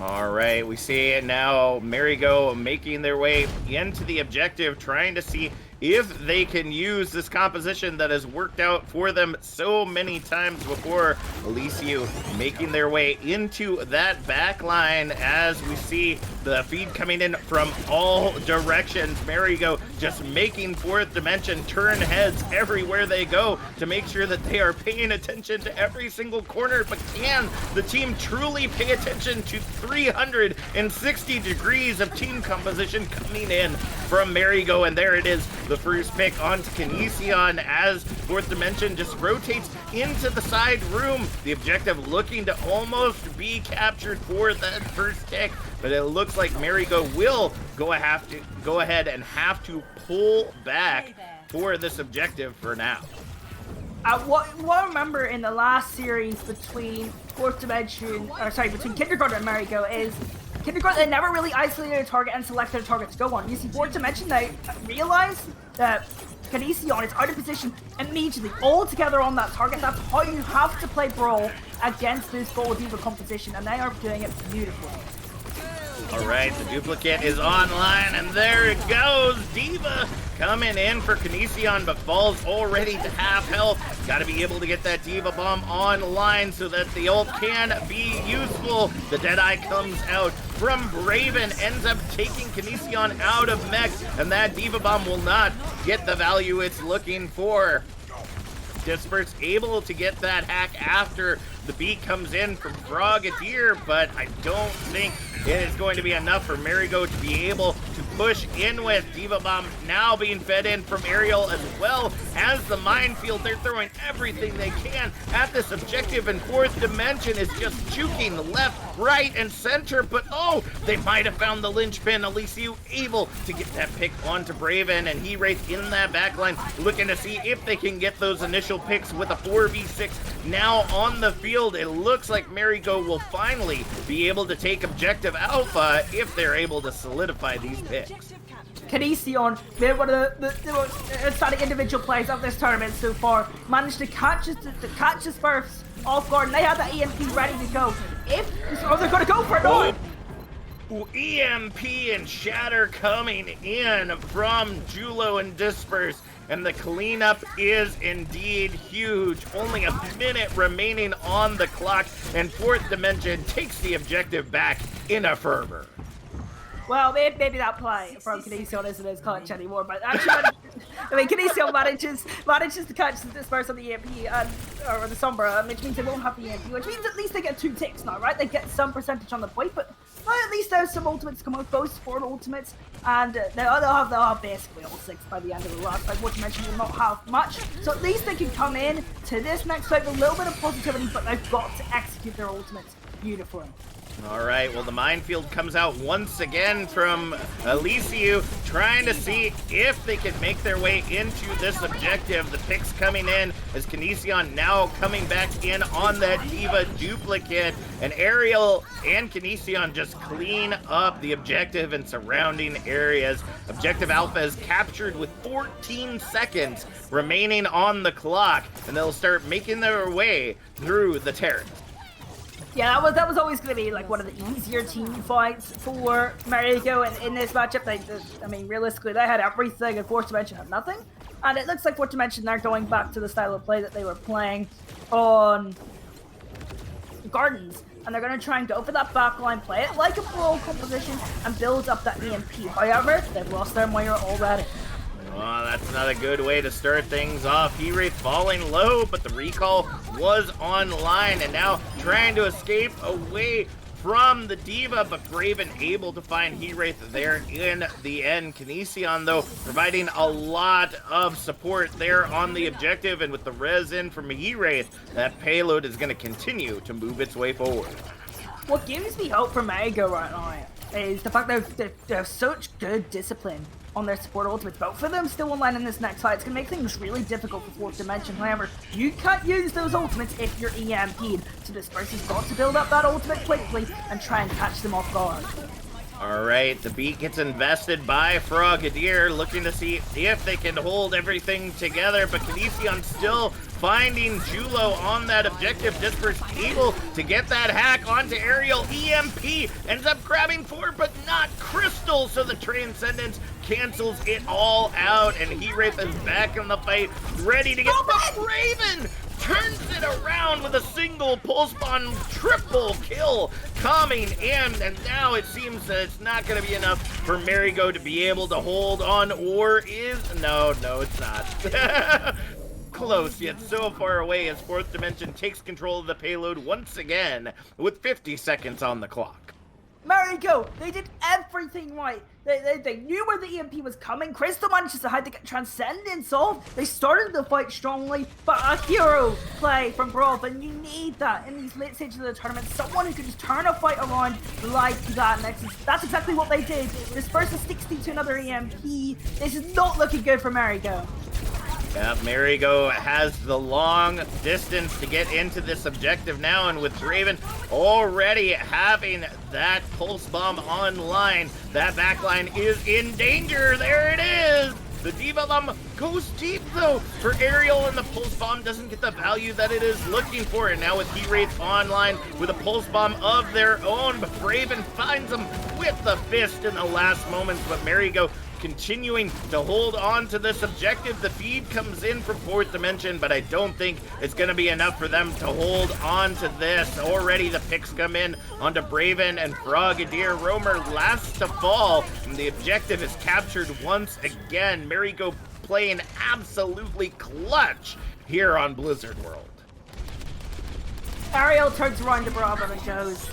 All right, we see it now. Marigo making their way into the objective, trying to see if they can use this composition that has worked out for them so many times before. Elysiu making their way into that back line as we see the feed coming in from all directions. Marigo just making Fourth Dimension turn heads everywhere they go to make sure that they are paying attention to every single corner. But can the team truly pay attention to 360 degrees of team composition coming in from Marigo? And there it is, the first pick onto Kinesion as Fourth Dimension just rotates into the side room. The objective looking to almost be captured for that first pick, but it looks like Marigo will go ahead and have to pull back for this objective for now. What I remember in the last series between between Kindergarten and Marigo is Kindergarten, they never really isolated a target and selected a target to go on. You see, Fourth Dimension, they realized that Kinesion is out of position immediately, all together on that target. That's how you have to play Brawl against this Brawl Diva composition, and they are doing it beautifully. All right, the duplicate is online, and there it goes. Diva coming in for Kinesion, but falls already to half health. Got to be able to get that Diva Bomb online so that the ult can be useful. The Deadeye comes out from Braven, ends up taking Kinesion out of mech, and that Diva Bomb will not get the value it's looking for. Disperse able to get that hack after The beat comes in from Frogadier, but I don't think it is going to be enough for Marigo to be able to push in with. Diva Bomb now being fed in from Aerial as well as the minefield. They're throwing everything they can at this objective, and Fourth Dimension is just juking left, right, and center, but oh, they might have found the linchpin. Elysiu able to get that pick onto Braven, and He-Wraith in that backline looking to see if they can get those initial picks with a 4v6 now on the field. It looks like Marigo will finally be able to take objective Alpha if they're able to solidify these picks. Kinesion, they're one of the most exciting individual players of this tournament so far. Managed to catch the Spurs off guard, and they had that EMP ready to go. They're going to go for it all. EMP and Shatter coming in from Julo and Disperse, and the cleanup is indeed huge. Only a minute remaining on the clock, and Fourth Dimension takes the objective back in a fervor. Well, maybe that play from Kinesion isn't as clutch anymore, but actually, I mean, Kinesion manages to catch the Disperse on the EMP or the Sombra, which means they won't have the EMP, which means at least they get 2 ticks now, right? They get some percentage on the point, but at least there's some ultimates come out, both support ultimates, and they'll have basically all 6 by the end of the last fight. What you mentioned will not have much, so at least they can come in to this next fight with a little bit of positivity, but they've got to execute their ultimates beautifully. All right, well, the minefield comes out once again from Elysiu, trying to see if they can make their way into this objective. The picks coming in as Kinesion now coming back in on that Diva duplicate, and Aerial and Kinesion just clean up the objective and surrounding areas. Objective Alpha is captured with 14 seconds remaining on the clock, and they'll start making their way through the terrace. Yeah, that was always going to be like one of the easier team fights for Marigo, and in this matchup, I mean, realistically, they had everything, and Fourth Dimension had nothing. And it looks like Fourth Dimension, they're going back to the style of play that they were playing on Gardens, and they're going to try and go for that backline, play it like a brawl composition, and build up that EMP. However, they've lost their Moira already. Well, that's not a good way to start things off. He-Wraith falling low, but the recall was online, and now trying to escape away from the Diva, but Braven able to find He-Wraith there in the end. Kinesion, though, providing a lot of support there on the objective, and with the res in from He-Wraith, that payload is going to continue to move its way forward. What gives me hope for Marigo right now is the fact that they have such good discipline on their support ultimates. Both of them still online in this next fight. It's going to make things really difficult for Fourth Dimension. However, you can't use those ultimates if you're EMP'd. So Disperse has got to build up that ultimate quickly and try and catch them off guard. All right, the beat gets invested by Frogadier, looking to see if they can hold everything together, but Kinesion still finding Julo on that objective. Disperse able to get that hack onto Aerial. EMP ends up grabbing 4, but not Crystal, so the Transcendence cancels it all out, and He-Wraith is back in the fight, ready to get the Raven! Turns it around with a single pulse bomb, triple kill coming in, and now it seems that it's not going to be enough for Marigo to be able to hold on, or is... No, it's not. Close, yet so far away as Fourth Dimension takes control of the payload once again with 50 seconds on the clock. Marigo, they did everything right. They knew where the EMP was coming. Crystal manages to hide to get Transcendence off. They started the fight strongly, but a hero play from Brawl, and you need that in these late stages of the tournament. Someone who can just turn a fight around like that. That's exactly what they did. Disperse a 60 to another EMP. This is not looking good for Marigo. Yeah, Marigo has the long distance to get into this objective now, and with Draven already having that pulse bomb online, that backline is in danger. There it is! The Diva bomb goes deep, though, for Aerial, and the pulse bomb doesn't get the value that it is looking for. And now with He-Wraith online with a pulse bomb of their own, but Braven finds them with the fist in the last moments, but Marigo continuing to hold on to this objective. The feed comes in from Fourth Dimension, but I don't think it's going to be enough for them to hold on to this. Already the picks come in onto Braven and Frogadier. Roamer last to fall, and the objective is captured once again. Marigo playing absolutely clutch here on Blizzard World. Ariel turns around to Bravo and goes,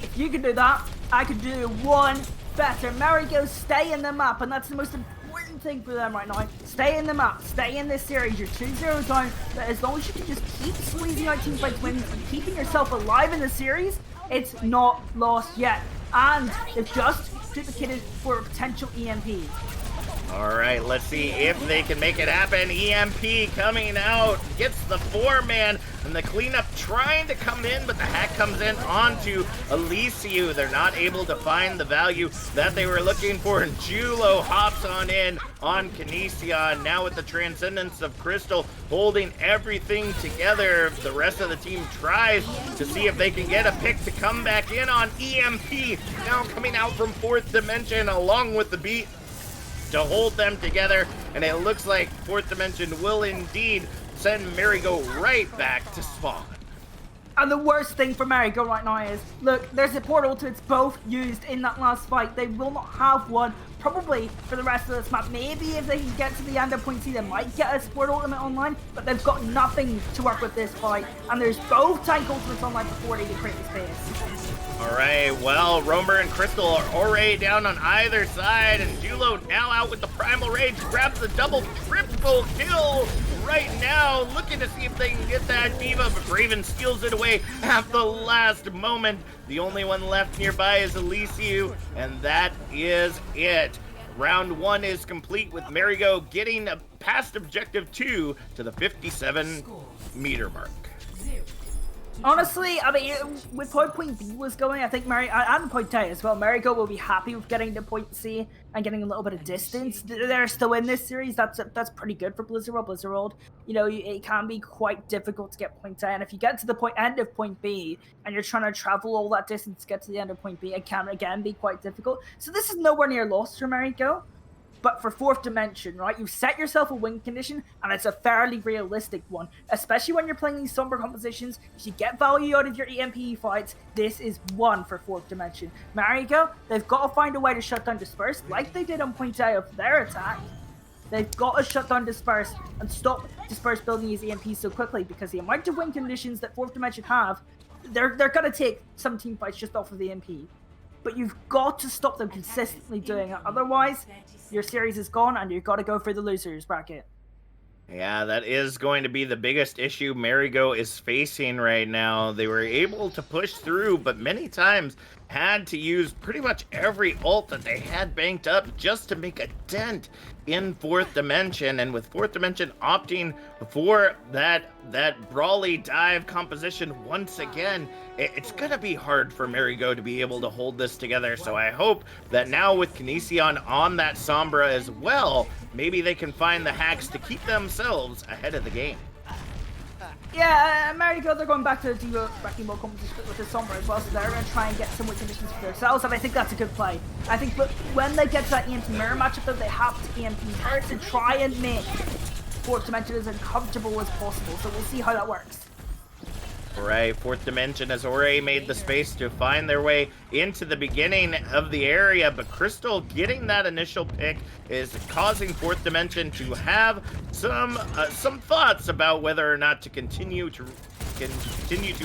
if you can do that, I can do one better. Marigo, stay in the map, and that's the most important thing for them right now. Stay in the map, stay in this series. You're 2-0 down, but as long as you can just keep squeezing out team fights wins and keeping yourself alive in the series, it's not lost yet. And they've just duplicated for a potential EMP. All right, let's see if they can make it happen. EMP coming out, gets the 4-man, and the cleanup trying to come in, but the hack comes in onto Elysiu. They're not able to find the value that they were looking for, and Julo hops on in on Kinesion. Now with the Transcendence of Crystal holding everything together, the rest of the team tries to see if they can get a pick to come back in on EMP. Now coming out from 4th Dimension along with the beat to hold them together, and it looks like 4th Dimension will indeed send Marigo right back to spawn. And the worst thing for Marigo right now is, look, there's a port ultimates both used in that last fight. They will not have one probably for the rest of this map. Maybe if they can get to the end of point C, they might get a support ultimate online, but they've got nothing to work with this fight. And there's both tank ultimates online before they can create the space. All right, well, Romer and Crystal are already down on either side, and Julo now out with the Primal Rage, grabs the triple kill right now, looking to see if they can get that Diva, but Braven steals it away at the last moment. The only one left nearby is Elysiu, and that is it. Round 1 is complete with Marigo getting past objective 2 to the 57-meter mark. Honestly, I mean, with how point B was going, I think and point A as well, Marigo will be happy with getting to point C and getting a little bit of distance. They're still in this series. That's pretty good for Blizzard World. You know, it can be quite difficult to get point A, and if you get to the end of point B and you're trying to travel all that distance to get to the end of point B, it can again be quite difficult. So this is nowhere near lost for Marigo. But for 4th Dimension, right, you've set yourself a win condition, and it's a fairly realistic one. Especially when you're playing these Sombra compositions, if you get value out of your EMP fights, this is one for 4th Dimension. Marigo, they've got to find a way to shut down Disperse, like they did on point A of their attack. They've got to shut down Disperse and stop Disperse building his EMP so quickly, because the amount of win conditions that 4th Dimension have, they're going to take some team fights just off of the EMP. But you've got to stop them consistently doing it, otherwise your series is gone and you've got to go for the losers bracket. Yeah, that is going to be the biggest issue Marigo is facing right now. They were able to push through, but many times had to use pretty much every ult that they had banked up just to make a dent in 4th Dimension. And with 4th Dimension opting for that brawly dive composition once again, it's going to be hard for Marigo to be able to hold this together. So I hope that now with Kinesion on that Sombra as well, maybe they can find the hacks to keep themselves ahead of the game. Yeah, Marigo, they're going back to the Diva wrecking ball competition with the Sombra as well, so they're going to try and get some win conditions for themselves, and I think that's a good play. I think when they get to that EMP mirror matchup, though, they have to EMP first and try and make 4th Dimension as uncomfortable as possible, so we'll see how that works. Right, 4th Dimension has already made the space to find their way into the beginning of the area, but Crystal getting that initial pick is causing 4th Dimension to have some thoughts about whether or not to continue to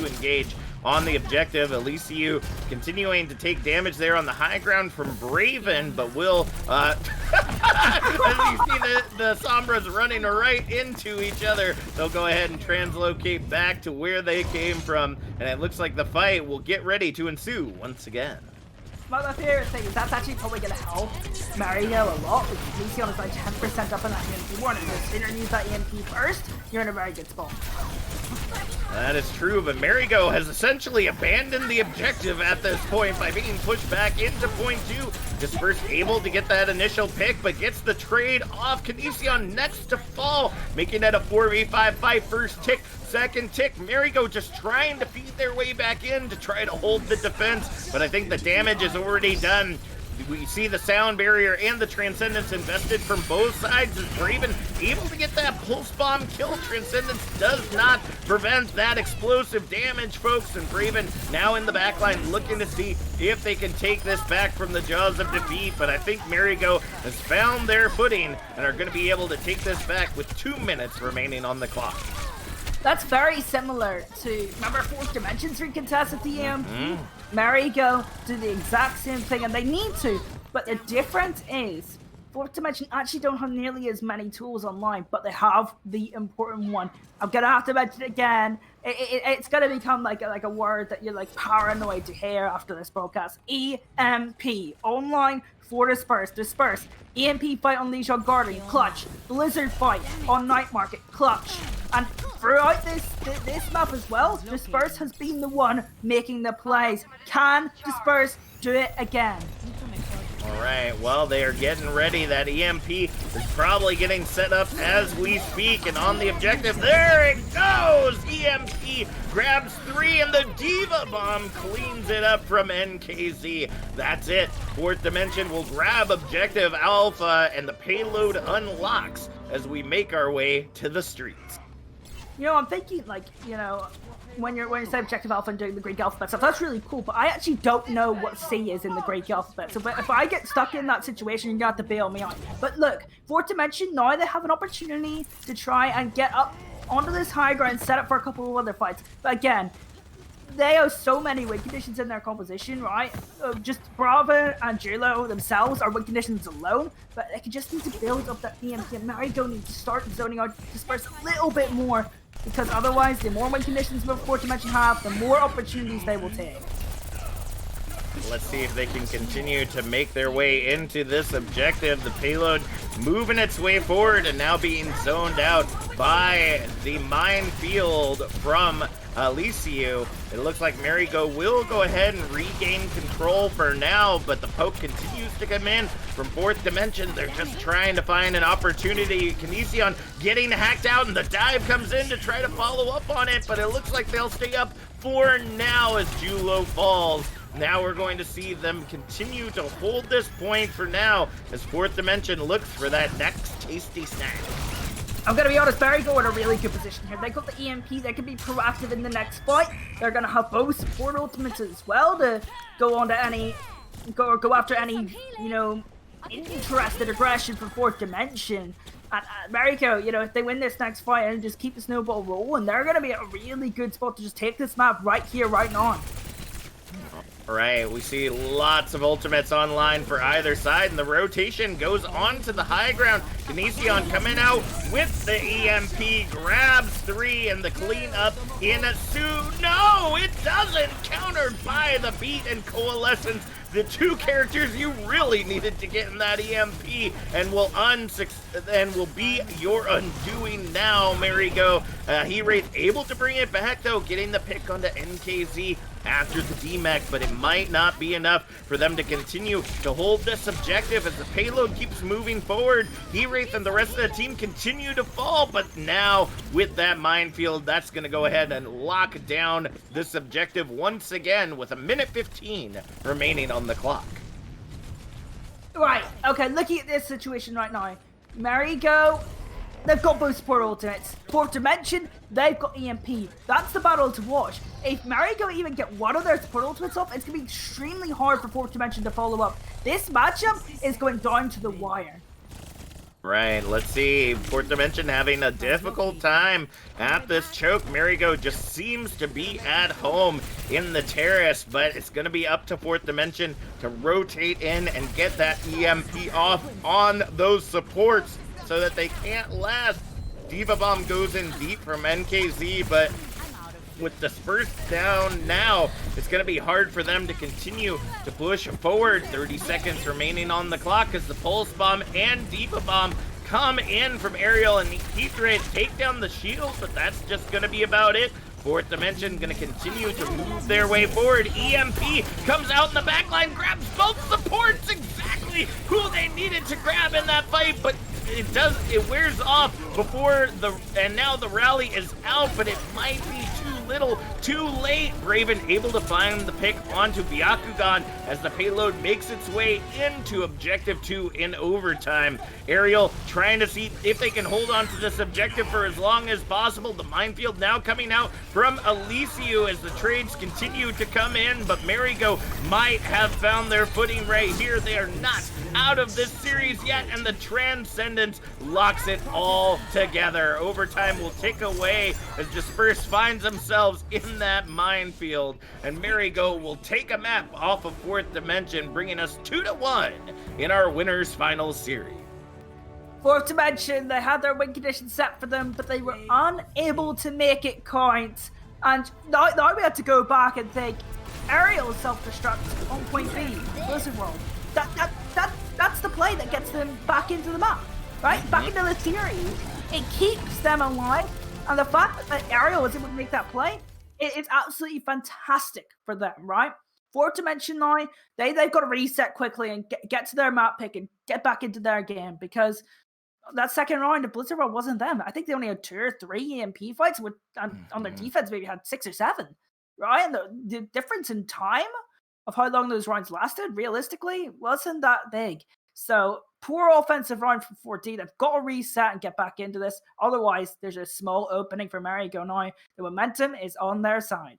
engage on the objective. Elysiu continuing to take damage there on the high ground from Braven, but will, as you see the Sombras running right into each other, they'll go ahead and translocate back to where they came from, and it looks like the fight will get ready to ensue once again. But my favorite thing is that's actually probably going to help Marigo a lot, because Elysiu is like 10% up in that EMP warning. The sooner you use that EMP first, you're in a very good spot. That is true, but Marigo has essentially abandoned the objective at this point by being pushed back into point 2. Disperse able to get that initial pick, but gets the trade off. Kinesion next to fall, making it a 4v5 fight. First tick, second tick. Marigo just trying to feed their way back in to try to hold the defense, but I think the damage is already done. We see the sound barrier and the Transcendence invested from both sides, as Braven able to get that pulse bomb kill. Transcendence does not prevent that explosive damage, folks, and Braven now in the backline looking to see if they can take this back from the jaws of defeat, but I think Marigo has found their footing and are going to be able to take this back with 2 minutes remaining on the clock. That's very similar to, remember Fourth Dimension's recontest at the EMP? Marigo do the exact same thing, and they need to, but the difference is Fourth Dimension actually don't have nearly as many tools online, but they have the important one. I'm gonna have to mention it again. It's gonna become like a word that you're like paranoid to hear after this broadcast. EMP, online for Disperse. Disperse. EMP fight on Unleash on Guardian, clutch. Blizzard fight on Night Market, clutch. And throughout this map as well, Disperse has been the one making the plays. Can Disperse do it again? All right, well, they are getting ready. That EMP is probably getting set up as we speak, and on the objective, there it goes! EMP grabs 3, and the Diva Bomb cleans it up from NKZ. That's it. Fourth Dimension will grab objective Alpha, and the payload unlocks as we make our way to the streets. You know, I'm thinking, like, you know, when you're saying objective alpha and doing the Greek alphabet stuff, that's really cool, but I actually don't know what C is in the Greek alphabet. So if I get stuck in that situation, you're gonna have to bail me out. But look, Fourth Dimension, now they have an opportunity to try and get up onto this high ground, set up for a couple of other fights. But again, they have so many win conditions in their composition, right? Just Brava and Julo themselves are win conditions alone, but they can just need to build up that EMP, and Marigo needs to start zoning out Disperse a little bit more, because otherwise, the more win conditions Fourth Dimension have, the more opportunities they will take. Let's see if they can continue to make their way into this objective. The payload moving its way forward and now being zoned out by the minefield from Alicio. It looks like Marigo will go ahead and regain control for now, but the poke continues to come in from Fourth Dimension. They're just trying to find an opportunity. Kinesion getting hacked out, and the dive comes in to try to follow up on it, but it looks like they'll stay up for now as Julo falls. Now we're going to see them continue to hold this point for now as Fourth Dimension looks for that next tasty snack. I'm gonna be honest, Marigo in a really good position here. They got the EMP, they can be proactive in the next fight. They're gonna have both support ultimates as well to go on to any, go after any, you know, interested aggression from Fourth Dimension. And Marigo, you know, if they win this next fight and just keep the snowball rolling, they're gonna be at a really good spot to just take this map right here, right now. Right, we see lots of ultimates online for either side, and the rotation goes on to the high ground. Kinesion coming out with the EMP, grabs 3, and the cleanup ensues. No, it doesn't! Countered by the Beat and Coalescence, the two characters you really needed to get in that EMP, and will be your undoing now, Marigo. He-Wraith able to bring it back, though, getting the pick onto NKZ after the DMAC, but it might not be enough for them to continue to hold this objective as the payload keeps moving forward. He-Wraith and the rest of the team continue to fall, but now with that minefield, that's going to go ahead and lock down this objective once again with 1:15 remaining on the clock. Right, okay, looking at this situation right now, Marigo, they've got both support ultimates. Fourth Dimension, they've got EMP. That's the battle to watch. If Marigo even get one of their support ultimates up, it's going to be extremely hard for Fourth Dimension to follow up. This matchup is going down to the wire. Right, let's see. Fourth Dimension having a difficult time at this choke. Marigo just seems to be at home in the terrace, but it's going to be up to Fourth Dimension to rotate in and get that EMP off on those supports so that they can't last. Diva Bomb goes in deep from NKZ, but with Disperse down now, it's going to be hard for them to continue to push forward. 30 seconds remaining on the clock as the Pulse Bomb and Diva Bomb come in from Aerial and Heat-Wraith take down the shield, but that's just going to be about it. Fourth Dimension going to continue to move their way forward. EMP comes out in the backline, grabs both supports, exactly who they needed to grab in that fight, but it wears off before and now the rally is out, but it might be too little too late. Braven able to find the pick onto Byakugan as the payload makes its way into Objective 2 in overtime. Ariel trying to see if they can hold on to this objective for as long as possible. The minefield now coming out from Elysiu as the trades continue to come in, but Marigo might have found their footing right here. They are not out of this series yet, and the Transcendence locks it all together. Overtime will tick away as Disperse finds themselves in that minefield, and Marigo will take a map off of 4th Dimension, bringing us 2-1 in our winners finals series. 4th Dimension, they had their win condition set for them, but they were unable to make it count. And now we had to go back and think, Ariel self-destruct on point B, Blizzard World. That's the play that gets them back into the map, right? Back into the series. It keeps them alive, and the fact that Ariel was able to make that play, it's absolutely fantastic for them, right? 4th Dimension now, they've got to reset quickly and get to their map pick and get back into their game, because that second round of Blizzard World wasn't them. I think they only had 2 or 3 EMP fights, and on their defense maybe had 6 or 7, right? And the difference in time of how long those rounds lasted, realistically, wasn't that big. So, poor offensive round from 4D. They've got to reset and get back into this. Otherwise, there's a small opening for Marigo now. The momentum is on their side.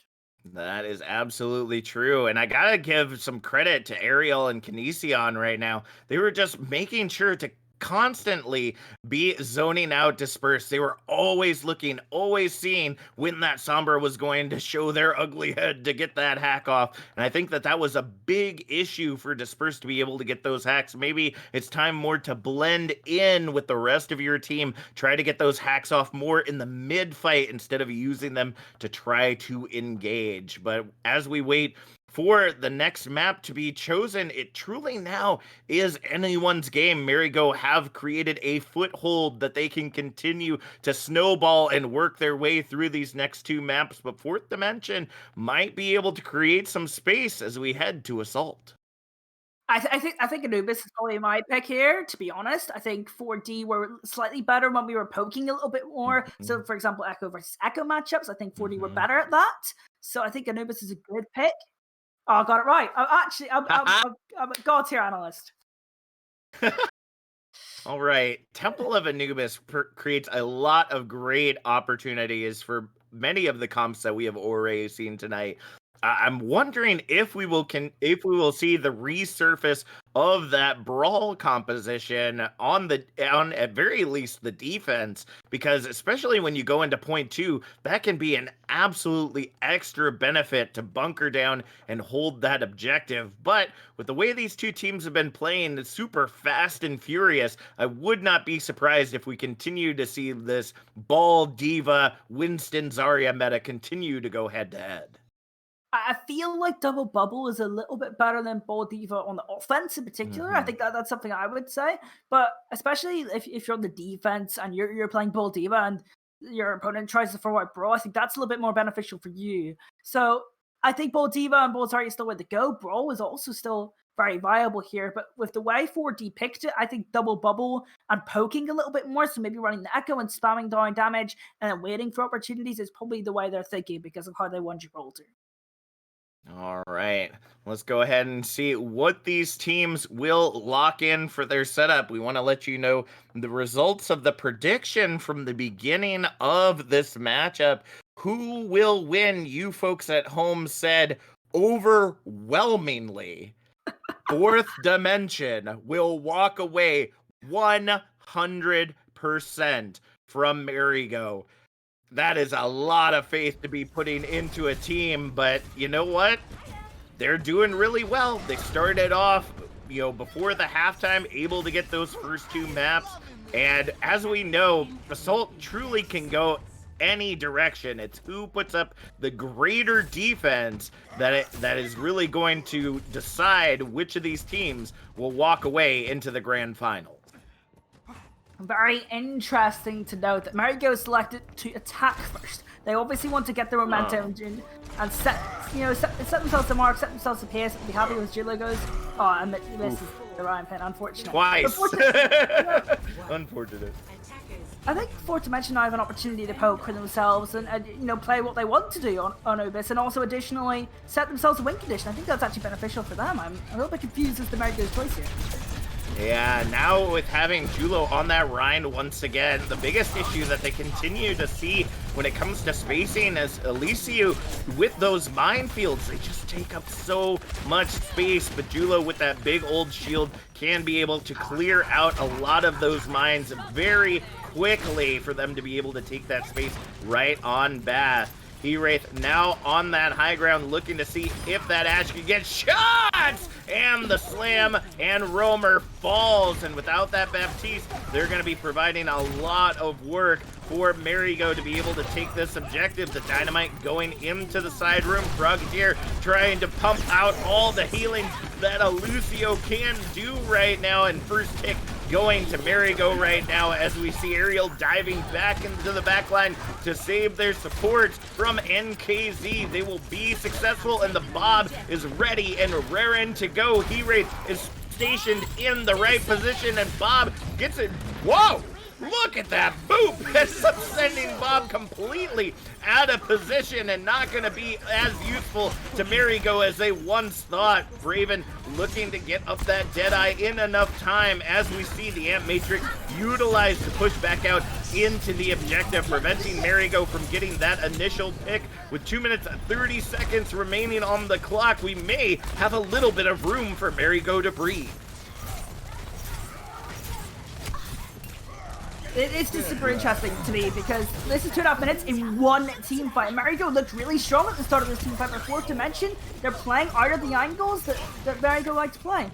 That is absolutely true. And I got to give some credit to Ariel and Kinesion right now. They were just making sure to constantly be zoning out Disperse. They were always looking, always seeing when that Sombra was going to show their ugly head to get that hack off. And I think that was a big issue for Disperse to be able to get those hacks. Maybe it's time more to blend in with the rest of your team. Try to get those hacks off more in the mid fight instead of using them to try to engage. But as we wait for the next map to be chosen, it truly now is anyone's game. Marigo have created a foothold that they can continue to snowball and work their way through these next 2 maps, but 4th Dimension might be able to create some space as we head to Assault. I think Anubis is probably my pick here, to be honest. I think 4D were slightly better when we were poking a little bit more. So, for example, Echo versus Echo matchups, I think 4D were better at that. So I think Anubis is a good pick. Oh, I got it right. I'm a god tier analyst. All right. Temple of Anubis creates a lot of great opportunities for many of the comps that we have already seen tonight. I'm wondering if we will see the resurface of that brawl composition on at very least the defense, because especially when you go into point 2, that can be an absolutely extra benefit to bunker down and hold that objective. But with the way these 2 teams have been playing super fast and furious, I would not be surprised if we continue to see this Ball Diva Winston Zarya meta continue to go head to head. I feel like Double Bubble is a little bit better than Ball Diva on the offense in particular. I think that's something I would say. But especially if you're on the defense and you're playing Ball Diva and your opponent tries to throw out Brawl, I think that's a little bit more beneficial for you. So I think Ball Diva and Ball Zarya still way to go. Brawl is also still very viable here. But with the way 4D picked it, I think Double Bubble and poking a little bit more, so maybe running the Echo and spamming down damage and then waiting for opportunities is probably the way they're thinking because of how they won Gibraltar. All right, let's go ahead and see what these teams will lock in for their setup. We want to let you know the results of the prediction from the beginning of this matchup. Who will win? You folks at home said overwhelmingly 4th Dimension will walk away 100% from Marigo. That is a lot of faith to be putting into a team, but you know what? They're doing really well. They started off, before the halftime, able to get those first 2 maps. And as we know, Assault truly can go any direction. It's who puts up the greater defense that is really going to decide which of these teams will walk away into the grand final. Very interesting to note that Marigo selected to attack first. They obviously want to get the momentum and set themselves the mark, set themselves the pace, and be happy with Julogos. Oh, and this is the Ryan pin, unfortunately. Twice. Unfortunate. I think Fourth Dimension now have an opportunity to poke for themselves and play what they want to do on Obis, and also additionally set themselves a win condition. I think that's actually beneficial for them. I'm a little bit confused as to Marigo's choice here. Yeah, now with having Julo on that Rhine once again, the biggest issue that they continue to see when it comes to spacing is Elysiu with those minefields. They just take up so much space, but Julo with that big old shield can be able to clear out a lot of those mines very quickly for them to be able to take that space right on Bath. E-Wraith now on that high ground looking to see if that Ash can get shots! And the slam, and Romer falls. And without that Baptiste, they're going to be providing a lot of work for Marigo to be able to take this objective. The Dynamite going into the side room. Frogadier trying to pump out all the healing that a Lucio can do right now. And first tick going to Marigo right now as we see Ariel diving back into the backline to save their support from NKZ. They will be successful, and the Bob is ready and raring to go. He-Wraith is stationed in the right position, and Bob gets it. Whoa! Look at that boop! Ends up sending Bob completely out of position and not going to be as useful to Marigo as they once thought. Braven looking to get up that Deadeye in enough time as we see the Amp Matrix utilized to push back out into the objective, preventing Marigo from getting that initial pick. With 2 minutes and 30 seconds remaining on the clock, we may have a little bit of room for Marigo to breathe. It's just super interesting to me because this is 2.5 minutes in one team fight. Marigo looked really strong at the start of this team fight, but Fourth Dimension, they're playing out of the angles that Marigo likes to play.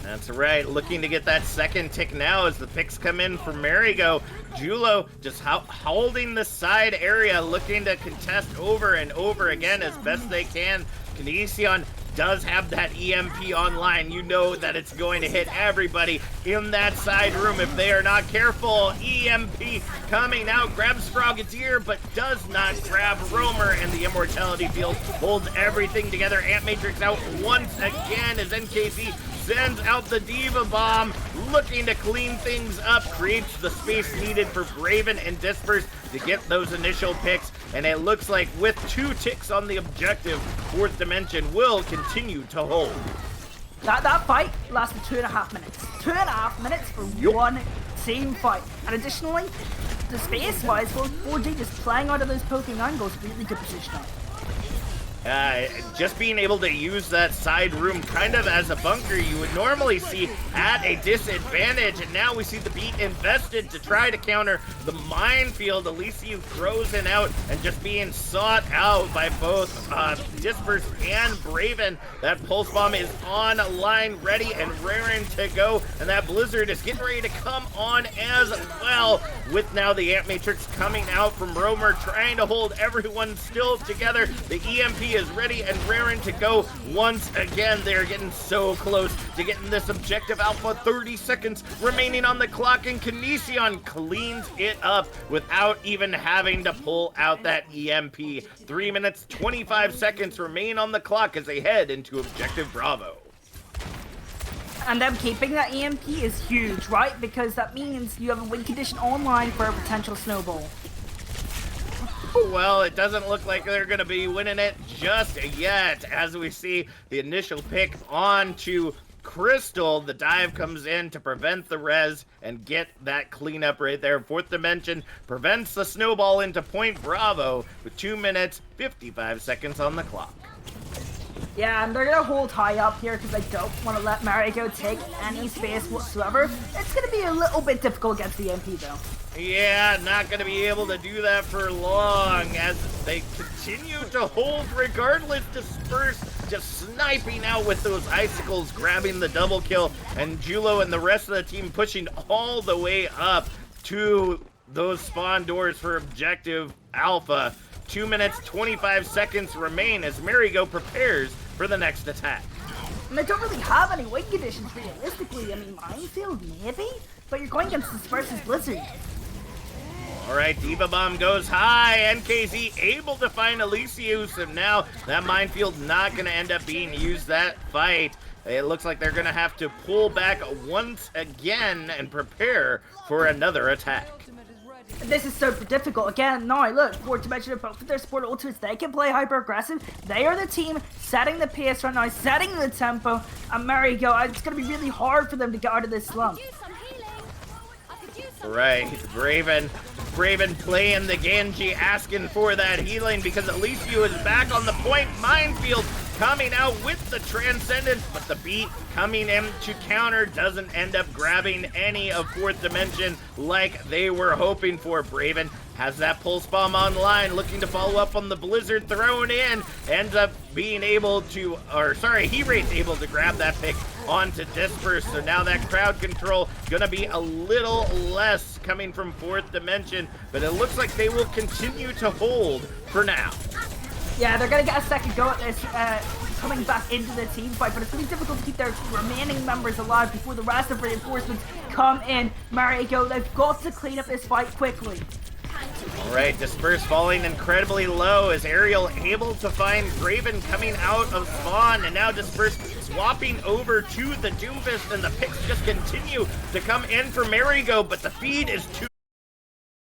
That's right, looking to get that second tick now as the picks come in for Marigo. Julo just holding the side area, looking to contest over and over again as best they can. Kinesion does have that EMP online. You know that it's going to hit everybody in that side room if they are not careful. EMP coming out, grabs Frogadier, but does not grab Romer, and the Immortality Field holds everything together. Amp Matrix out once again as NKZ sends out the Diva Bomb, looking to clean things up, creates the space needed for Braven and Disperse to get those initial picks, and it looks like with 2 ticks on the objective, Fourth Dimension will continue to hold. That fight lasted 2.5 minutes. 2.5 minutes for one team fight. And additionally, the space-wise, 4G just playing out of those poking angles, really good positioning. Just being able to use that side room kind of as a bunker you would normally see at a disadvantage, and now we see the beat invested to try to counter the minefield. Elysiu throws it out and just being sought out by both Disperse and Braven. That Pulse Bomb is on line, ready and raring to go, and that Blizzard is getting ready to come on as well, with now the Amp Matrix coming out from Romer, trying to hold everyone still together. The EMP is ready and raring to go once again. They're getting so close to getting this objective alpha. 30 seconds remaining on the clock, and Kinesion cleans it up without even having to pull out that EMP. 3 minutes, 25 seconds remain on the clock as they head into objective Bravo. And them keeping that EMP is huge, right? Because that means you have a win condition online for a potential snowball. Well, it doesn't look like they're going to be winning it just yet, as we see the initial pick onto Crystal. The dive comes in to prevent the res and get that cleanup right there. Fourth Dimension prevents the snowball into point Bravo with 2 minutes, 55 seconds on the clock. Yeah, and they're going to hold high up here because they don't want to let Marigo take any space whatsoever. It's going to be a little bit difficult against the MP, though. Yeah, not going to be able to do that for long as they continue to hold regardless. Disperse just sniping out with those icicles, grabbing the double kill, and Julo and the rest of the team pushing all the way up to those spawn doors for objective alpha. 2 minutes, 25 seconds remain as Marigo prepares for the next attack. And they don't really have any win conditions realistically. I mean, Minefield maybe, but you're going against Disperse's Blizzard. Alright, Diva Bomb goes high. NKZ able to find Elysius, and now that minefield not going to end up being used that fight. It looks like they're gonna have to pull back once again and prepare for another attack. This is so difficult. Again, now look, fourth dimension of both of their support ultimates, they can play hyper aggressive. They are the team setting the pace right now, setting the tempo. And Marigo, it's gonna be really hard for them to get out of this slump. Right, Braven playing the Genji, asking for that healing because Elysiu is back on the point. Minefield coming out with the Transcendence, but the beat coming in to counter doesn't end up grabbing any of fourth dimension like they were hoping for. Braven has that pulse bomb online, looking to follow up on the blizzard thrown in, ends up being able to, He-Rate's able to grab that pick onto Disperse, so now that crowd control gonna be a little less coming from fourth dimension, but it looks like they will continue to hold for now. Yeah, they're gonna get a second go at this, coming back into the team fight, but it's really difficult to keep their remaining members alive before the rest of reinforcements come in. Marigo, they've got to clean up this fight quickly. Alright, Disperse falling incredibly low. Is Ariel able to find Graven coming out of spawn? And now Disperse swapping over to the Doomfist, and the picks just continue to come in for Marigo, but the feed is too